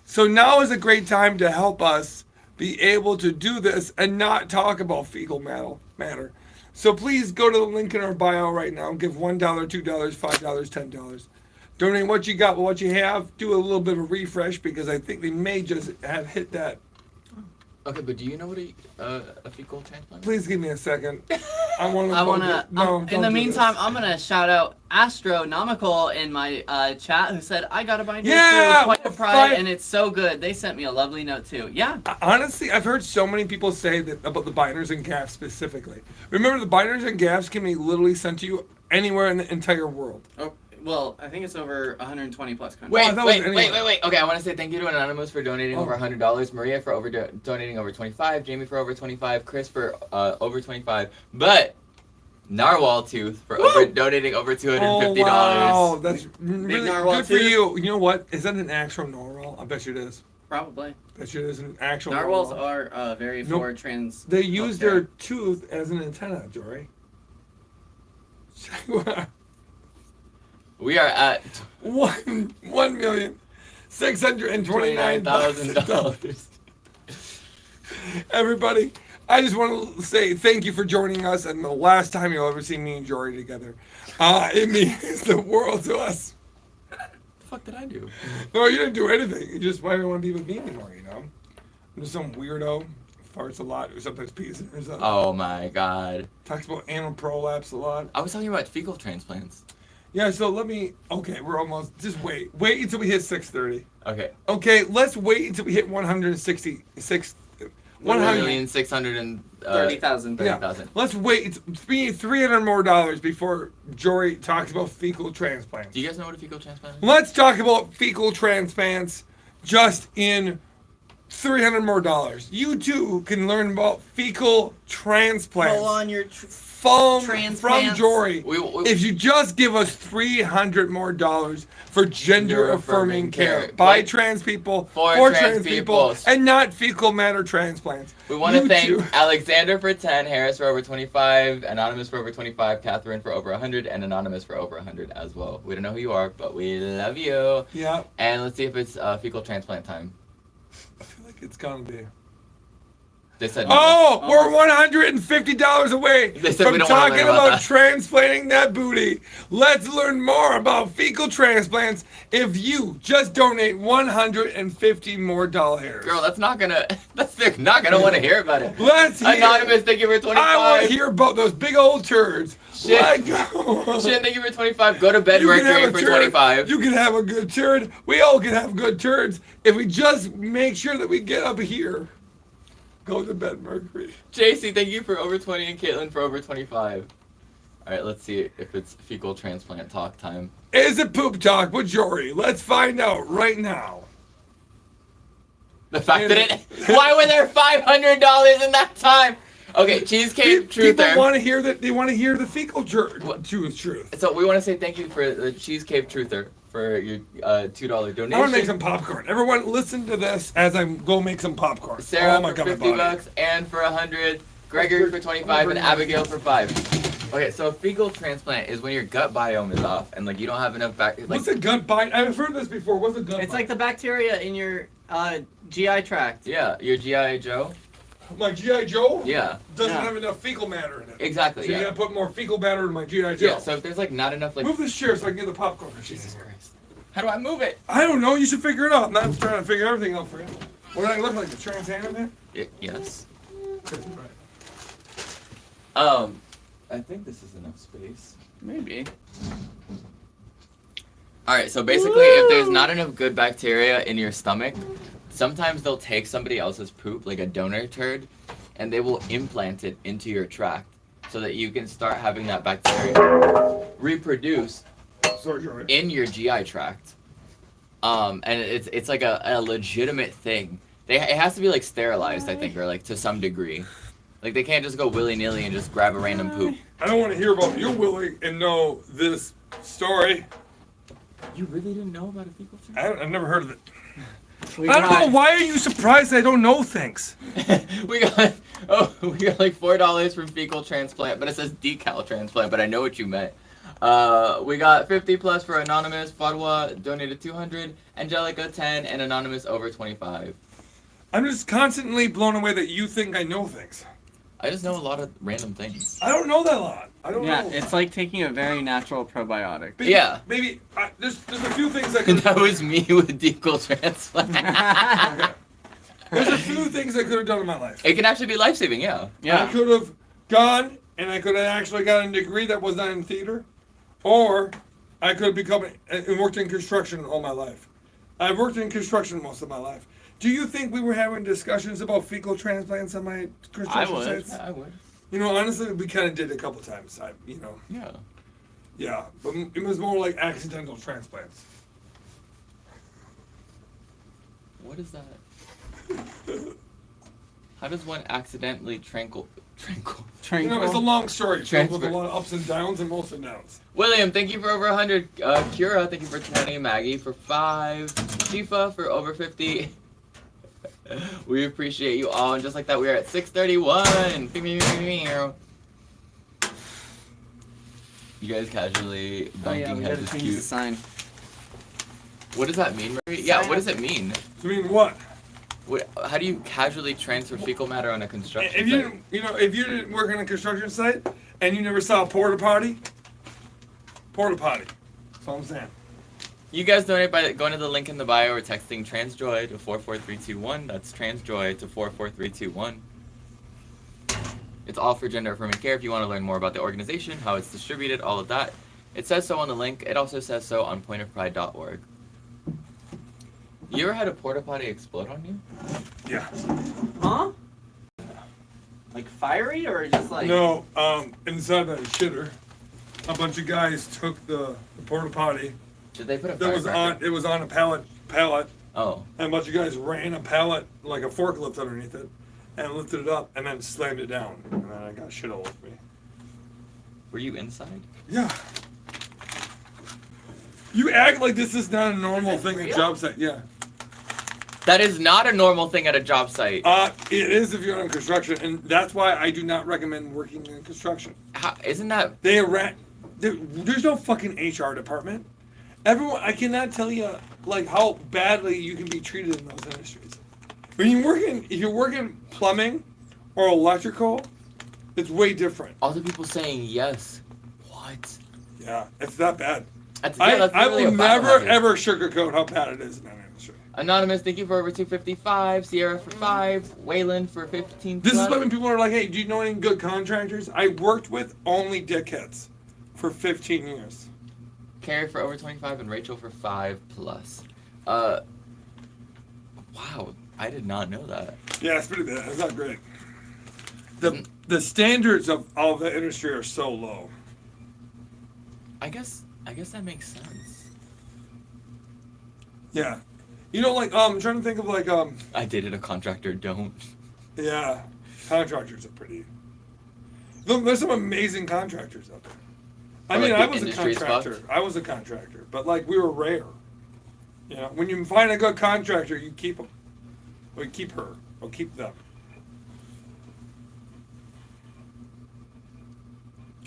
So now is a great time to help us be able to do this and not talk about fecal matter. So please go to the link in our bio right now. Give $1, $2, $5, $10. Donate what you got, what you have. Do a little bit of refresh because I think they may just have hit that. Okay, but do you know what a fecal transplant is? Please give me a second. I want to. I want to. No, in don't the do meantime, this. I'm gonna shout out Astronomical in my chat, who said I got a binder Yeah, through Quite a Pride, and it's so good. They sent me a lovely note too. Yeah. Honestly, I've heard so many people say that about the binders and gaffs specifically. Remember, the binders and gaffs can be literally sent to you anywhere in the entire world. Oh, well, I think it's over 120 plus countries. Wait, I thought it was wait. Okay, I want to say thank you to Anonymous for donating Oh. over $100, Maria for donating over 25, Jamie for over 25, Chris for over 25, but Narwhal Tooth for donating over $250. Oh, wow, that's really narwhal good for tooth. you. You know what? Is that an actual narwhal? I bet you it is. Probably. I bet you it is an actual Narwhals narwhal. are very Nope. for trans. They use healthcare. their tooth as an antenna, Jory. We are at $1,629,000. Everybody, I just want to say thank you for joining us, and the last time you'll ever see me and Jory together. It means the world to us. What the fuck did I do? No, you didn't do anything. You just why do you want to be with me anymore, you know? I'm just some weirdo, farts a lot, or sometimes pees or something. Oh my god. Talks about anal prolapse a lot. I was talking about fecal transplants. Yeah, so okay, we're almost, just wait until we hit 6:30. Okay. Okay, let's wait until we hit 166, 100. 30,000. Yeah, let's wait. We need $300 more before Jory talks about fecal transplants. Do you guys know what a fecal transplant is? Let's talk about fecal transplants just in $300 more. You too can learn about fecal transplants. Pull on your From transplants. Jory. We- If you just give us $300 more for gender affirming care by Like, trans people, for for trans trans people, people. and not fecal matter transplants. We want to You thank too. Alexander for 10, Harris for over 25, Anonymous for over 25, Catherine for over 100, and Anonymous for over 100 as well. We don't know who you are, but we love you. Yeah, And let's see if it's fecal transplant time. I feel like it's gonna be. They said no. Oh, we're $150 away They said we from don't wanna talking learn about about that. transplanting that booty. Let's learn more about fecal transplants if you just donate $150 more. Girl, they're not gonna want to hear about it. Let's hear. Anonymous, thank you for 25. I want to hear about those big old turds. Shit. Let go. Shit, thank you for 25. Go to bed, You can Mercury, have a for turd. 25. You can have a good turd. We all can have good turds if we just make sure that we get up here. Go to bed, Mercury. JC, thank you for over 20, and Caitlin for over 25. All right, let's see if it's fecal transplant talk time. Is it poop talk with Jory? Let's find out right now. The fact that it. Why were there $500 in that time? Okay, Cheesecake People Truther. want to hear that. They want to hear the fecal truth. So we want to say thank you for the Cheesecake Truther for your $2 donation. I want to make some popcorn. Everyone, listen to this as I go make some popcorn. Sarah oh my for God, my 50 body. bucks, Ann for 100, Gregory for 25, and Abigail for 5. Okay, so a fecal transplant is when your gut biome is off and like you don't have enough What's a gut bite? I've heard this before. What's a gut It's bite? like the bacteria in your GI tract. Yeah, your GI Joe. My G.I. Joe Yeah, doesn't Yeah. have enough fecal matter in it. exactly. So you Yeah. gotta put more fecal matter in my G.I. Joe. Yeah. So if there's like not enough like. Move this chair so I can get the popcorn. Jesus Christ. How do I move it? I don't know. You should figure it out. I'm not trying to figure everything out for you. What do I look like? A trans animal? Yes. Right. I think this is enough space. Maybe. Alright, so basically, if there's not enough good bacteria in your stomach, sometimes they'll take somebody else's poop, like a donor turd, and they will implant it into your tract so that you can start having that bacteria reproduce Sorry, Joey. in your GI tract. And it's like a legitimate thing it has to be like sterilized, I think, or like to some degree. Like they can't just go willy nilly and just grab a random poop. I don't want to hear about you, Willie, and know this story. You really didn't know about a fecal transplant? I've never heard of it. We I don't got- know. Why are you surprised I don't know things? we got like $4 from fecal transplant, but it says decal transplant, but I know what you meant. We got 50 plus for anonymous. Fadwa donated 200. Angelica 10, and anonymous over 25. I'm just constantly blown away that you think I know things. I just know a lot of random things. I don't know that a lot. I don't Yeah, know. it's like taking a very natural probiotic. Maybe, Yeah. Maybe there's a few things I could. That was me with decal transplant. There's a few things I could have done in my life. It can actually be life saving, yeah. I Yeah. could have gone and I could have actually gotten a degree that was not in theater, or I could have become and worked in construction all my life. I've worked in construction most of my life. Do you think we were having discussions about fecal transplants on my construction would. sites? Yeah, I would. You know, honestly, we kind of did a couple times. Yeah. Yeah, but it was more like accidental transplants. What is that? How does one accidentally tranquil? You know, it's a long story filled with a Transfer. lot of ups and downs and most and downs. William, thank you for over 100. Kira, thank you for 20. Maggie for 5. Shifa for over 50. We appreciate you all, and just like that, we are at 631. You guys casually Oh yeah, bunking we heads gotta is change the cute. sign. What does that mean, Murray? Yeah, what does it mean? I mean, what? How do you casually transfer fecal matter on a construction If you site? didn't, if you didn't work on a construction site and you never saw a porta potty. That's all I'm saying. You guys donate by going to the link in the bio or texting TransJoy to 44321. That's TransJoy to 44321. It's all for gender affirming care. If you want to learn more about the organization, how it's distributed, all of that, it says so on the link. It also says so on pointofpride.org. You ever had a porta potty explode on you? Yeah. Huh? Like fiery or just like? No, inside that shitter, a bunch of guys took the porta potty Did they put a that was firecracker? on. It was on a pallet, Oh. and a bunch of guys ran a pallet like a forklift underneath it, and lifted it up, and then slammed it down, and then I got shit all over me. Were you inside? Yeah. You act like this is not a normal Is that thing at real? job site. Yeah. That is not a normal thing at a job site. It is if you're in construction, and that's why I do not recommend working in construction. Isn't that... There's no fucking HR department. Everyone, I cannot tell you like how badly you can be treated in those industries. If you're working plumbing or electrical, it's way different. All the people saying yes. What? Yeah, it's that bad. That's, I that's really will a battle never hazard. ever sugarcoat how bad it is in that industry. Anonymous, thank you for over 255. Sierra for 5. Wayland for 15. This is plus. why when people are like, "Hey, do you know any good contractors?" I worked with only dickheads for 15 years. Carrie for over 25 and Rachel for 5 plus. Wow, I did not know that. Yeah, it's pretty bad. It's not great. The standards of all the industry are so low. I guess that makes sense. Yeah. You know, like, I'm trying to think of, like, I dated a contractor, don't. yeah, contractors are pretty... There's some amazing contractors out there. I Or, mean, like, I the was a industry's contractor. fucked? I was a contractor, but, like, we were rare. You know, when you find a good contractor, you keep them. Or keep her. Or keep them.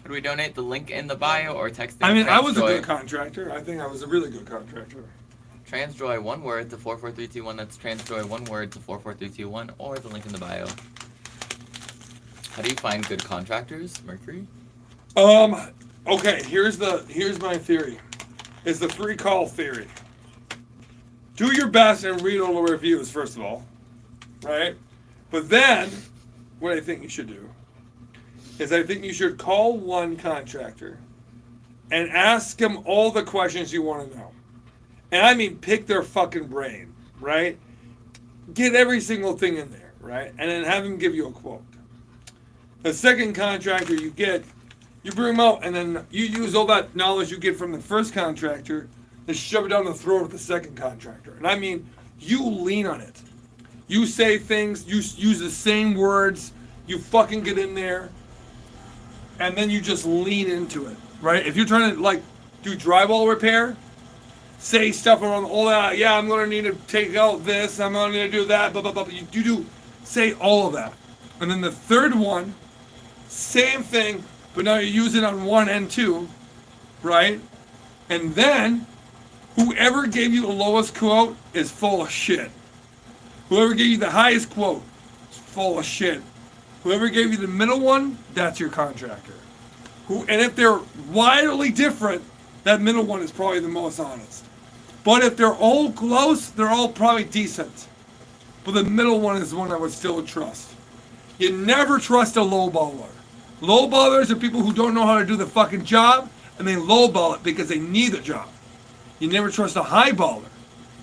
Could we donate the link in the bio or text I mean, I was a TransJoy? good contractor. I think I was a really good contractor. TransJoy, one word to 44321. That's TransJoy, one word to 44321, or the link in the bio. How do you find good contractors, Mercury? Okay, here's my theory. It's the 3-call theory. Do your best and read all the reviews, first of all. Right? But then, what I think you should do is I think you should call one contractor and ask them all the questions you want to know. And I mean, pick their fucking brain, right? Get every single thing in there, right? And then have them give you a quote. The second contractor you get, you bring them out, and then you use all that knowledge you get from the first contractor to shove it down the throat of the second contractor. And I mean, you lean on it. You say things, you use the same words, you fucking get in there, and then you just lean into it, right? If you're trying to like do drywall repair, say stuff around all that. Yeah, I'm gonna need to take out this. I'm gonna need to do that. Blah blah blah. You do say all of that, and then the third one, same thing, but now you use it on 1 and 2, right? And then whoever gave you the lowest quote is full of shit. Whoever gave you the highest quote is full of shit. Whoever gave you the middle one, that's your contractor. And if they're wildly different, that middle one is probably the most honest. But if they're all close, they're all probably decent. But the middle one is the one I would still trust. You never trust a lowballer. Lowballers are people who don't know how to do the fucking job, and they lowball it because they need the job. You never trust a highballer,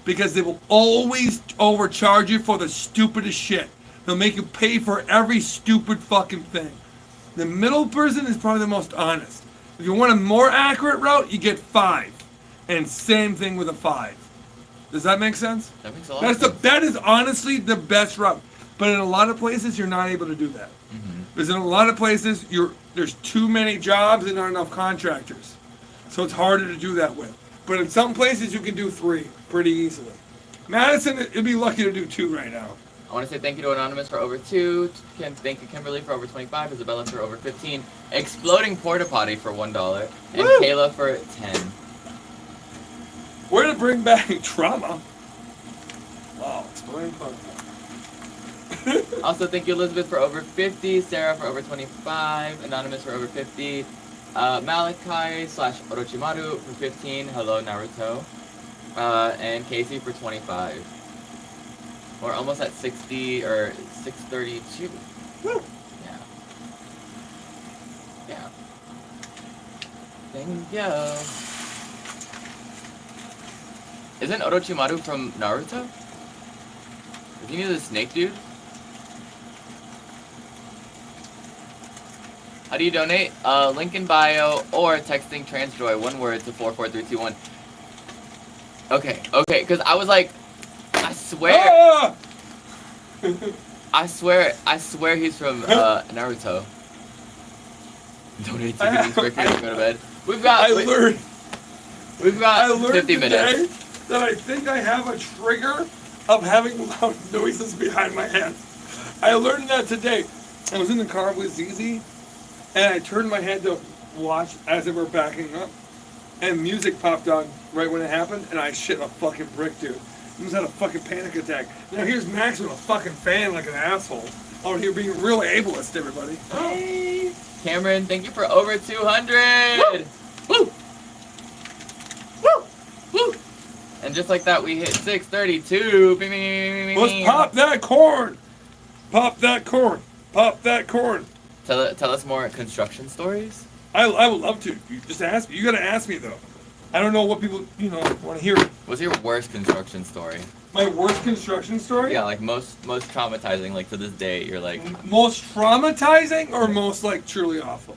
because they will always overcharge you for the stupidest shit. They'll make you pay for every stupid fucking thing. The middle person is probably the most honest. If you want a more accurate route, you get 5. And same thing with a 5. Does that make sense? That makes a lot of sense. That is honestly the best route. But in a lot of places, you're not able to do that. Mm-hmm. Because in a lot of places, there's too many jobs and not enough contractors. So it's harder to do that with. But in some places, you can do 3 pretty easily. Madison, it'd be lucky to do 2 right now. I want to say thank you to Anonymous for over 2. Thank you Kimberly for over 25. Isabella for over 15. Exploding Porta Potty for $1. And Woo! Kayla for 10. Way to bring back trauma. Wow, explain fun. Also, thank you Elizabeth for over 50. Sarah for over 25. Anonymous for over 50. Malachi/Orochimaru for 15. Hello Naruto. And Casey for 25. We're almost at 60 or 632. Woo! Yeah. Yeah. Thank you. Isn't Orochimaru from Naruto? Isn't he the snake dude? How do you donate? Link in bio or texting transjoy 1 word to 44321. Okay, because I was like, I swear, Ah! I swear he's from Naruto. Donate to Goodies Mercury and go to bed. We've got I learned 50 today minutes. that I think I have a trigger of having loud noises behind my head. I learned that today. I was in the car with Zizi, and I turned my head to watch as they were backing up, and music popped on right when it happened, and I shit a fucking brick, dude. I almost had a fucking panic attack. Now here's Max with a fucking fan like an asshole. Out here being real ableist, everybody. Hey, Cameron, thank you for over 200. Woo! Woo! Woo! And just like that, we hit 632. Bing, bing, bing, bing, Let's bing. pop that corn! Pop that corn! Pop that corn! Tell us more construction stories. I would love to. You just ask me. You gotta ask me though. I don't know what people, want to hear. What's your worst construction story? My worst construction story? Yeah, like most traumatizing. Like to this day, you're like, Most traumatizing or most like truly awful?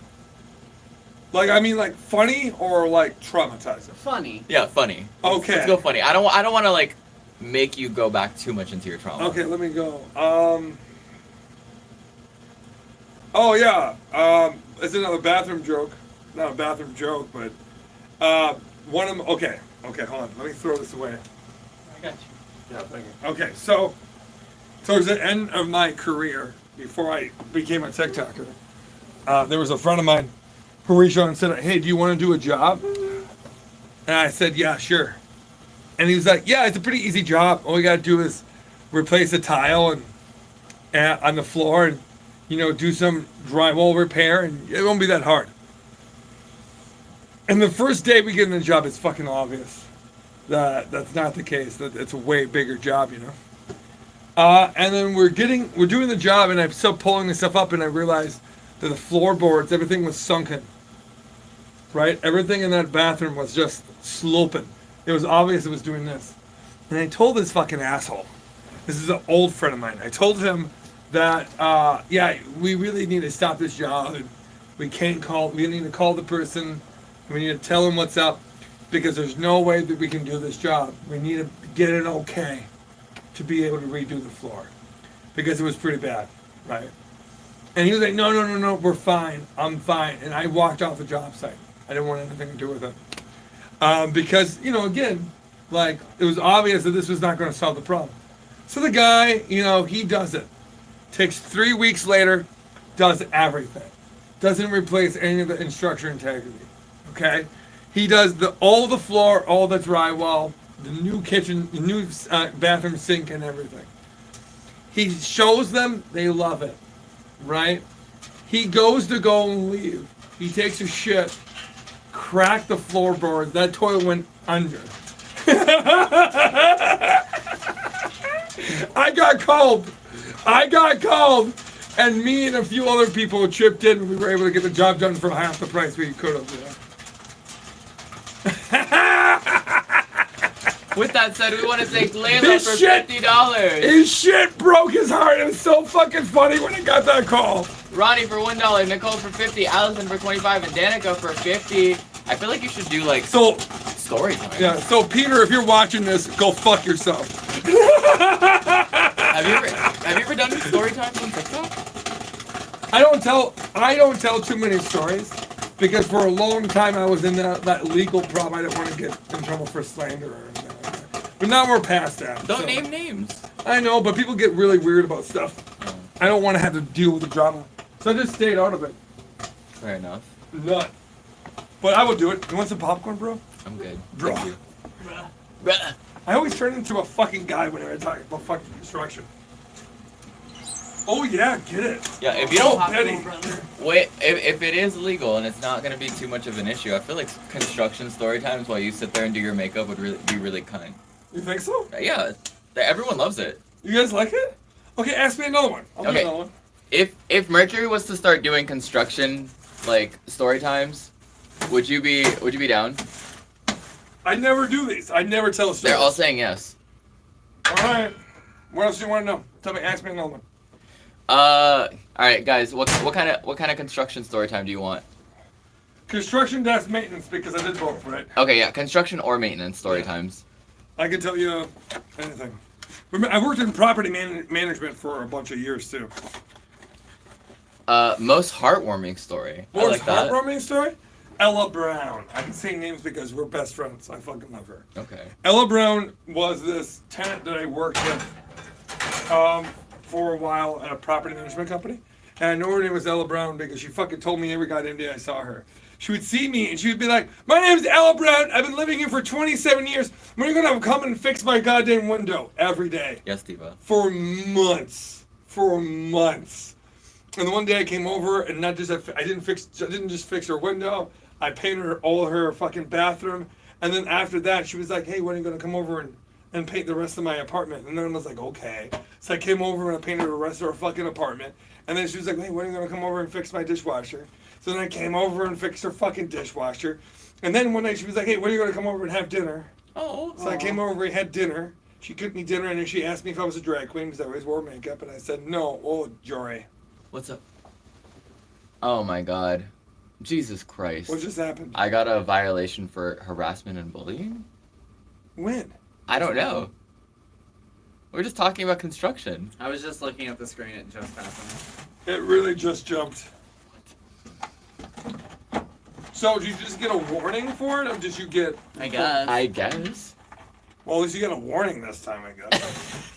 Like I mean like funny or like traumatizing? Funny. yeah, funny. Okay. Let's go funny. I don't want to like make you go back too much into your trauma. Okay, let me go. Oh yeah. It's another bathroom joke. Not a bathroom joke, but one of them. Okay, hold on. Let me throw this away. I got you. Yeah, thank you. Okay, so towards the end of my career, before I became a TikToker, there was a friend of mine who reached out and said, "Hey, do you want to do a job?" And I said, "Yeah, sure." And he was like, "Yeah, it's a pretty easy job. All we gotta do is replace a tile and on the floor, and do some drywall repair, and it won't be that hard." And the first day we get in the job, it's fucking obvious that that's not the case. That it's a way bigger job, And then we're doing the job, and I'm still pulling the stuff up, and I realized that the floorboards, everything was sunken. Right? Everything in that bathroom was just sloping. It was obvious it was doing this. And I told this fucking asshole, this is an old friend of mine, I told him that, we really need to stop this job, and we need to call the person, we need to tell him what's up, because there's no way that we can do this job. We need to get an okay. to be able to redo the floor because it was pretty bad, right? And he was like, no, we're fine. I'm fine. And I walked off the job site. I didn't want anything to do with it. Because, again, like, it was obvious that this was not going to solve the problem. So the guy, he does it. Takes 3 weeks later, does everything. Doesn't replace any of the structure integrity. Okay? He does all the floor, all the drywall, the new kitchen, the new bathroom sink and everything. He shows them, they love it. Right? He goes to go and leave. He takes a shit, cracked the floorboards, that toilet went under. I got called, and me and a few other people chipped in, and we were able to get the job done for half the price we could have. With that said, we want to thank Layla for $50. His shit broke his heart. It was so fucking funny when I got that call. Ronnie for $1, Nicole for $50, Allison for $25, and Danica for $50. I feel like you should do like story time. Yeah. So Peter, if you're watching this, go fuck yourself. Have you ever done story times on TikTok? I don't tell too many stories because for a long time I was in that legal problem. I didn't want to get in trouble for slander or anything like that. But now we're past that. Don't name names. I know, but people get really weird about stuff. I don't want to have to deal with the drama, so I just stayed out of it. Fair enough. Nut. But I will do it. You want some popcorn, bro? I'm good. Bro. Thank you. I always turn into a fucking guy whenever I talk about fucking construction. Oh yeah, get it. Yeah, if you don't Betty. wait, if it is legal and it's not gonna be too much of an issue, I feel like construction story times while you sit there and do your makeup would be really kind. You think so? Yeah, everyone loves it. You guys like it? Okay, ask me another one. I'll do Okay. another one. If Mercury was to start doing construction like story times, would you be down? I never do these. I never tell a story. They're all saying yes. All right. What else do you want to know? Ask me another one. All right, guys. What kind of construction story time do you want? Construction dash maintenance because I did both, right? Okay, yeah, construction or maintenance story times. I can tell you anything. I worked in property management for a bunch of years too. Most heartwarming story. I Most like that. heartwarming story? Ella Brown. I can say names because we're best friends. I fucking love her. Okay. Ella Brown was this tenant that I worked with for a while at a property management company. And I know her name was Ella Brown because she fucking told me every goddamn day I saw her. She would see me and she would be like, "My name's Ella Brown. I've been living here for 27 years. When are you going to come and fix my goddamn window?" Every day. Yes, Diva. For months. And the one day I came over and I didn't just fix her window. I painted all her fucking bathroom. And then after that, she was like, "Hey, when are you going to come over and paint the rest of my apartment?" And then I was like, "Okay." So I came over and I painted the rest of her fucking apartment. And then she was like, "Hey, when are you going to come over and fix my dishwasher?" So then I came over and fixed her fucking dishwasher. And then one night she was like, "Hey, when are you going to come over and have dinner?" Oh. So I came over and had dinner. She cooked me dinner and then she asked me if I was a drag queen because I always wore makeup. And I said, "No." "Oh, Jory." What's up? Oh my God. Jesus Christ. What just happened? I got a violation for harassment and bullying? When? I don't know. We're just talking about construction. I was just looking at the screen. It just happened. It really just jumped. So did you just get a warning for it, or did you get... I guess. I guess. Well, at least you got a warning this time, I guess.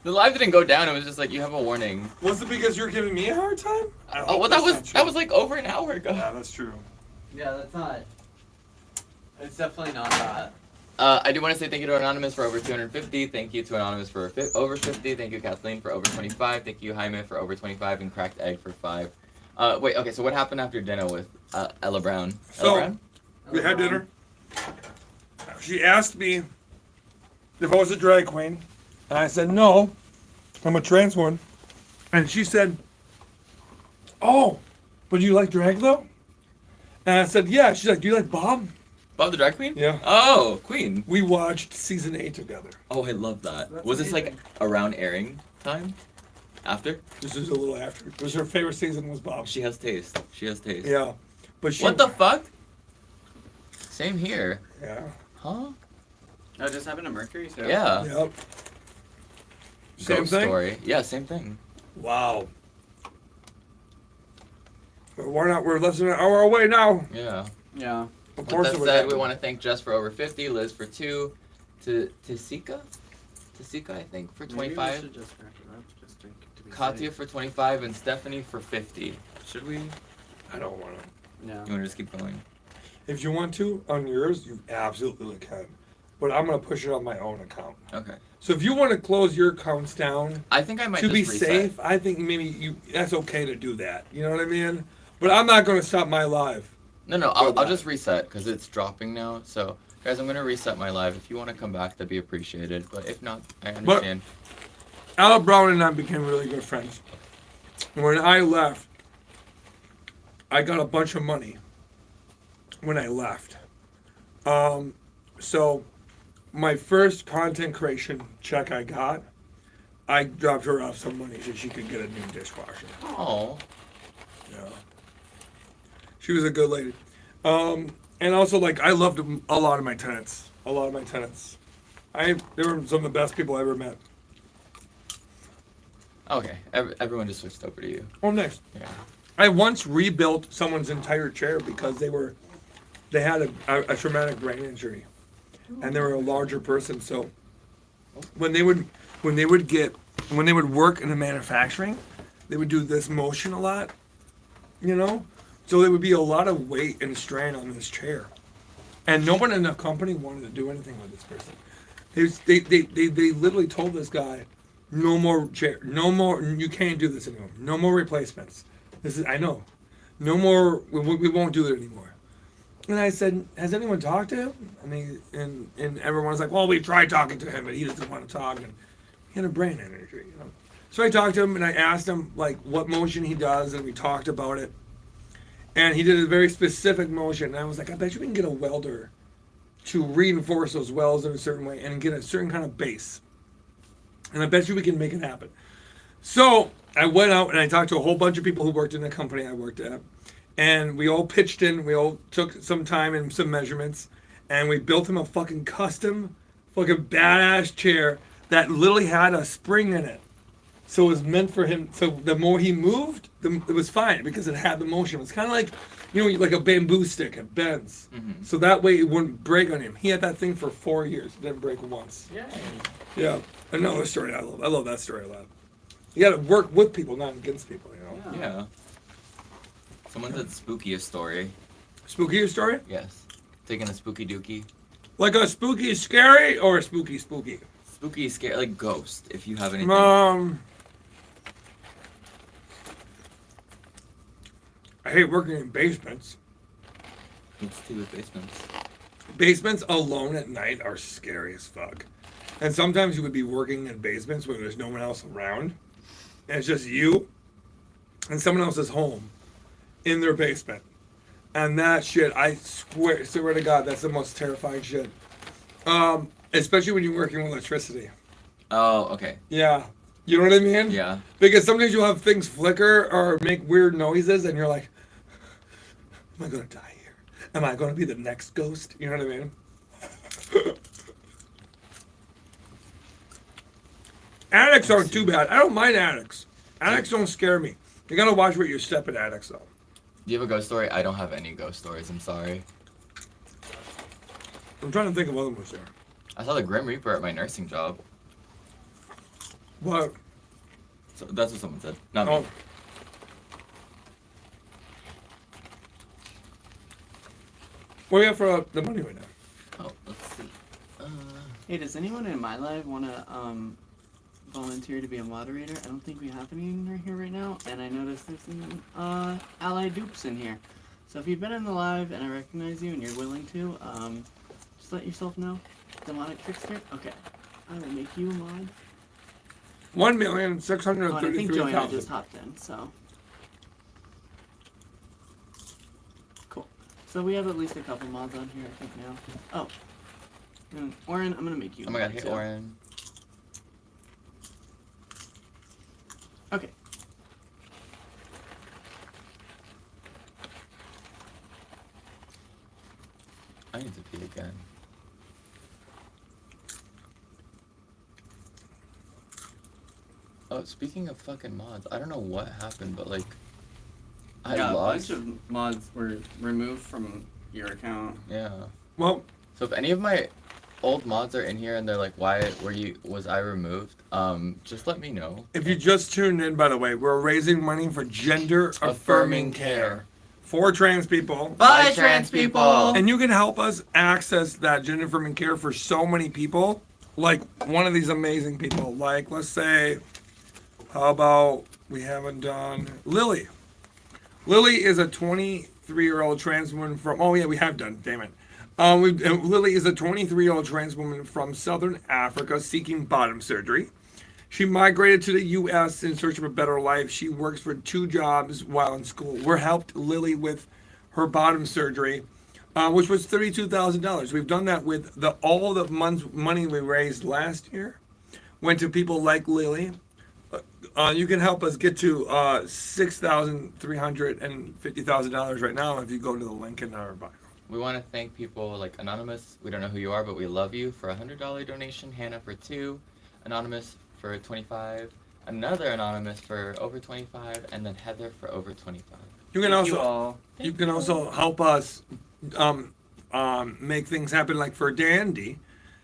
The live didn't go down. It was just like, you have a warning. Was it because you're giving me a hard time? Oh, well, that was like over an hour ago. Yeah, that's true. Yeah, that's not. It's definitely not that. I do want to say thank you to Anonymous for over 250. Thank you to Anonymous for over 50. Thank you, Kathleen, for over 25. Thank you, Jaime, for over 25. And Cracked Egg for 5. Wait, okay, so what happened after dinner with Ella Brown? So, Ella Brown? we had dinner. She asked me if I was a drag queen. And I said, "No, I'm a trans one." And she said, "Oh, but do you like drag though?" And I said, "Yeah." She's like, "Do you like Bob?" Bob the Drag Queen? Yeah. Oh, Queen. We watched season 8 together. Oh, I love that. That's Was this like amazing. around airing time? After? This is a little after. It was her favorite season was Bob. She has taste. She has taste. Yeah. But she... What the fuck? Same here. Yeah. Huh? Oh, it just happened to Mercury too. Yeah. Yep. Same ghost thing? story. Yeah, same thing. Wow. But why not? We're less than an hour away now. Yeah. Yeah. Of With course that it would said, happen. we want to thank Jess for over 50, Liz for 2, to Tasika, I think, for 25, Maybe we should just wrap it up, just to be Katya safe. for 25, and Stephanie for 50. Should we? You I don't want to. Yeah. want to just keep going? If you want to, on yours, you absolutely can. But I'm going to push it on my own account. Okay. So if you want to close your accounts down I think I might to just be reset. safe, I think maybe that's okay to do that. You know what I mean? But I'm not going to stop my live. No, Go I'll back. just reset because it's dropping now. So, guys, I'm going to reset my live. If you want to come back, that'd be appreciated. But if not, I understand. Al Brown and I became really good friends. When I left, I got a bunch of money when I left. So my first content creation check I got, I dropped her off some money so she could get a new dishwasher. Oh, Yeah. She was a good lady. And also, like, I loved a lot of my tenants. They were some of the best people I ever met. okay. Everyone just switched over to you. Oh, nice. Yeah. I once rebuilt someone's entire chair because they had a traumatic brain injury, and they were a larger person. So when they would work in the manufacturing, they would do this motion a lot, you know. So there would be a lot of weight and strain on this chair, and no one in the company wanted to do anything with this person. They literally told this guy, no more chair, no more. You can't do this anymore. No more replacements. I know. No more, we won't do it anymore. And I said, has anyone talked to him? I mean, and everyone's like, well, we tried talking to him, but he doesn't want to talk. And he had a brain injury, you know. So I talked to him and I asked him, like, what motion he does, and we talked about it. And he did a very specific motion. And I was like, I bet you we can get a welder to reinforce those welds in a certain way and get a certain kind of base. And I bet you we can make it happen. So I went out and I talked to a whole bunch of people who worked in the company I worked at. And we all pitched in, we all took some time and some measurements, and we built him a fucking custom, fucking badass chair that literally had a spring in it. So it was meant for him, so the more he moved, it was fine because it had the motion. It was kind of like, you know, like a bamboo stick, it bends. Mm-hmm. So that way it wouldn't break on him. He had that thing for 4 years, it didn't break once. Yay. Yeah, another story I love that story a lot. You gotta work with people, not against people, you know? Yeah. Someone said spookiest story. Spooky story? Yes. Taking a spooky dookie. Like a spooky scary or a spooky spooky? Spooky, scary, like ghost, if you have anything. I hate working in basements. What's to do with basements? Basements alone at night are scary as fuck. And sometimes you would be working in basements where there's no one else around. And it's just you and someone else's home in their basement. And that shit, I swear to God, that's the most terrifying shit. Especially when you're working with electricity. Oh, okay. Yeah. You know what I mean? Yeah. Because sometimes you'll have things flicker or make weird noises and you're like, am I going to die here? Am I going to be the next ghost? You know what I mean? Attics aren't too bad. I don't mind attics. Attics don't scare me. You gotta watch where you step in attics though. Do you have a ghost story? I don't have any ghost stories, I'm sorry. I'm trying to think of other ones there. I saw the Grim Reaper at my nursing job. What? So that's what someone said. Not Oh. me. What do you have for the money right now? Oh, let's see. Hey, does anyone in my live want to volunteer to be a moderator? I don't think we have any in here right now, and I noticed there's some ally dupes in here. So if you've been in the live and I recognize you and you're willing to, just let yourself know. Demonic trickster. Okay, I will make you a mod. Oh, and I think Joanna just 1,633,000. hopped in, so. Cool. So we have at least a couple mods on here, I think now. Oh. Oren, I'm gonna make you. Oh my god, mod, hey too. Oren. Okay. I need to pee again. Oh, speaking of fucking mods, I don't know what happened, but like, I Yeah, lost. a bunch of mods were removed from your account. Yeah. Well, So if any of my old mods are in here and they're like, why was I removed? Just let me know. if you just tuned in, by the way, we're raising money for gender affirming care for trans people. Bye, trans people! And you can help us access that gender affirming care for so many people. Like one of these amazing people. Like, let's say, how about we haven't done Lily? Lily is a 23-year-old trans woman from. Oh yeah, we have done. Damn it. Lily is a 23-year-old trans woman from Southern Africa seeking bottom surgery. She migrated to the U.S. in search of a better life. She works for 2 jobs while in school. We helped Lily with her bottom surgery, which was $32,000. We've done that with all the money we raised last year went to people like Lily. You can help us get to $6,350,000 right now if you go to the link in our bio. We want to thank people like Anonymous. We don't know who you are, but we love you for a $100 donation. Hannah for 2, Anonymous for 25, another Anonymous for over 25, and then Heather for over 25. You can Thank also you all. also help us make things happen. Like for Dandy,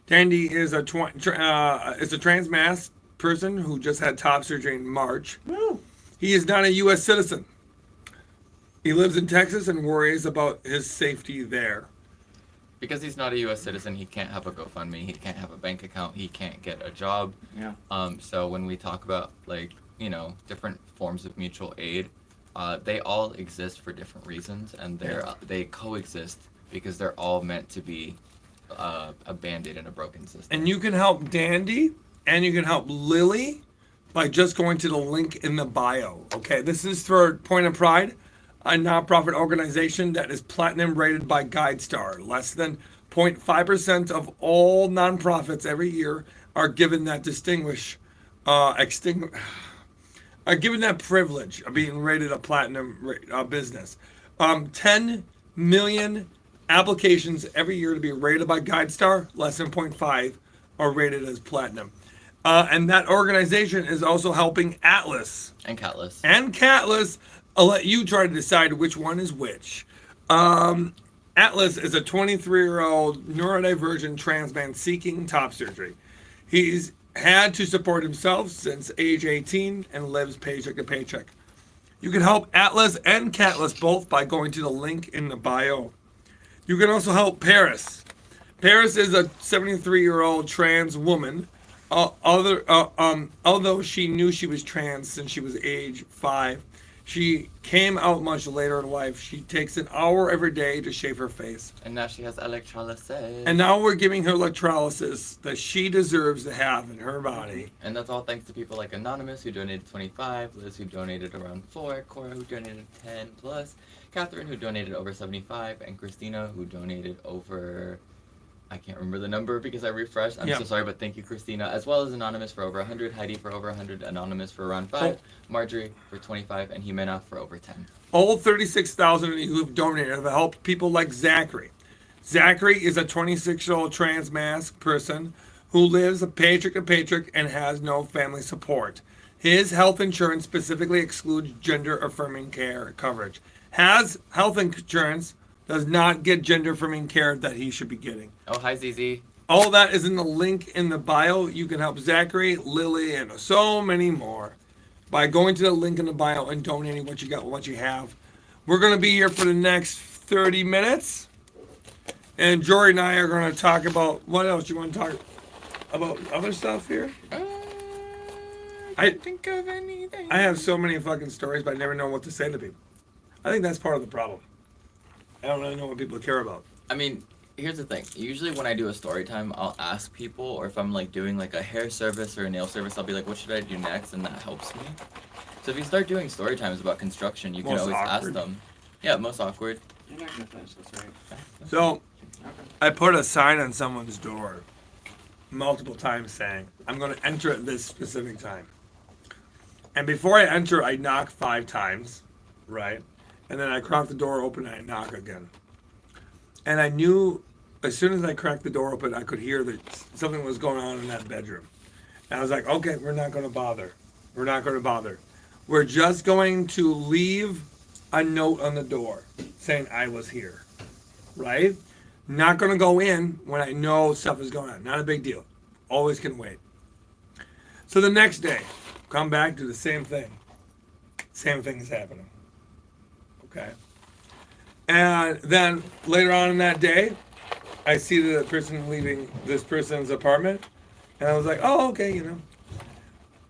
Dandy is a trans mass person who just had top surgery in March. Woo. He is not a U.S. citizen. He lives in Texas and worries about his safety there. Because he's not a U.S. citizen, he can't have a GoFundMe, he can't have a bank account, he can't get a job. Yeah. So when we talk about like, different forms of mutual aid, they all exist for different reasons, and they coexist because they're all meant to be a band-aid in a broken system. And you can help Dandy and you can help Lily by just going to the link in the bio. Okay, this is for Point of Pride, a nonprofit organization that is platinum rated by GuideStar. Less than 0.5% of all nonprofits every year are given that are given that privilege of being rated a platinum business. 10 million applications every year to be rated by GuideStar. Less than 0.5 are rated as platinum. And that organization is also helping Atlas. And Catless. I'll let you try to decide which one is which. Atlas is a 23-year-old neurodivergent trans man seeking top surgery. He's had to support himself since age 18 and lives paycheck to paycheck. You can help Atlas and Catless both by going to the link in the bio. You can also help Paris. Paris is a 73-year-old trans woman. Although she knew she was trans since she was age 5, she came out much later in life. She takes an hour every day to shave her face. And now she has electrolysis. And now we're giving her electrolysis that she deserves to have in her body. And that's all thanks to people like Anonymous, who donated 25, Liz, who donated around 4, Cora, who donated 10 plus, Catherine, who donated over 75, and Christina, who donated over... I can't remember the number because I refreshed. I'm so sorry, but thank you, Christina. As well as Anonymous for over 100, Heidi for over 100, Anonymous for around 5, Marjorie for 25, and Jimena for over 10. All 36,000 of you who've donated have helped people like Zachary. Zachary is a 26-year-old trans mask person who lives paycheck to paycheck and has no family support. His health insurance specifically excludes gender-affirming care coverage. Has health insurance, does not get gender-affirming care that he should be getting. Oh, hi, ZZ. All that is in the link in the bio. You can help Zachary, Lily, and so many more by going to the link in the bio and donating what you got, what you have. We're going to be here for the next 30 minutes. And Jory and I are going to talk about, what else? You want to talk about other stuff here? I Can't think of anything. I have so many fucking stories, but I never know what to say to people. I think that's part of the problem. I don't really know what people care about. I mean, here's the thing. Usually when I do a story time, I'll ask people, or if I'm like doing like a hair service or a nail service, I'll be like, what should I do next? And that helps me. So if you start doing story times about construction, you can Most always awkward. ask them. Yeah, most awkward. You're not gonna finish this, right? So, I put a sign on someone's door multiple times saying, I'm going to enter at this specific time. And before I enter, I knock 5 times, right? And then I crack the door open and I knock again. And I knew as soon as I cracked the door open, I could hear that something was going on in that bedroom. And I was like, okay, we're not going to bother. We're not going to bother. We're just going to leave a note on the door saying I was here. Right? Not going to go in when I know stuff is going on. Not a big deal. Always can wait. So the next day, come back, do the same thing. Same thing is happening. Okay? And then later on in that day, I see the person leaving this person's apartment. And I was like, oh, okay, you know.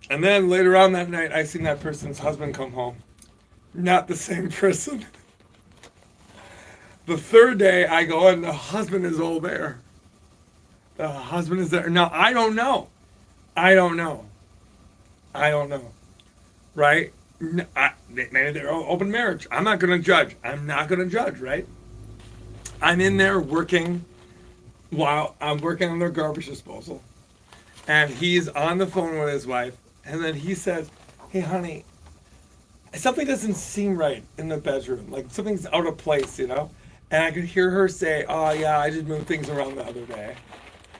And then later on that night, I seen that person's husband come home. Not the same person. The third day, I go, and the husband is all there. The husband is there. Now, I don't know. Right? Maybe they're open marriage. I'm not going to judge. Right? I'm in there working while I'm working on their garbage disposal. And he's on the phone with his wife. And then he says, hey, honey, something doesn't seem right in the bedroom. Like something's out of place, you know? And I could hear her say, oh, yeah, I just moved things around the other day.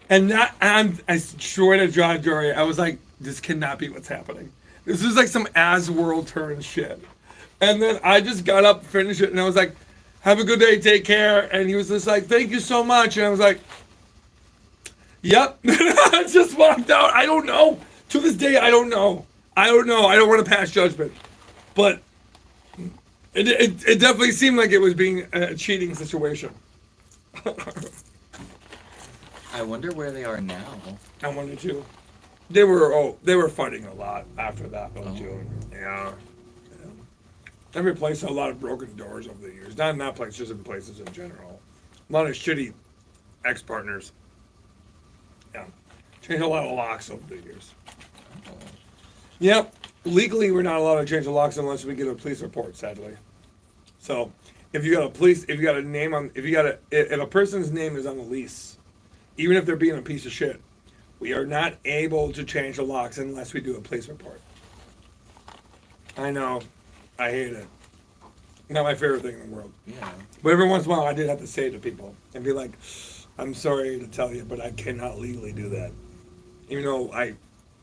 And I swear to John Jory, I was like, this cannot be what's happening. This is like some as-world turn shit. And then I just got up, finished it, and I was like, have a good day, take care. And he was just like, thank you so much. And I was like, yep. I just walked out. I don't know. To this day, I don't know. I don't want to pass judgment. But it definitely seemed like it was being a cheating situation. I wonder where they are now. I wondered too. They were fighting a lot after that one too. Yeah. They replaced a lot of broken doors over the years. Not in that place, just in places in general. A lot of shitty ex-partners. Yeah. Changed a lot of locks over the years. Oh. Yep. Legally, we're not allowed to change the locks unless we get a police report, sadly. So, if a person's name is on the lease, even if they're being a piece of shit, we are not able to change the locks unless we do a police report. I know. I hate it. Not my favorite thing in the world. Yeah. But every once in a while, I did have to say it to people and be like, I'm sorry to tell you, but I cannot legally do that. Even though I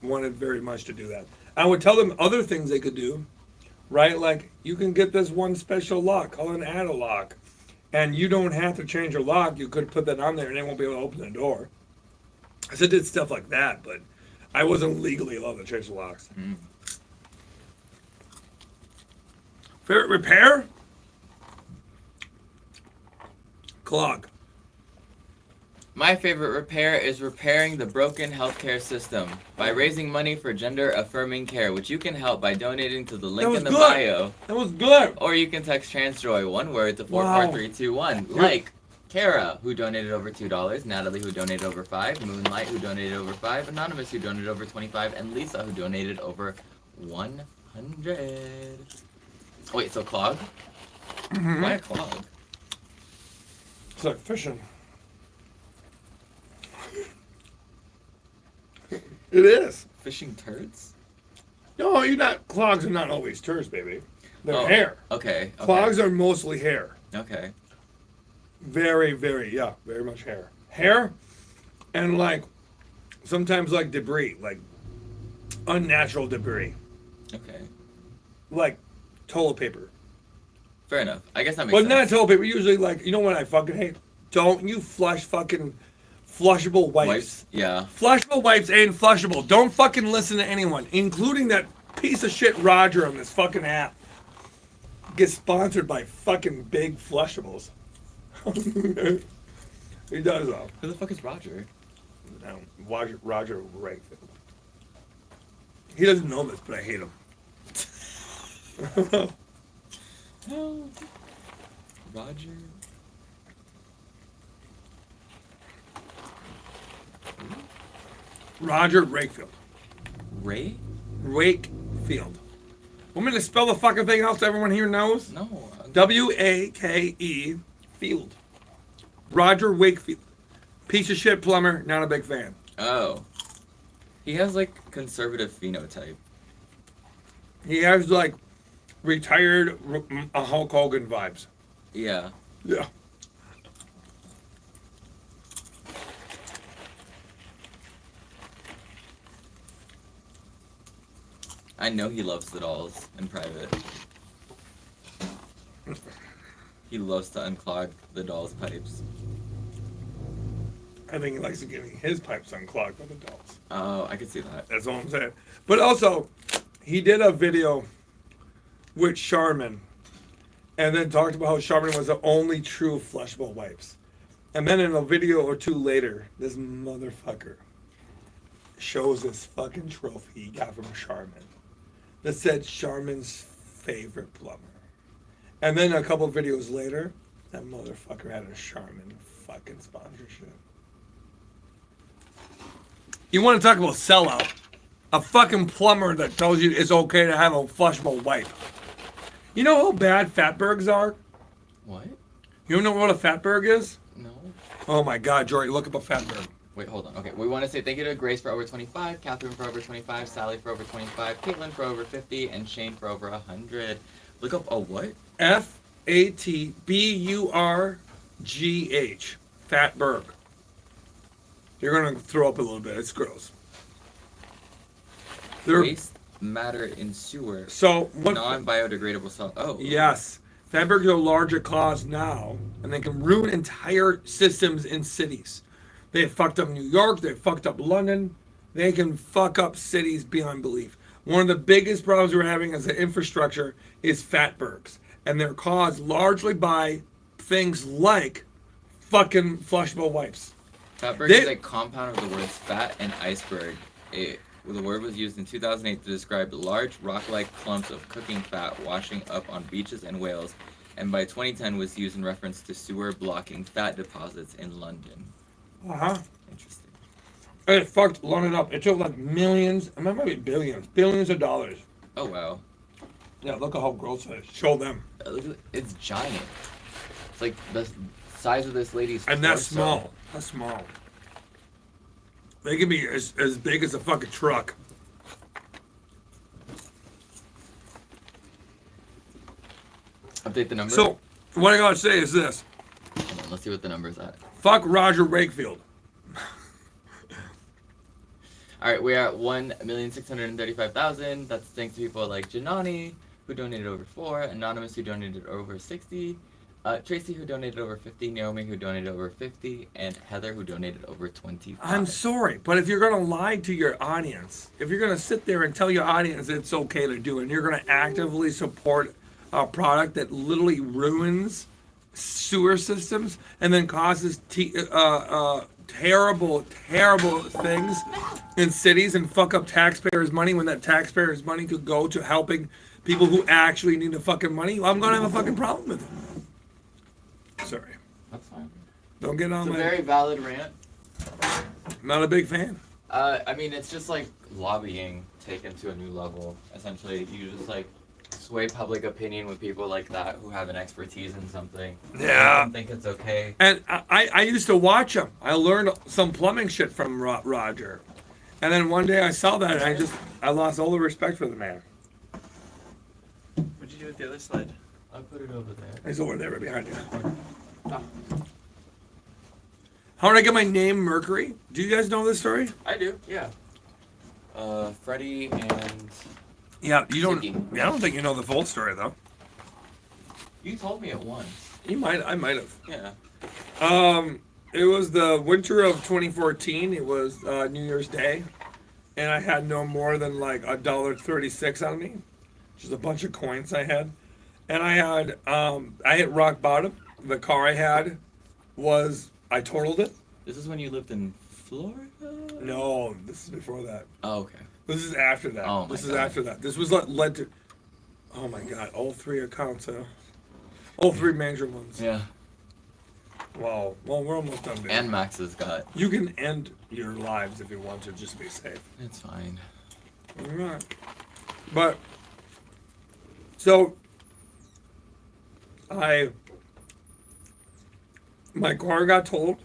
wanted very much to do that. I would tell them other things they could do, right? Like, you can get this one special lock called an add a lock. And you don't have to change your lock. You could put that on there and they won't be able to open the door. So I did stuff like that, but I wasn't legally allowed to change the locks. Mm. Favorite repair? Clog. My favorite repair is repairing the broken healthcare system by raising money for gender-affirming care, which you can help by donating to the link in the bio. That was good. Or you can text TransJoy one word to Wow. 44321, like Kara, who donated over $2, Natalie, who donated over $5, Moonlight, who donated over $5, Anonymous, who donated over $25, and Lisa, who donated over $100. Wait, so clog? Mm-hmm. Why a clog? It's like fishing. It is. Fishing turds? No, clogs are not always turds, baby. They're hair. Okay. Clogs are mostly hair. Okay. Very, very much hair. Hair and like sometimes like debris, like unnatural debris. Okay. Like toilet paper. Fair enough. I guess that makes But sense. not toilet paper, usually like, you know what I fucking hate? Don't you flush fucking flushable wipes. Yeah. Flushable wipes ain't flushable. Don't fucking listen to anyone, including that piece of shit Roger on this fucking app. Gets sponsored by fucking Big Flushables. He does though. Who the fuck is Roger? No, Roger Rayfield. He doesn't know this, but I hate him. Roger. Roger Rakefield. Ray? Wakefield. Want me to spell the fucking thing out so everyone here knows? No. W-A-K-E Field. Roger Wakefield. Piece of shit plumber, not a big fan. Oh. He has like conservative phenotype. He has like retired Hulk Hogan vibes. Yeah. Yeah. I know he loves the dolls in private. He loves to unclog the dolls' pipes. I think he likes getting his pipes unclogged by the dolls. Oh, I could see that. That's all I'm saying. But also, he did a video with Charmin, and then talked about how Charmin was the only true flushable wipes. And then in a video or two later, this motherfucker shows this fucking trophy he got from Charmin that said Charmin's favorite plumber. And then a couple videos later, that motherfucker had a Charmin fucking sponsorship. You want to talk about sellout? A fucking plumber that tells you it's okay to have a flushable wipe. You know how bad fatbergs are? What? You don't know what a fatberg is? No. Oh my god, Jory, look up a fatberg. Wait, hold on. Okay, we want to say thank you to Grace for over 25, Catherine for over 25, Sally for over 25, Caitlin for over 50, and Shane for over 100. Look up a what? Fatburgh. Fatberg. You're gonna throw up a little bit. It's gross. They're, Waste matter in sewer. so what? Non-biodegradable salt. Oh. Yes. Fatbergs are a larger cause now, and they can ruin entire systems in cities. They fucked up New York. They fucked up London. They can fuck up cities beyond belief. One of the biggest problems we're having as an infrastructure is fatbergs, and they're caused largely by things like fucking flushable wipes. Fatberg is a compound of the words fat and iceberg. The word was used in 2008 to describe large rock-like clumps of cooking fat washing up on beaches in Wales, and by 2010 was used in reference to sewer blocking fat deposits in London. Uh-huh. Interesting. It fucked London up. It took like millions, it might be billions of dollars. Oh wow. Yeah, look at how gross it is. Show them. It's giant. It's like the size of this lady's And that's torso. small. That's small. They can be as big as a fucking truck. Update the number. So, what I gotta say is this. Hold on, let's see what the number's at. Fuck Roger Wakefield. All right, we're at 1,635,000. That's thanks to people like Janani, who donated over 4, Anonymous, who donated over 60, Tracy, who donated over 50, Naomi, who donated over 50, and Heather, who donated over 25. I'm sorry, but if you're gonna lie to your audience, if you're gonna sit there and tell your audience it's okay to do it, and you're gonna actively support a product that literally ruins sewer systems and then causes terrible things in cities and fuck up taxpayers' money when that taxpayers' money could go to helping people who actually need the fucking money, well, I'm gonna have a fucking problem with it. Sorry. That's fine. Don't get on It's a my... very valid rant. Not a big fan. I mean, it's just like lobbying taken to a new level. Essentially, you just like sway public opinion with people like that who have an expertise in something. Yeah. I don't think it's okay. And I used to watch him. I learned some plumbing shit from Roger. And then one day I saw that and I lost all the respect for the man. What'd you do with the other slide? I'll put it over there. He's over there right behind you. Oh. How did I get my name Mercury? Do you guys know this story? I do, yeah. Freddie and... Yeah, you don't. Ziggy. Yeah, I don't think you know the full story though. You told me it once. You might. I might have. Yeah. It was the winter of 2014. It was New Year's Day, and I had no more than like $1.36 on me, which is a bunch of coins I had, and I hit rock bottom. The car I had I totaled it. This is when you lived in Florida? No, this is before that. Oh, okay. This is after that. Oh my This is God. after that. This was led to. Oh my God! All 3 accounts. All 3 major ones. Yeah. Wow. Well, we're almost done. Dude. And Max has got... You can end your lives if you want to. Just be safe. It's fine. All right. But so my car got totaled.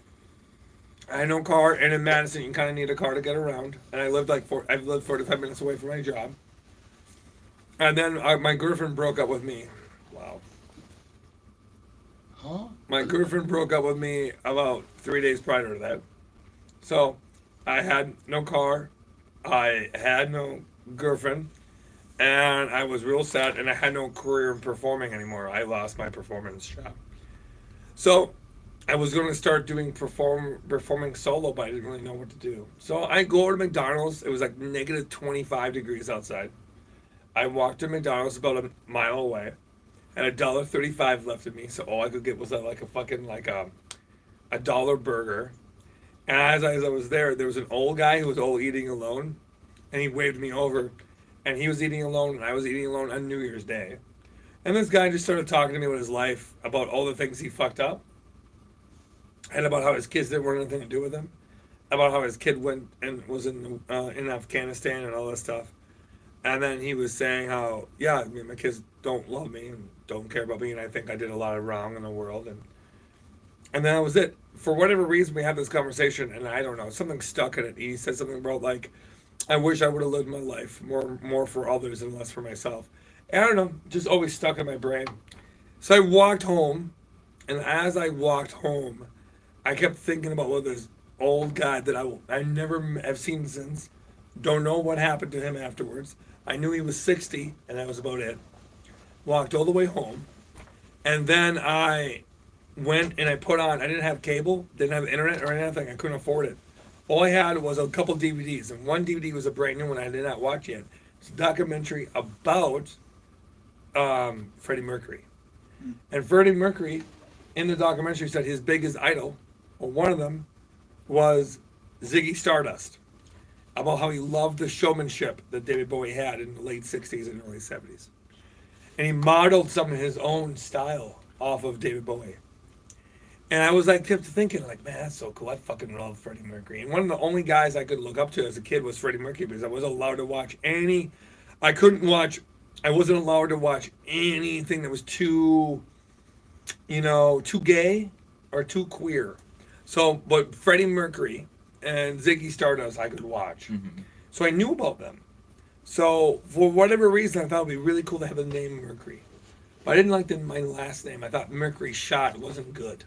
I had no car, and in Madison, you kind of need a car to get around. And I've lived 45 minutes away from my job. And then my girlfriend broke up with me. Wow. Huh? My girlfriend broke up with me about 3 days prior to that. So I had no car. I had no girlfriend. And I was real sad, and I had no career in performing anymore. I lost my performance job. So I was going to start doing performing solo, but I didn't really know what to do. So I go to McDonald's. It was like negative 25 degrees outside. I walked to McDonald's about a mile away. Had $1.35 left in me, so all I could get was like a fucking a dollar burger. And as I was there was an old guy who was all eating alone, and he waved me over, and he was eating alone, and I was eating alone on New Year's Day. And this guy just started talking to me about his life, about all the things he fucked up, and about how his kids didn't want anything to do with him, about how his kid went and was in Afghanistan and all that stuff. And then he was saying how, yeah, I mean, my kids don't love me and don't care about me, and I think I did a lot of wrong in the world. And then that was it. For whatever reason, we had this conversation, and I don't know, something stuck in it. He said something about, like, I wish I would have lived my life more for others and less for myself. And I don't know, just always stuck in my brain. So I walked home, and as I walked home, I kept thinking about this old guy that I never have seen since. Don't know what happened to him afterwards. I knew he was 60, and that was about it. Walked all the way home, and then I went and I put on, I didn't have cable, didn't have internet or anything, I couldn't afford it. All I had was a couple DVDs, and one DVD was a brand new one I did not watch yet. It's a documentary about Freddie Mercury. And Freddie Mercury, in the documentary, said his biggest idol, or one of them, was Ziggy Stardust. About how he loved the showmanship that David Bowie had in the late 60s and early 70s. And he modeled some of his own style off of David Bowie. And I was like, kept thinking, like, man, that's so cool. I fucking love Freddie Mercury. And one of the only guys I could look up to as a kid was Freddie Mercury, because I wasn't allowed to watch I wasn't allowed to watch anything that was too gay or too queer. So, but Freddie Mercury and Ziggy Stardust I could watch. Mm-hmm. So I knew about them. So for whatever reason, I thought it would be really cool to have the name Mercury. But I didn't like my last name. I thought Mercury Shot wasn't good.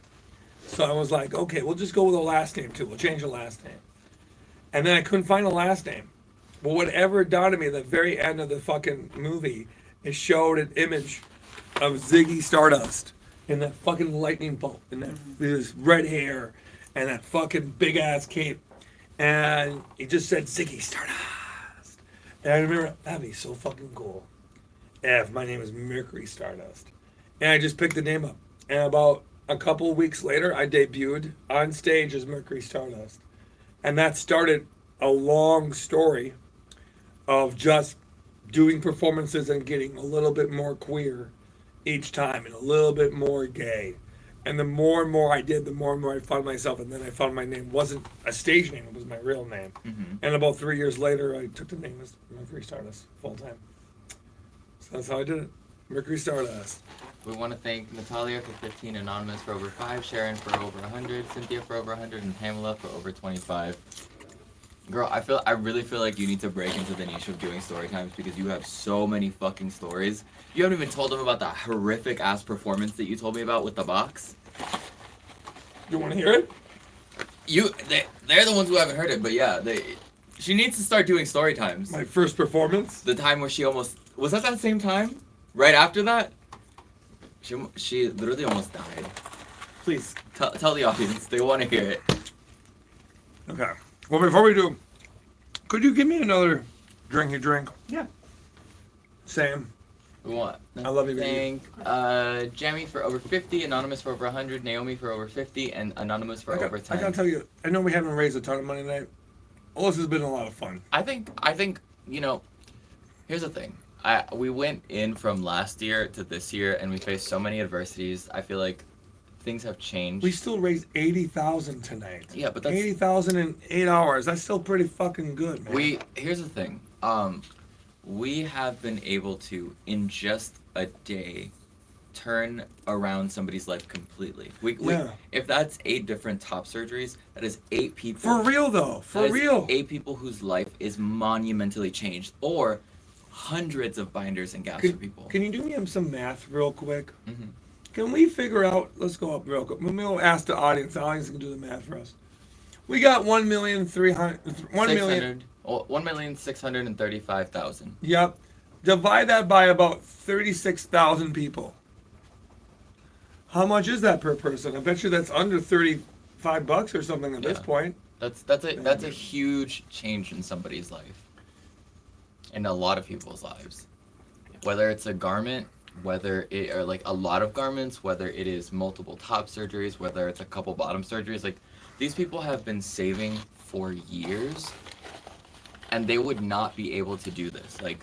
So I was like, okay, we'll just go with the last name too. We'll change the last name. And then I couldn't find the last name. But whatever dawned on me at the very end of the fucking movie, it showed an image of Ziggy Stardust in that fucking lightning bolt, and that his red hair, and that fucking big ass cape. And he just said Ziggy Stardust. And I remember, that'd be so fucking cool if my name is Mercury Stardust. And I just picked the name up. And about a couple of weeks later, I debuted on stage as Mercury Stardust. And that started a long story of just doing performances and getting a little bit more queer each time and a little bit more gay. And the more and more I did, the more and more I found myself. And then I found my name wasn't a stage name, it was my real name. Mm-hmm. And about 3 years later, I took the name as Mercury Stardust full time. So that's how I did it. Mercury Stardust. We want to thank Natalia for 15, Anonymous for over 5, Sharon for over 100, Cynthia for over 100, and Pamela for over 25. Girl, I really feel like you need to break into the niche of doing story times because you have so many fucking stories. You haven't even told them about that horrific ass performance that you told me about with the box. You want to hear it? They're the ones who haven't heard it, but yeah, she needs to start doing story times. My first performance? The time where she almost, was that same time? Right after that? She literally almost died. Please, tell the audience. They want to hear it. Okay. Well, before we do, could you give me another drink? Yeah. Sam. We want I love you, baby. Thank Jamie for over 50, Anonymous for over 100, Naomi for over 50, and Anonymous for over 10. I gotta tell you, I know we haven't raised a ton of money tonight. All this has been a lot of fun. I think, here's the thing. We went in from last year to this year, and we faced so many adversities. I feel like things have changed. We still raised $80,000 tonight. Yeah, but that's $80,000 in 8 hours. That's still pretty fucking good, man. Here's the thing. We have been able to, in just a day, turn around somebody's life completely. If that's 8 different top surgeries, that is 8 people. For real though, for real. 8 people whose life is monumentally changed, or hundreds of binders and gaps for people. Can you do me some math real quick? Mm-hmm. Can we figure out, let's go up real quick. We'll ask the audience. The audience can do the math for us. We got 1,635,000. Yep. Divide that by about 36,000 people. How much is that per person? I bet you that's under $35 or something at this Yeah. point. That's a huge change in somebody's life. In a lot of people's lives. Whether it's a garment, whether it or like a lot of garments, whether it is multiple top surgeries, whether it's a couple bottom surgeries, like these people have been saving for years and they would not be able to do this. Like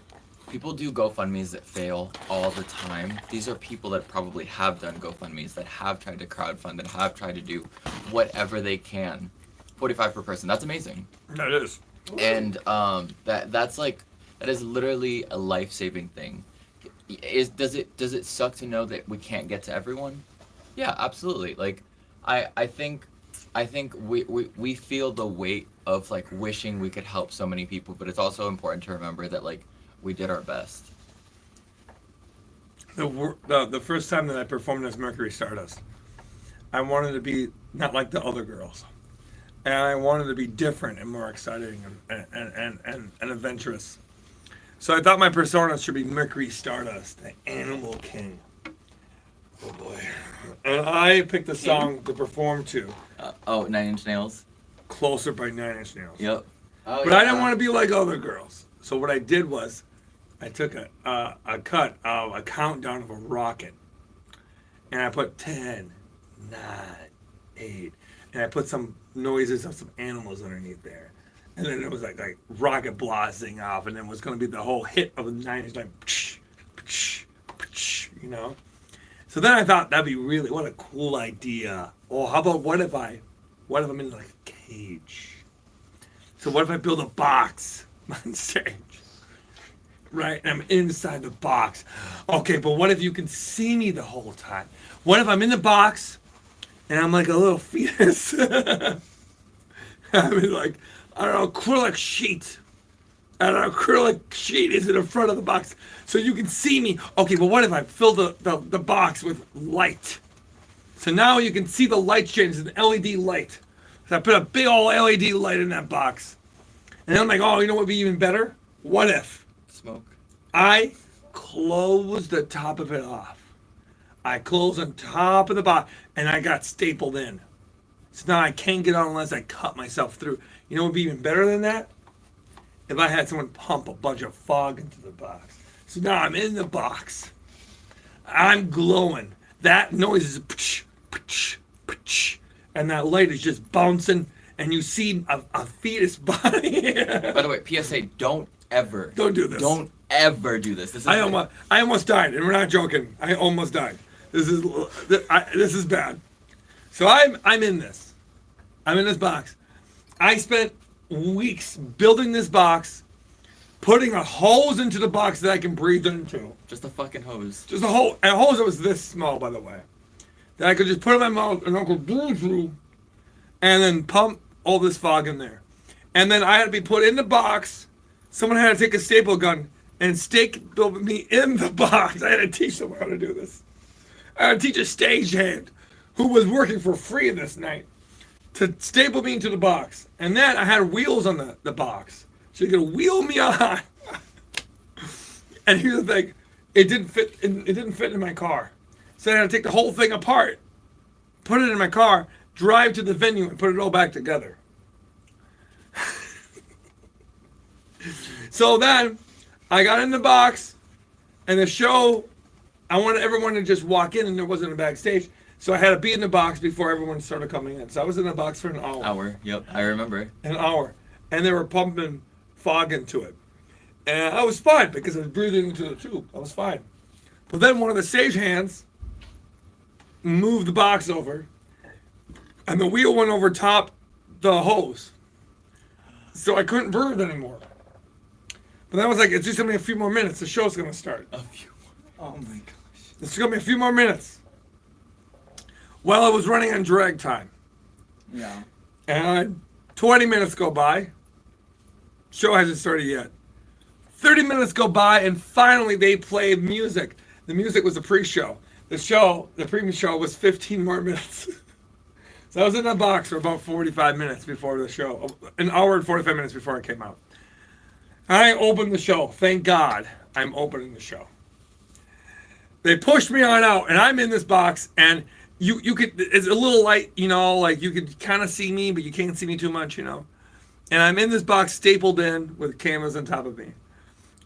people do GoFundMes that fail all the time. These are people that probably have done GoFundMes, that have tried to crowdfund, that have tried to do whatever they can. 45 per person. That's amazing. That is. And that's like that is literally a life-saving thing. Does it suck to know that we can't get to everyone? Yeah, absolutely. Like I think we feel the weight of like wishing we could help so many people, but it's also important to remember that like we did our best. The first time that I performed as Mercury Stardust, I wanted to be not like the other girls. And I wanted to be different and more exciting and adventurous. So I thought my persona should be Mercury Stardust, the Animal King. Oh boy. And I picked a song to perform to, 9 Inch Nails. Closer by 9 Inch Nails. Yep. Oh, But I didn't want to be like other girls. So what I did was, I took a cut of a countdown of a rocket. And I put 10, 9, 8. And I put some noises of some animals underneath there. And then it was like rocket blasting off, and then it was going to be the whole hit of the 9 Inch, like, you know? So then I thought that'd be really, what a cool idea. Oh, how about what if I'm in like a cage? So what if I build a box on stage? Right? And I'm inside the box. Okay, but what if you can see me the whole time? What if I'm in the box and I'm like a little fetus? I mean, like, I don't know, acrylic sheet. And an acrylic sheet is in the front of the box so you can see me. Okay, but what if I fill the box with light? So now you can see the light change. It's an LED light. So I put a big old LED light in that box. And then I'm like, oh, you know what would be even better? What if Smoke. I close the top of it off? I close on top of the box and I got stapled in. So now I can't get out unless I cut myself through. You know what would be even better than that? If I had someone pump a bunch of fog into the box. So now I'm in the box. I'm glowing. That noise is psh, psh, psh, and that light is just bouncing, and you see a fetus body. By the way, PSA, don't Don't do this. Don't ever do this. This is I almost died, and we're not joking. I almost died. This is bad. So I'm in this. I'm in this box. I spent weeks building this box, putting a hose into the box that I can breathe into. just a fucking hose. Just a hose that was this small, by the way, that I could just put in my mouth and I could breathe through, and then pump all this fog in there. And then I had to be put in the box. Someone had to take a staple gun and build me in the box. I had to teach someone how to do this. I had to teach a stagehand who was working for free this night to staple me into the box. And then I had wheels on the box. So you could wheel me on. And here's the thing. It didn't fit in my car. So I had to take the whole thing apart, put it in my car, drive to the venue, and put it all back together. So then I got in the box, and the show, I wanted everyone to just walk in, and there wasn't a backstage. So I had to be in the box before everyone started coming in. So I was in the box for an hour. Yep, I remember. An hour. And they were pumping fog into it. And I was fine because I was breathing into the tube. I was fine. But then one of the stagehands moved the box over, and the wheel went over top the hose. So I couldn't breathe anymore. But then I was like, it's just going to be a few more minutes. The show's going to start. A few. Oh my gosh. It's going to be a few more minutes. Well, I was running on drag time. Yeah. And 20 minutes go by. Show hasn't started yet. 30 minutes go by, and finally they play music. The music was the pre-show. The premium show was 15 more minutes. So I was in that box for about 45 minutes before the show. An hour and 45 minutes before I came out. I opened the show, thank God. I'm opening the show. They pushed me on out, and I'm in this box, and you could, it's a little light, you know, like you could kind of see me, but you can't see me too much, you know. And I'm in this box stapled in with cameras on top of me.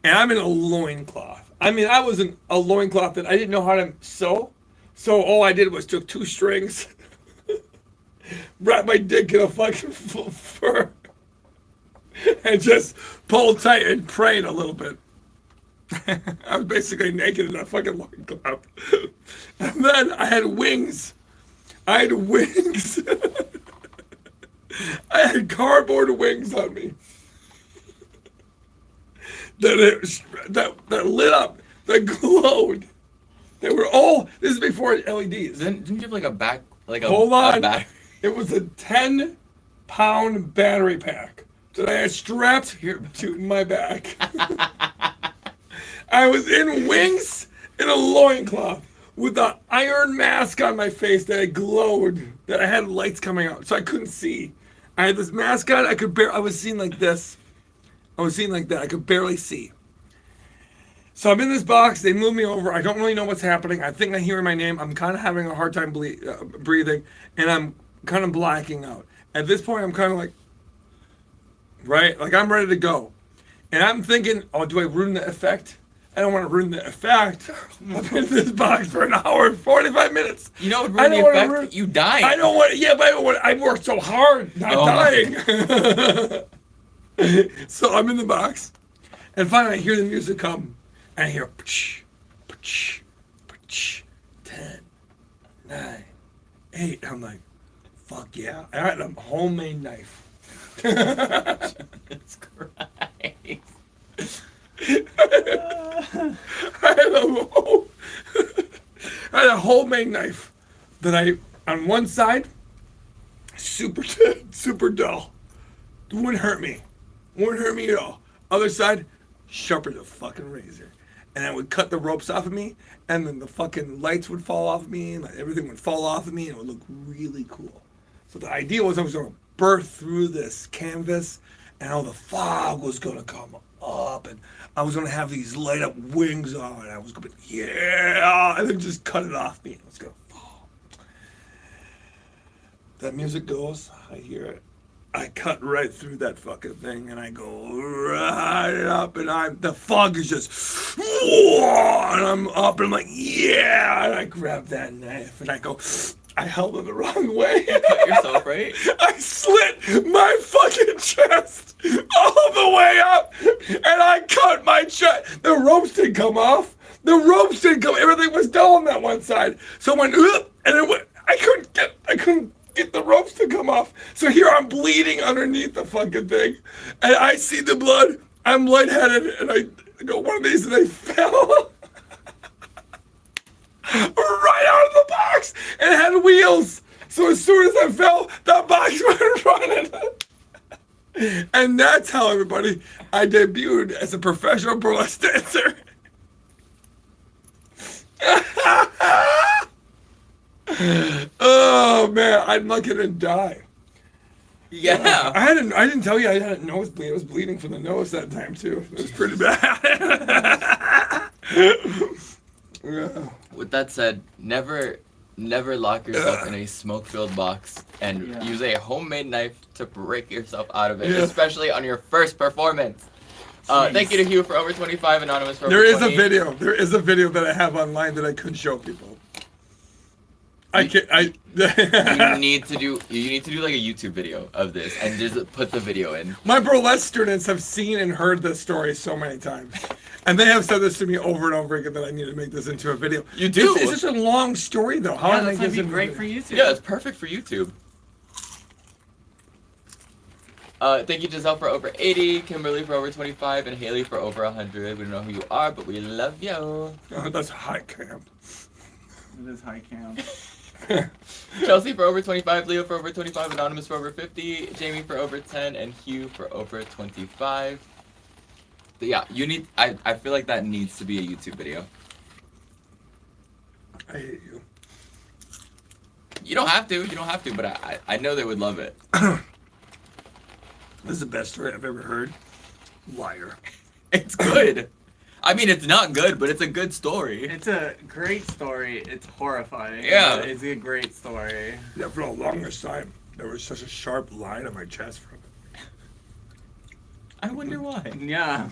And I'm in a loincloth. I mean, I was in a loincloth that I didn't know how to sew. So all I did was took 2 strings, wrapped my dick in a fucking full fur, and just pulled tight and prayed a little bit. I was basically naked in a fucking loincloth. And then I had wings. I had wings. I had cardboard wings on me. That lit up, that glowed. They were all, this is before LEDs. Didn't you have like a back, like a Hold on. a back? It was a 10-pound battery pack that I had strapped to my back. I was in wings in a loincloth with an iron mask on my face that had glowed, that I had lights coming out, so I couldn't see. I had this mask on, I was seeing like this. I was seeing like that, I could barely see. So I'm in this box, they move me over, I don't really know what's happening, I think I'm hearing my name, I'm kind of having a hard time breathing, and I'm kind of blacking out. At this point, I'm kind of like, right, like I'm ready to go. And I'm thinking, oh, do I ruin the effect? I don't want to ruin the effect. I've been in this box for an hour and 45 minutes. You know what would ruin the effect? You dying. I don't want, yeah, but I worked so hard not dying. So I'm in the box, and finally I hear the music come, and I hear, pach, pach, pach, 10, 9, 8. I'm like, fuck yeah. I had a homemade knife. Jesus Christ. I had a homemade knife that on one side, super dull. It wouldn't hurt me. Wouldn't hurt me at all. Other side, sharp as a fucking razor. And I would cut the ropes off of me, and then the fucking lights would fall off of me, and everything would fall off of me, and it would look really cool. So the idea was I was going to burst through this canvas, and all the fog was going to come up, and I was going to have these light up wings on, and I was going to be, yeah, and then just cut it off me, and it was going to fall. That music goes, I hear it. I cut right through that fucking thing, and I go right up, and the fog is just, and I'm up, and I'm like, yeah, and I grab that knife, and I go, I held it the wrong way. You cut yourself, right? I slit my fucking chest all the way up, and I cut my chest. The ropes didn't come off. Everything was dull on that one side. So it went, and it went, I couldn't get the ropes to come off. So here I'm bleeding underneath the fucking thing, and I see the blood. I'm lightheaded, and I go one of these, and I fell right out of the box, and it had wheels. So as soon as I fell, that box went running. And that's how, everybody, I debuted as a professional burlesque dancer. Oh man, I'm not gonna die. Yeah. I didn't tell you I had a nosebleed. I was bleeding from the nose that time too. It was pretty bad. Yeah. With that said, never lock yourself in a smoke-filled box and use a homemade knife to break yourself out of it, especially on your first performance. Thank you to Hugh for over 25, Anonymous for over 20. There is a video that I have online that I couldn't show people. You need to do like a YouTube video of this and just put the video in. My burlesque students have seen and heard this story so many times. And they have said this to me over and over again that I need to make this into a video. You do. It's such a long story though. How that's gonna be great for YouTube. Yeah, it's perfect for YouTube. Thank you, Giselle, for over 80, Kimberly for over 25, and Haley for over 100. We don't know who you are, but we love you. Oh, that's high camp. It is high camp. Chelsea for over 25, Leo for over 25, Anonymous for over 50, Jamie for over 10, and Hugh for over 25. But yeah, I feel like that needs to be a YouTube video. I hate you. You don't have to, but I know they would love it. This is the best story I've ever heard. Liar. It's good. I mean, it's not good, but it's a good story. It's a great story. It's horrifying. Yeah. but it's a great story. Yeah, for the longest time, there was such a sharp line on my chest from it. I wonder why. Yeah.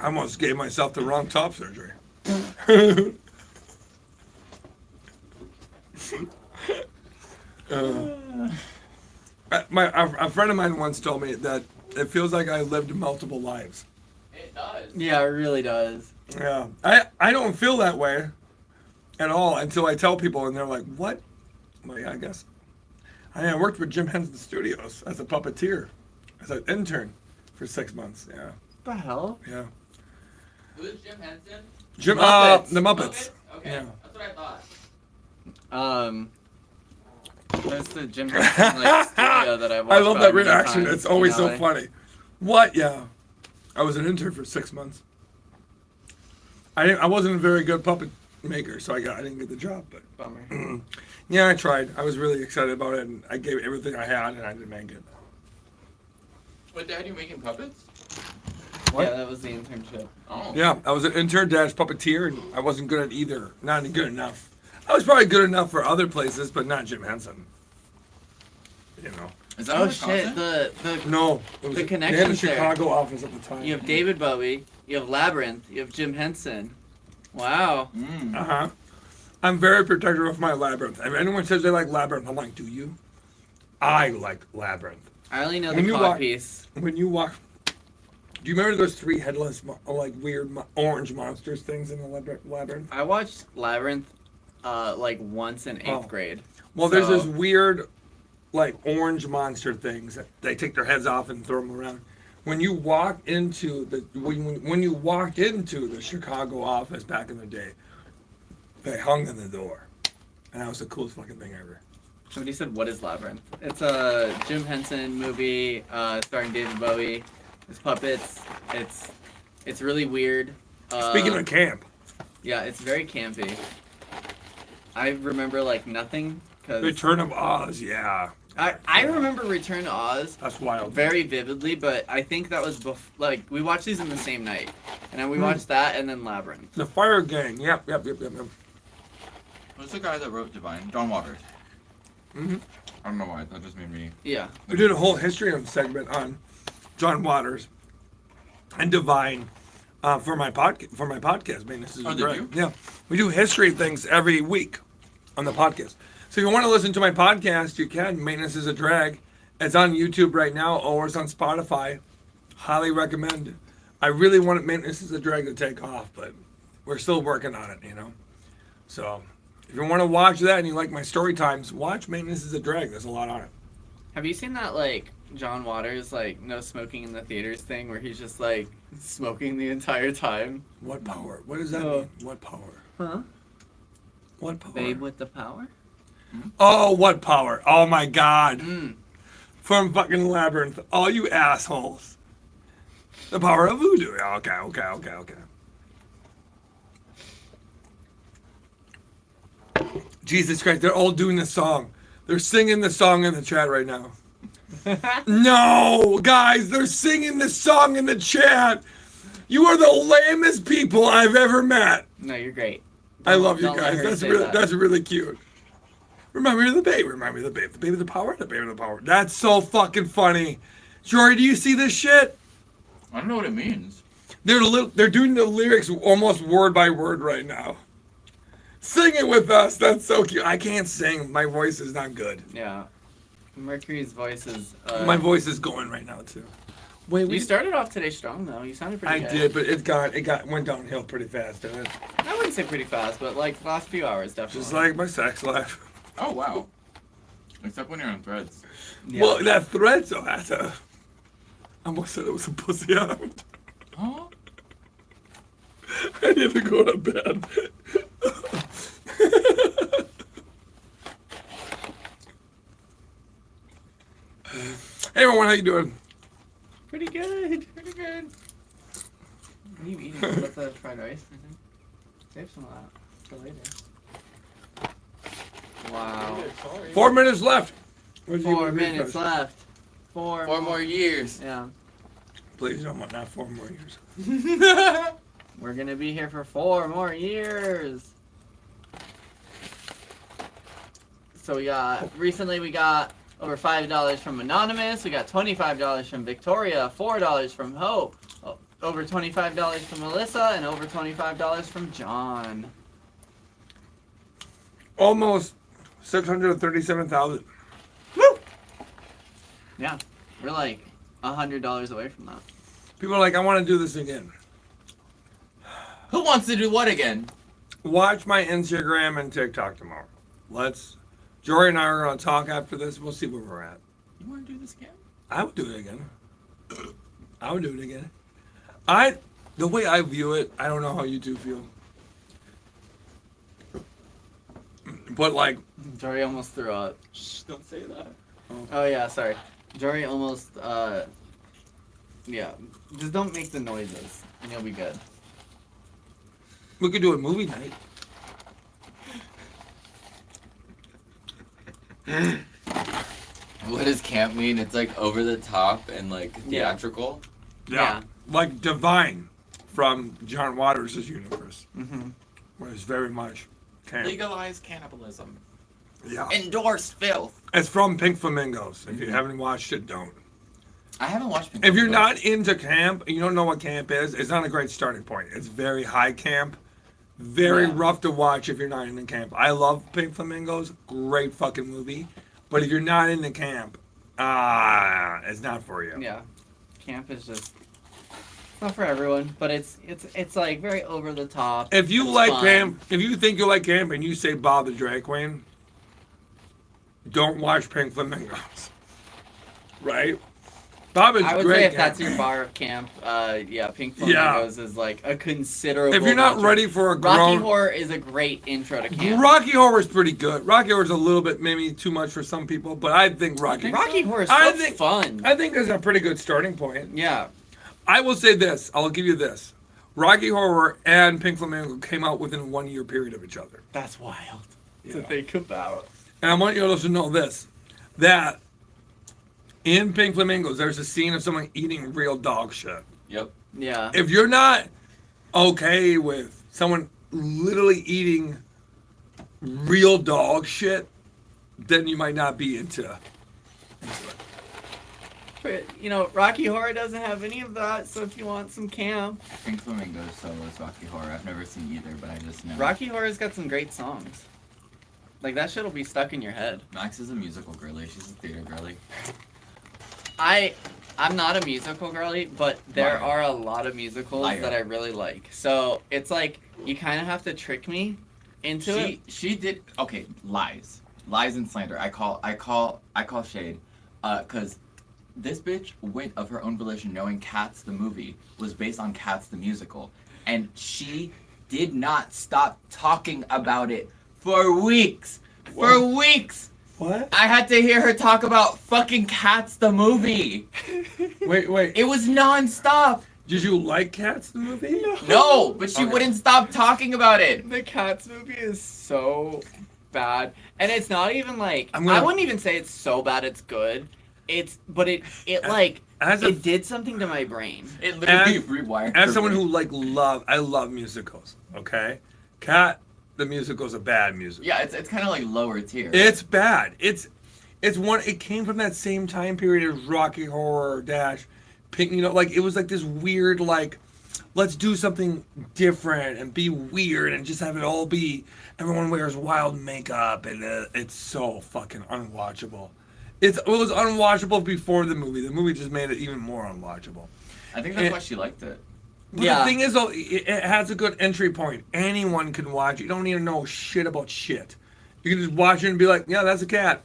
I almost gave myself the wrong top surgery. A friend of mine once told me that it feels like I lived multiple lives. It does. Yeah, it really does. Yeah, I don't feel that way at all until I tell people, and they're like, "What?" I'm like, I guess. I worked with Jim Henson Studios as a puppeteer, as an intern for 6 months. Yeah, What the hell? yeah. Who's Jim Henson? Jim, Muppets. the Muppets. Okay, Yeah. that's what I thought. That's the Jim Henson like studio that I watched. I love that many reaction. times It's always in so LA. funny. What? Yeah, I was an intern for 6 months. I wasn't a very good puppet maker, so I didn't get the job. But Bummer. yeah, I tried. I was really excited about it, and I gave everything I had, and I didn't make it. What, Dad, you making puppets? What? Yeah, that was the internship. Oh. Yeah, I was an intern dash puppeteer, and I wasn't good at either. Not good enough. I was probably good enough for other places, but not Jim Henson. You know. Is that Oh in shit! Wisconsin? The No, it was The they had a connections there. Chicago office at the time. you have David Bowie, you have Labyrinth, you have Jim Henson. Wow. Mm. Uh-huh. I'm very protective of my Labyrinth. If anyone says they like Labyrinth, I'm like, do you? I like Labyrinth. I only know When the you cod walk- piece. When you walk, do you remember those three headless, like weird orange monsters things in the Labyrinth? I watched Labyrinth, like once in 8th Oh. grade. Well, there's So- this weird, like orange monster things that they take their heads off and throw them around. When you walk into when you walked into the Chicago office back in the day, they hung in the door, and that was the coolest fucking thing ever. Somebody said, "What is Labyrinth?" It's a Jim Henson movie starring David Bowie. It's puppets. It's really weird. Speaking of camp, yeah, it's very campy. I remember like nothing because Return of Oz, yeah, I remember Return to Oz that's wild. very vividly, but I think that was like we watched these in the same night, and then we watched that and then Labyrinth. The Fire Gang, yep. Who's the guy that wrote Divine? John Waters. Mhm. I don't know why. That just made me. Yeah. We did a whole history of segment on John Waters and Divine for my podcast. Man, this is Oh, did great. you? Yeah, we do history things every week on the podcast. So if you want to listen to my podcast, you can. Maintenance is a Drag. It's on YouTube right now, or it's on Spotify. Highly recommend. I really want Maintenance is a Drag to take off, but we're still working on it, you know. So if you want to watch that and you like my story times, watch Maintenance is a Drag. There's a lot on it. Have you seen that like John Waters like no smoking in the theaters thing where he's just like smoking the entire time? What power? What does that Oh. mean? What power? Huh? What power? Babe with the power? Oh, what power? Oh my God. Mm. From fucking Labyrinth. All you assholes. The power of voodoo. Yeah, okay. Jesus Christ, they're all doing the song. They're singing the song in the chat right now. No, guys, they're singing the song in the chat. You are the lamest people I've ever met. No, you're great. I love you Don't let guys. her That's say really that. that's really cute. Remind me of the babe. Remind me of the babe. The babe of the power. The babe of the power. That's so fucking funny. Jory, do you see this shit? I don't know what it means. They're doing the lyrics almost word by word right now. Sing it with us. That's so cute. I can't sing. My voice is not good. Yeah. Mercury's voice is. My voice is going right now too. Wait, You started off today strong though. You sounded pretty I good. did, but it went downhill pretty fast, didn't it? I wouldn't say pretty fast, but like the last few hours definitely. Just like my sex life. Oh, wow. Except when you're on Threads. Yeah. Well, that thread, so that's a. I almost said it was a pussy out. Huh? I need to go to bed. Hey everyone, how you doing? Pretty good. Pretty good. What are you eating? With the fried rice? Save some of that for later. Wow. 4 minutes left. What did you 4 want me to minutes finish? left. Four More years. Yeah. Please, not 4 more years. We're gonna be here for 4 more years. So recently we got over $5 from Anonymous. We got $25 from Victoria, $4 from Hope, over $25 from Melissa, and over $25 from John. Almost 637,000. Woo! Yeah, we're like $100 away from that. People are like, I want to do this again. Who wants to do what again? Watch my Instagram and TikTok tomorrow. Jory and I are going to talk after this. We'll see where we're at. You want to do this again? I would do it again. I would do it again. The way I view it, I don't know how you two feel. But like, Jory almost threw up. Shh, don't say that. Oh yeah, sorry. Jory almost, yeah. Just don't make the noises, and you'll be good. we could do a movie night. What does camp mean? It's like over the top and like Yeah. theatrical. Yeah. Like Divine from John Waters' universe. Mm-hmm. Where it's very much camp. Legalize cannibalism. Yeah. Endorse filth. It's from Pink Flamingos. If you haven't watched it, don't. I haven't watched Pink If you're Flamingos. not into camp, and you don't know what camp is, it's not a great starting point. It's very high camp. Very Yeah. rough to watch if you're not into camp. I love Pink Flamingos. Great fucking movie. But if you're not into camp, it's not for you. Yeah. Camp is just not for everyone, but it's like very over the top. If you It's like fun. camp, if you think you like camp and you say Bob the Drag Queen, don't watch Pink Flamingos. Right? Bob is I would great. say if camp. that's your bar of camp, yeah, Pink Flamingos is like a considerable. If you're not amount of- ready for a Rocky grown... Horror is a great intro to camp. Rocky Horror is pretty good. Rocky Horror is a little bit maybe too much for some people, but I think Rocky Horror is I so think- fun. I think that's a pretty good starting point. Yeah. I will say this. I'll give you this. Rocky Horror and Pink Flamingo came out within a 1 year period of each other. That's wild to Yeah. think about. And I want you to know this. That in Pink Flamingos, there's a scene of someone eating real dog shit. Yep. Yeah. If you're not okay with someone literally eating real dog shit, then you might not be into it. You know, Rocky Horror doesn't have any of that, so if you want some camp. Pink Flamingos, so is Rocky Horror. I've never seen either, but I just know. Rocky Horror's got some great songs. Like, that shit'll be stuck in your head. Max is a musical girly. She's a theater girly. I'm not a musical girly, but there Liar. are a lot of musicals Liar. that I really like. So, it's like, you kind of have to trick me into it. She did okay. Lies and slander. I call shade, cause this bitch went of her own volition, knowing Cats the movie was based on Cats the musical, and she did not stop talking about it for weeks. For weeks, What? I had to hear her talk about fucking Cats the movie. Wait. It was nonstop. Did you like Cats the movie? No, but she Okay. wouldn't stop talking about it. The Cats movie is so bad, and it's not even like I'm gonna- I wouldn't even say it's so bad it's good. But it like As a it did something to my brain. It literally As- rewired. As her someone brain. who I love musicals. Okay, Cat the musical is a bad musical. Yeah, it's kind of like lower tier. It's bad. It's one. It came from that same time period as Rocky Horror Dash, Pink. You know, like it was like this weird like, let's do something different and be weird and just have it all be. Everyone wears wild makeup and it's so fucking unwatchable. It was unwatchable before the movie. The movie just made it even more unwatchable. I think that's it- why she liked it. But Yeah. the thing is, though, it has a good entry point. Anyone can watch it. You don't need to know shit about shit. You can just watch it and be like, yeah, that's a cat.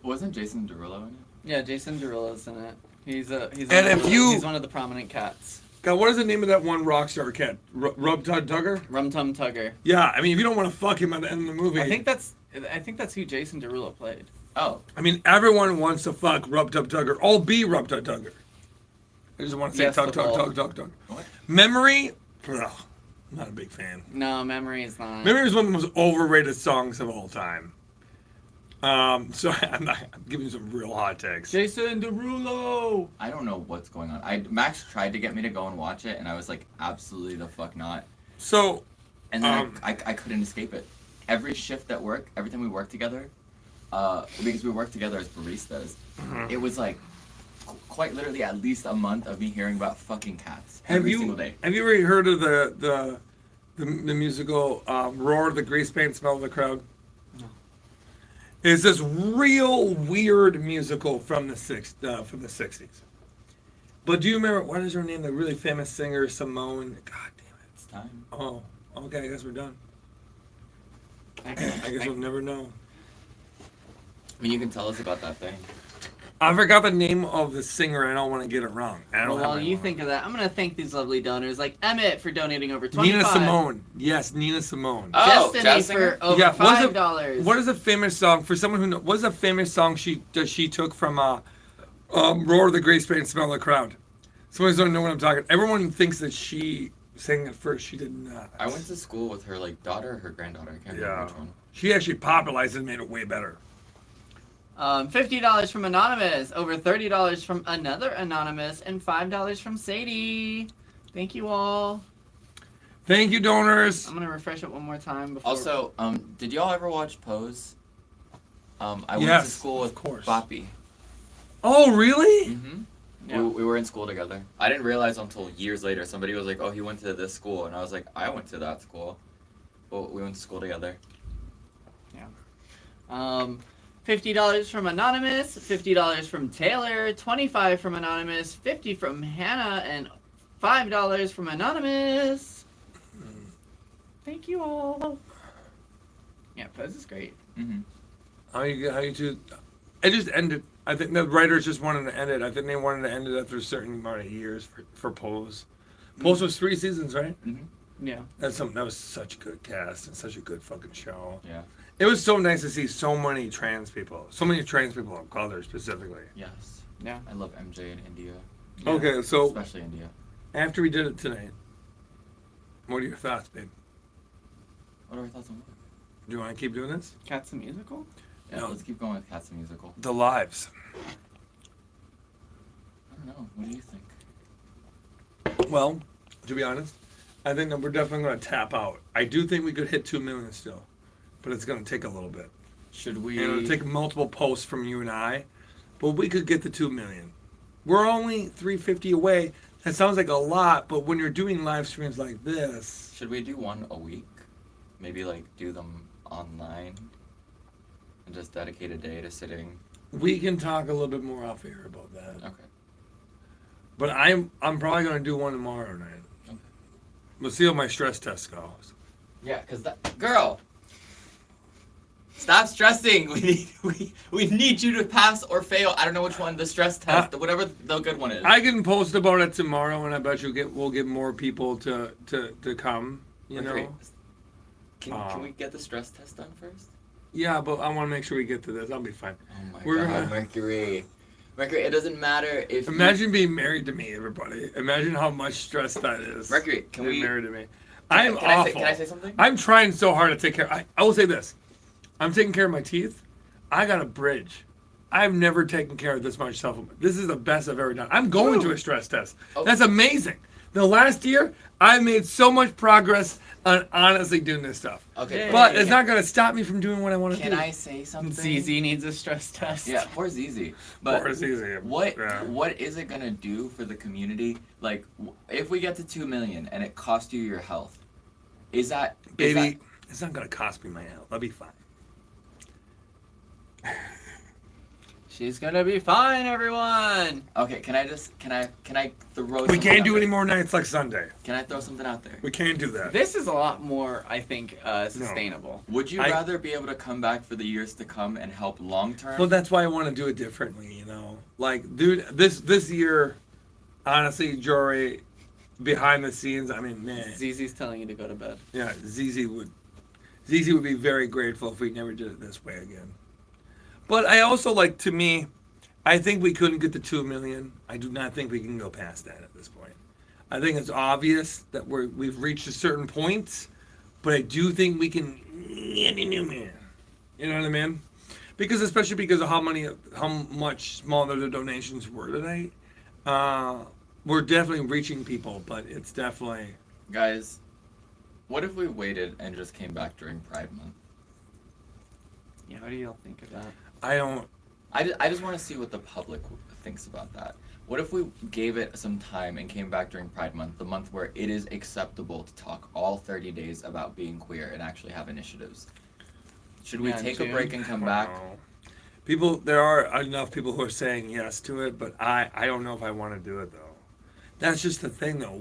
Wasn't Jason Derulo in it? Yeah, Jason Derulo's in it. He's And he's one of the prominent cats. God, what is the name of that one rock star cat? Rub Tug Tugger? Rum Tum Tugger. Yeah, I mean, if you don't want to fuck him at the end of the movie. I think that's who Jason Derulo played. Oh, I mean, everyone wants to fuck Rub Tug Tugger. I'll be Rub Tug Tugger. I just want to say Yes, tug, the tug, ball. tug, tug, tug. What? Memory? Ugh, not a big fan. No, Memory is not. Memory is one of the most overrated songs of all time. So I'm giving you some real hot takes. Jason Derulo. I don't know what's going on. Max tried to get me to go and watch it, and I was like, absolutely the fuck not. So, And then I couldn't escape it. Every shift at work, every time we worked together, because we worked together as baristas, it was like quite literally at least a month of me hearing about fucking cats every single day. Have you ever heard of the musical Roar the Grease Paint Smell of the Crowd? No. It's this real weird musical from the 60s. But do you remember, what is her name? The really famous singer, Simone. God damn it. It's time. Oh, okay, I guess we're done. I I guess we'll never know. I mean, you can tell us about that thing. I forgot the name of the singer. I don't want to get it wrong. Well, while you think of that, I'm gonna thank these lovely donors like Emmett for donating over 25. Nina Simone. Yes, Nina Simone. Oh, Destiny jazz for singer? over Yeah, $5. What is a famous song for someone who knows? What is a famous song she took from Roar the Grease Paint Smell of the Crowd? Someone who doesn't know what I'm talking. Everyone thinks that she sang it first. She did not. I went to school with her like daughter or her granddaughter. I can't remember which one. She actually popularized it and made it way better. $50 from Anonymous, over $30 from another Anonymous, and $5 from Sadie. Thank you all. Thank you, donors. I'm gonna refresh it one more time before. Also, did y'all ever watch Pose? I went Yes, to school with of course. Boppy. Oh, really? Mm-hmm. Yeah. We were in school together. I didn't realize until years later. Somebody was like, "Oh, he went to this school," and I was like, "I went to that school." Well, we went to school together. $50 from Anonymous, $50 from Taylor, $25 from Anonymous, $50 from Hannah, and $5 from Anonymous. Thank you all. Yeah, Pose is great. Mm-hmm. How you two? It just ended. I think the writers just wanted to end it. I think they wanted to end it after a certain amount of years for Pose. Pose was 3 seasons, right? Mm-hmm. Yeah. That was such a good cast and such a good fucking show. Yeah. It was so nice to see so many trans people of color specifically. Yes. Yeah. I love MJ in India. Yeah. Okay, so Especially India. after we did it tonight, what are your thoughts, babe? What are your thoughts on that? Do you want to keep doing this? Cats the Musical? Yeah, No. let's keep going with Cats the Musical. The lives. I don't know. What do you think? Well, to be honest, I think that we're definitely going to tap out. I do think we could hit 2 million still, but it's going to take a little bit. Should we? And it'll take multiple posts from you and I, but we could get to 2 million. We're only 350 away. That sounds like a lot, but when you're doing live streams like this, Should we do one a week? Maybe like do them online and just dedicate a day to sitting. we can talk a little bit more off air about that. Okay. But I'm probably going to do one tomorrow night. Okay. We'll see how my stress test goes. Yeah, cause that girl. Stop stressing. We need you to pass or fail. I don't know which one. The stress test, whatever the good one is. I can post about it tomorrow, and I bet we'll get more people to come. You Mercury, know. Can we get the stress test done first? Yeah, but I want to make sure we get to this. I'll be fine. Oh my We're god, gonna- Mercury. Mercury, it doesn't matter if you- Imagine being married to me, everybody. Imagine how much stress that is. Mercury, can being we married to me? I am can awful. can I say something? I'm trying so hard to take care. I will say this. I'm taking care of my teeth. I got a bridge. I've never taken care of this much self. This is the best I've ever done. I'm going to a stress test. Oh. That's amazing. The last year, I made so much progress on honestly doing this stuff. Okay, But it's not going to stop me from doing what I want to do. Can I say something? ZZ needs a stress test. Yeah, poor ZZ. But Or it's easy. what Yeah. what is it gonna do for the community? Like, if we get to 2 million and it costs you your health, is that Baby, it's not going to cost me my health. I'll be fine. She's gonna be fine, everyone. okay? Can I throw? We something can't out do there? any more nights like Sunday. Can I throw something out there? We can't do that. This is a lot more, I think, sustainable. Would you I- rather be able to come back for the years to come and help long term? Well, that's why I want to do it differently, you know. Like, dude, this year, honestly, Jory, behind the scenes, I mean, man, ZZ's telling you to go to bed. yeah, ZZ would be very grateful if we never did it this way again. But I also like, to me, I think we couldn't get to 2 million. I do not think we can go past that at this point. I think it's obvious that we've reached a certain point, but I do think we can get a new man. You know what I mean? because especially because of how much smaller the donations were today. We're definitely reaching people, but it's definitely Guys, what if we waited and just came back during Pride Month? Yeah, what do y'all think of that? I don't. I just want to see what the public thinks about that. What if we gave it some time and came back during Pride Month, the month where it is acceptable to talk all 30 days about being queer and actually have initiatives? Should we Yeah, in take a June? break and come back? There are enough people who are saying yes to it, but I don't know if I want to do it though. That's just the thing though.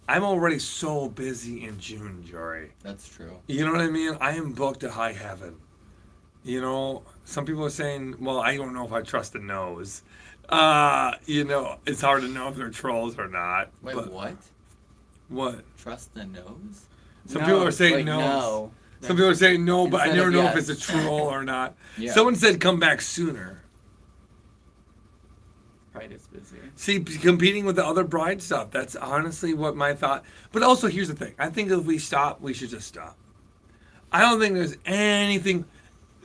I'm already so busy in June, Jory. That's true. You know what I mean? I am booked to high heaven. You know, some people are saying, well, I don't know if I trust the nose. You know, it's hard to know if they're trolls or not. Wait, but what? What? Trust the nose? Some people are saying like, no. no. Some people are saying no, but I Instead never of know yes. if it's a troll or not. Yeah. Someone said come back sooner. Pride is busy. See, competing with the other bride stuff, that's honestly what my thought. But also, here's the thing. I think if we stop, we should just stop. I don't think there's anything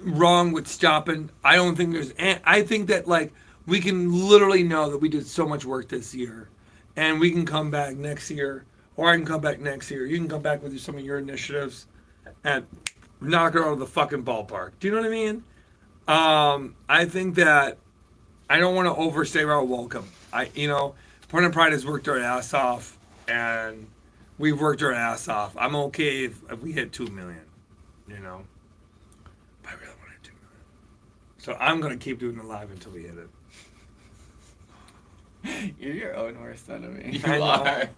wrong with stopping. I don't think I think that, like, we can literally know that we did so much work this year. And we can come back next year. Or I can come back next year. You can come back with some of your initiatives and knock it out of the fucking ballpark. Do you know what I mean? I think that I don't want to overstay our welcome. Point of Pride has worked our ass off, and we've worked our ass off. I'm okay if we hit 2 million, you know. But I really want to hit 2 million. So I'm going to keep doing the live until we hit it. You're your own worst enemy. You are.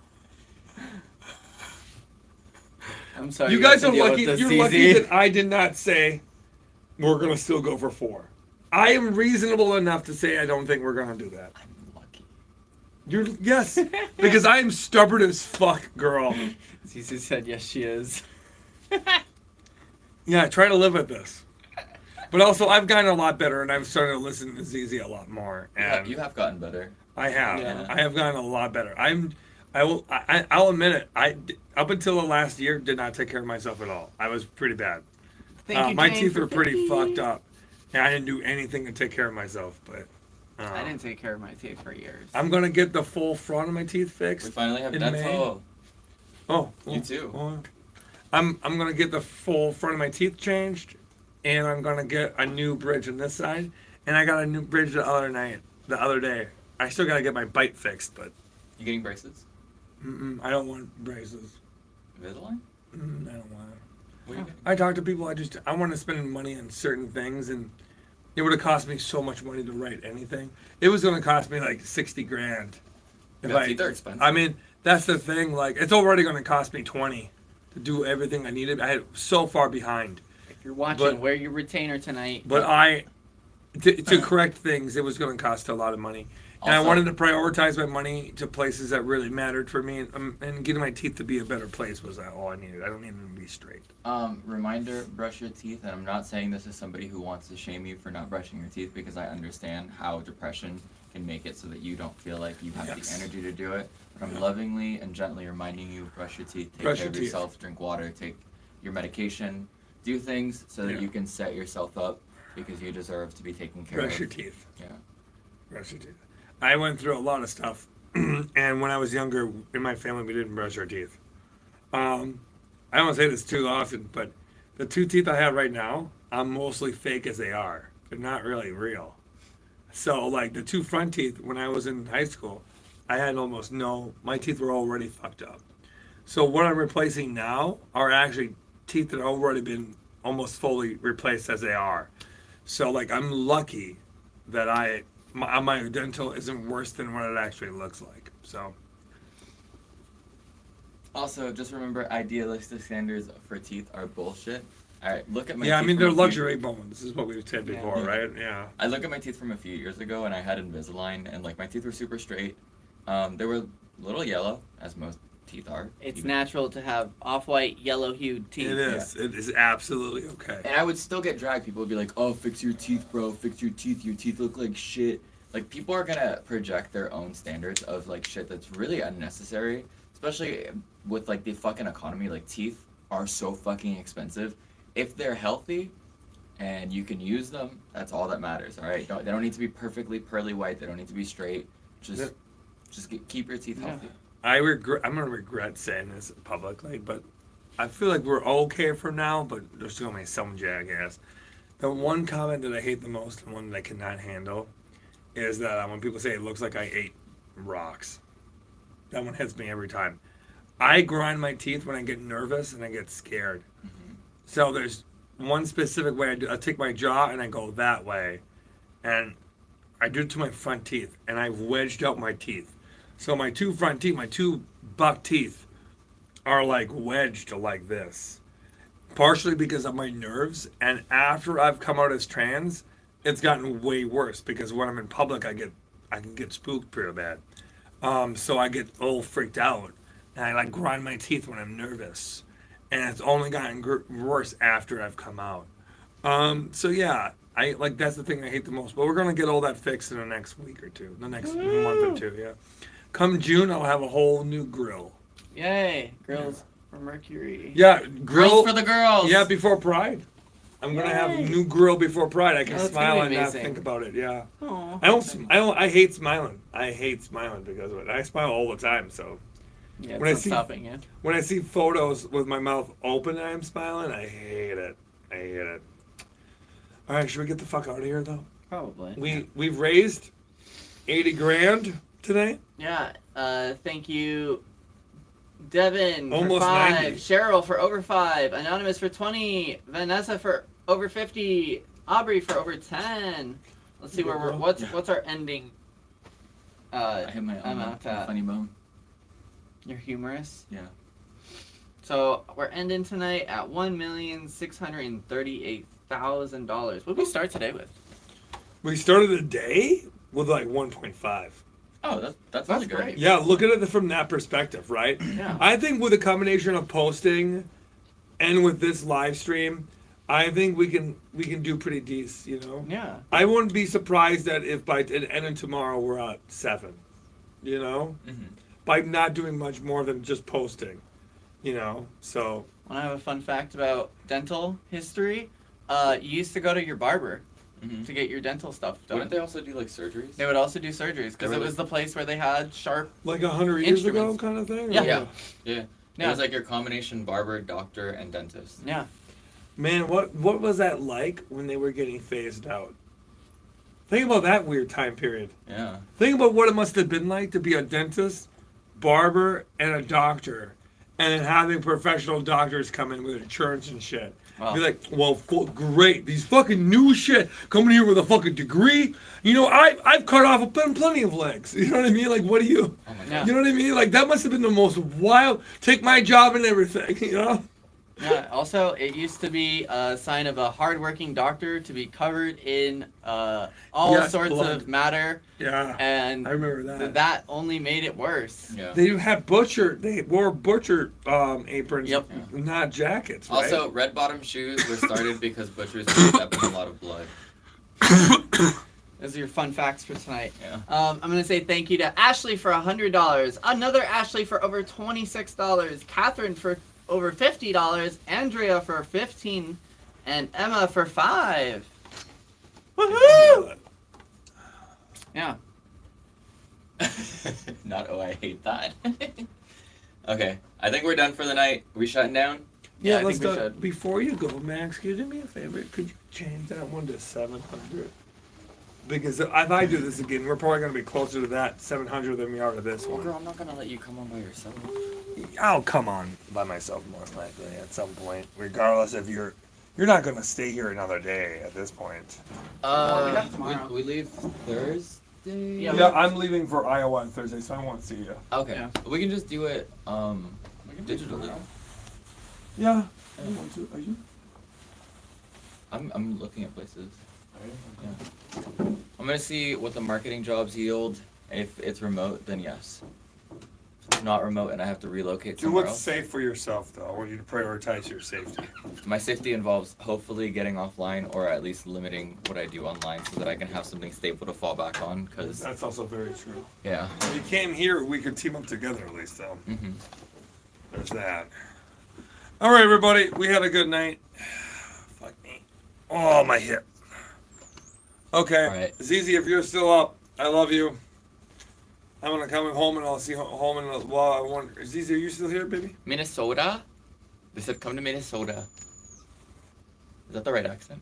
I'm sorry. You guys have are to deal lucky. with this, You're lucky CZ. that I did not say we're going to still go for 4. I am reasonable enough to say I don't think we're going to do that. I'm lucky. Yes, because I am stubborn as fuck, girl. CZ said yes, she is. Yeah, try to live with this. But also, I've gotten a lot better, and I've started to listen to ZZ a lot more. And You have gotten better. I have. Yeah. I have gotten a lot better. I'll admit it. Up until the last year, did not take care of myself at all. I was pretty bad. Thank you, My Jane, teeth for were pretty 50. fucked up. And I didn't do anything to take care of myself. But I didn't take care of my teeth for years. I'm gonna get the full front of my teeth We fixed. finally have In dental. Oh, You too. I'm gonna get the full front of my teeth changed, and I'm gonna get a new bridge on this side, and I got a new bridge the other day. I still gotta get my bite fixed, but You getting braces? I don't want braces. Invisalign? I don't want it. What are you getting? I talk to people. I want to spend money on certain things, and it would have cost me so much money to write anything. It was gonna cost me like $60,000. Yeah, teeth are expensive. I mean, that's the thing. Like, it's already gonna cost me 20 to do everything I needed. I had so far behind. If you're watching, But- wear your retainer tonight. But to correct things, it was going to cost a lot of money. And I Also- wanted to prioritize my money to places that really mattered for me. And getting my teeth to be a better place was all I needed. I don't need them to be straight. Reminder, brush your teeth. And I'm not saying this as somebody who wants to shame you for not brushing your teeth, because I understand how depression can make it so that you don't feel like you have Yes. the energy to do it. But I'm Yeah. lovingly and gently reminding you, brush your teeth, take Brush care your of teeth. yourself, drink water, take your medication, do things so that Yeah. you can set yourself up, because you deserve to be taken care Brush of. your teeth. Yeah. Brush your teeth. I went through a lot of stuff. And when I was younger, in my family, we didn't brush our teeth. I don't say this too often, but the 2 teeth I have right now, I'm mostly fake as they are. They're not really real. So, like, the 2 front teeth, when I was in high school, I had almost my teeth were already fucked up. So what I'm replacing now are actually teeth that have already been almost fully replaced as they are. So, like, I'm lucky that my dental isn't worse than what it actually looks like. So, Also, just remember, idealistic standards for teeth are bullshit. Alright, look at my yeah, I teeth mean, from they're a few- luxury bones, is what we've said Yeah. before, Yeah. right? Yeah. I look at my teeth from a few years ago, and I had Invisalign, and like my teeth were super straight. They were a little yellow, as most teeth are. It's even- natural to have off-white, yellow-hued teeth. It is. It is absolutely okay. And I would still get dragged. People would be like, "Oh, fix your teeth, bro. Fix your teeth. Your teeth look like shit." Like, people are gonna project their own standards of like shit that's really unnecessary, especially with like the fucking economy. Like, teeth are so fucking expensive. If they're healthy and you can use them. That's all that matters. All right. They don't need to be perfectly pearly white. They don't need to be straight. Just keep your teeth healthy. I'm gonna regret saying this publicly, but I feel like we're okay for now. But there's gonna be some jackass. The one comment that I hate the most, and one that I cannot handle, is that when people say it looks like I ate rocks. That one hits me every time. I grind my teeth when I get nervous and I get scared. Mm-hmm. So there's one specific way I take my jaw and I go that way, and I do it to my front teeth, and I've wedged out my teeth. So my two front teeth, my two buck teeth, are like wedged like this. Partially because of my nerves, and after I've come out as trans, it's gotten way worse because when I'm in public, I can get spooked pretty bad. So I get all freaked out, and I like grind my teeth when I'm nervous, and it's only gotten worse after I've come out. So yeah, I like that's the thing I hate the most. But we're gonna get all that fixed in the next week or two, the next month or two. Yeah, come June, I'll have a whole new grill. Yay! Grills for Mercury. Yeah, Grills for the girls. Yeah, before Pride. I'm gonna have a new grill before Pride. I can that's smile gonna and be not amazing. think about it. Yeah. Aw. I hate smiling. I hate smiling because of it. I smile all the time. So Yeah, When I it's see- not stopping you. when I see photos with my mouth open and I'm smiling, I hate it. I hate it. All right, should we get the fuck out of here though? Probably. We've raised 80 grand today. Yeah. Thank you, Devin Almost for 5, 90. Cheryl for over 5, Anonymous for 20, Vanessa for over 50, Aubrey for over 10. Let's see where we're. What's our ending? I hit my amount at. funny bone. You're humorous. Yeah. So we're ending tonight at $1,638,000. What did we start today with? We started the day with like 1.5. Oh, that's That's good. great. Yeah, look at it from that perspective, right? Yeah. I think with a combination of posting and with this live stream, I think we can do pretty decent, you know? Yeah. I wouldn't be surprised that if by the end of tomorrow we're at 7, you know? Mm-hmm. By not doing much more than just posting, you know? So, Want to have a fun fact about dental history? You used to go to your barber Mm-hmm. to get your dental stuff done. Wouldn't they also do like surgeries? They would also do surgeries because They it were was the place where they had sharp. like 100 years ago Instruments. kind of thing? Yeah. Or- Yeah. It Yeah. was like your combination barber, doctor, and dentist. Yeah. Man, what was that like when they were getting phased out? Think about that weird time period. Yeah. Think about what it must have been like to be a dentist, barber, and a doctor, and then having professional doctors come in with insurance and shit. Wow. Be like, well, great, these fucking new shit coming here with a fucking degree. You know, I've cut off plenty of legs. You know what I mean? Like, what do you? Oh my Yeah. god. You know what I mean? Like, that must have been the most wild. Take my job and everything. You know? Yeah. Also, it used to be a sign of a hardworking doctor to be covered in all Yes, sorts blood. of matter, Yeah. and I remember that. that only made it worse. Yeah. They wore butcher aprons, Yep. not jackets. Right? Also, red bottom shoes were started because butchers step in a lot of blood. Those are your fun facts for tonight. Yeah. I'm gonna say thank you to Ashley for $100, another Ashley for over $26, Catherine for over $50, Andrea for $15, and Emma for $5. Woohoo! Yeah. Not I hate that. Okay, I think we're done for the night. We shutting down? Yeah, I let's think we go. should. Before you go, Max, could you do me a favor? Could you change that one to 700? Because if I do this again, we're probably going to be closer to that 700 than we are to this Well, one. girl, I'm not gonna let you come on by yourself. I'll come on by myself most likely at some point, regardless if you're not going to stay here another day at this point. Well, we got tomorrow. we leave Thursday. Yeah. Yeah, I'm leaving for Iowa on Thursday, so I won't see you. Okay. Yeah. We can just do it digitally. Yeah. I want to. Are you? I'm looking at places. Yeah. I'm gonna see what the marketing jobs yield. If it's remote, then yes. If it's not remote and I have to relocate Do somewhere what's else. safe for yourself, though. I want you to prioritize your safety. My safety involves hopefully getting offline or at least limiting what I do online so that I can have something stable to fall back on. Cause That's also very true. yeah. If you came here, we could team up together at least, though. Mm-hmm. There's that. All right, everybody. We had a good night. Fuck me. Oh, my hip. Okay. All right. Zizi, if you're still up, I love you. I'm gonna come home and I'll see home in a while. I want. Zizi, are you still here, baby? Minnesota? They said come to Minnesota. Is that the right accent?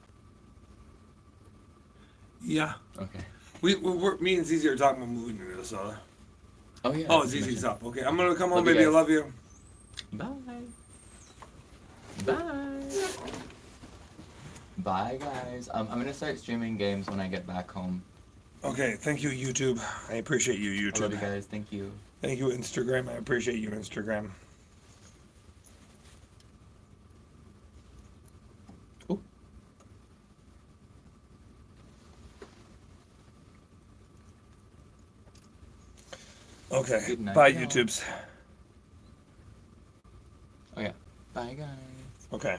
Yeah. Okay. Me and Zizi are talking about moving to Minnesota. Oh yeah. Oh, that's Zizi's mentioned. up. Okay, I'm gonna come home, Love you baby. I guys. love you. Bye. Bye. Bye, guys. I'm gonna start streaming games when I get back home. Okay, thank you, YouTube. I appreciate you, I love YouTube. you guys. Thank you. Thank you, Instagram. I appreciate you, Instagram. Ooh. Okay, Good night, bye, y'all. YouTubes. Oh yeah. Bye, guys. Okay.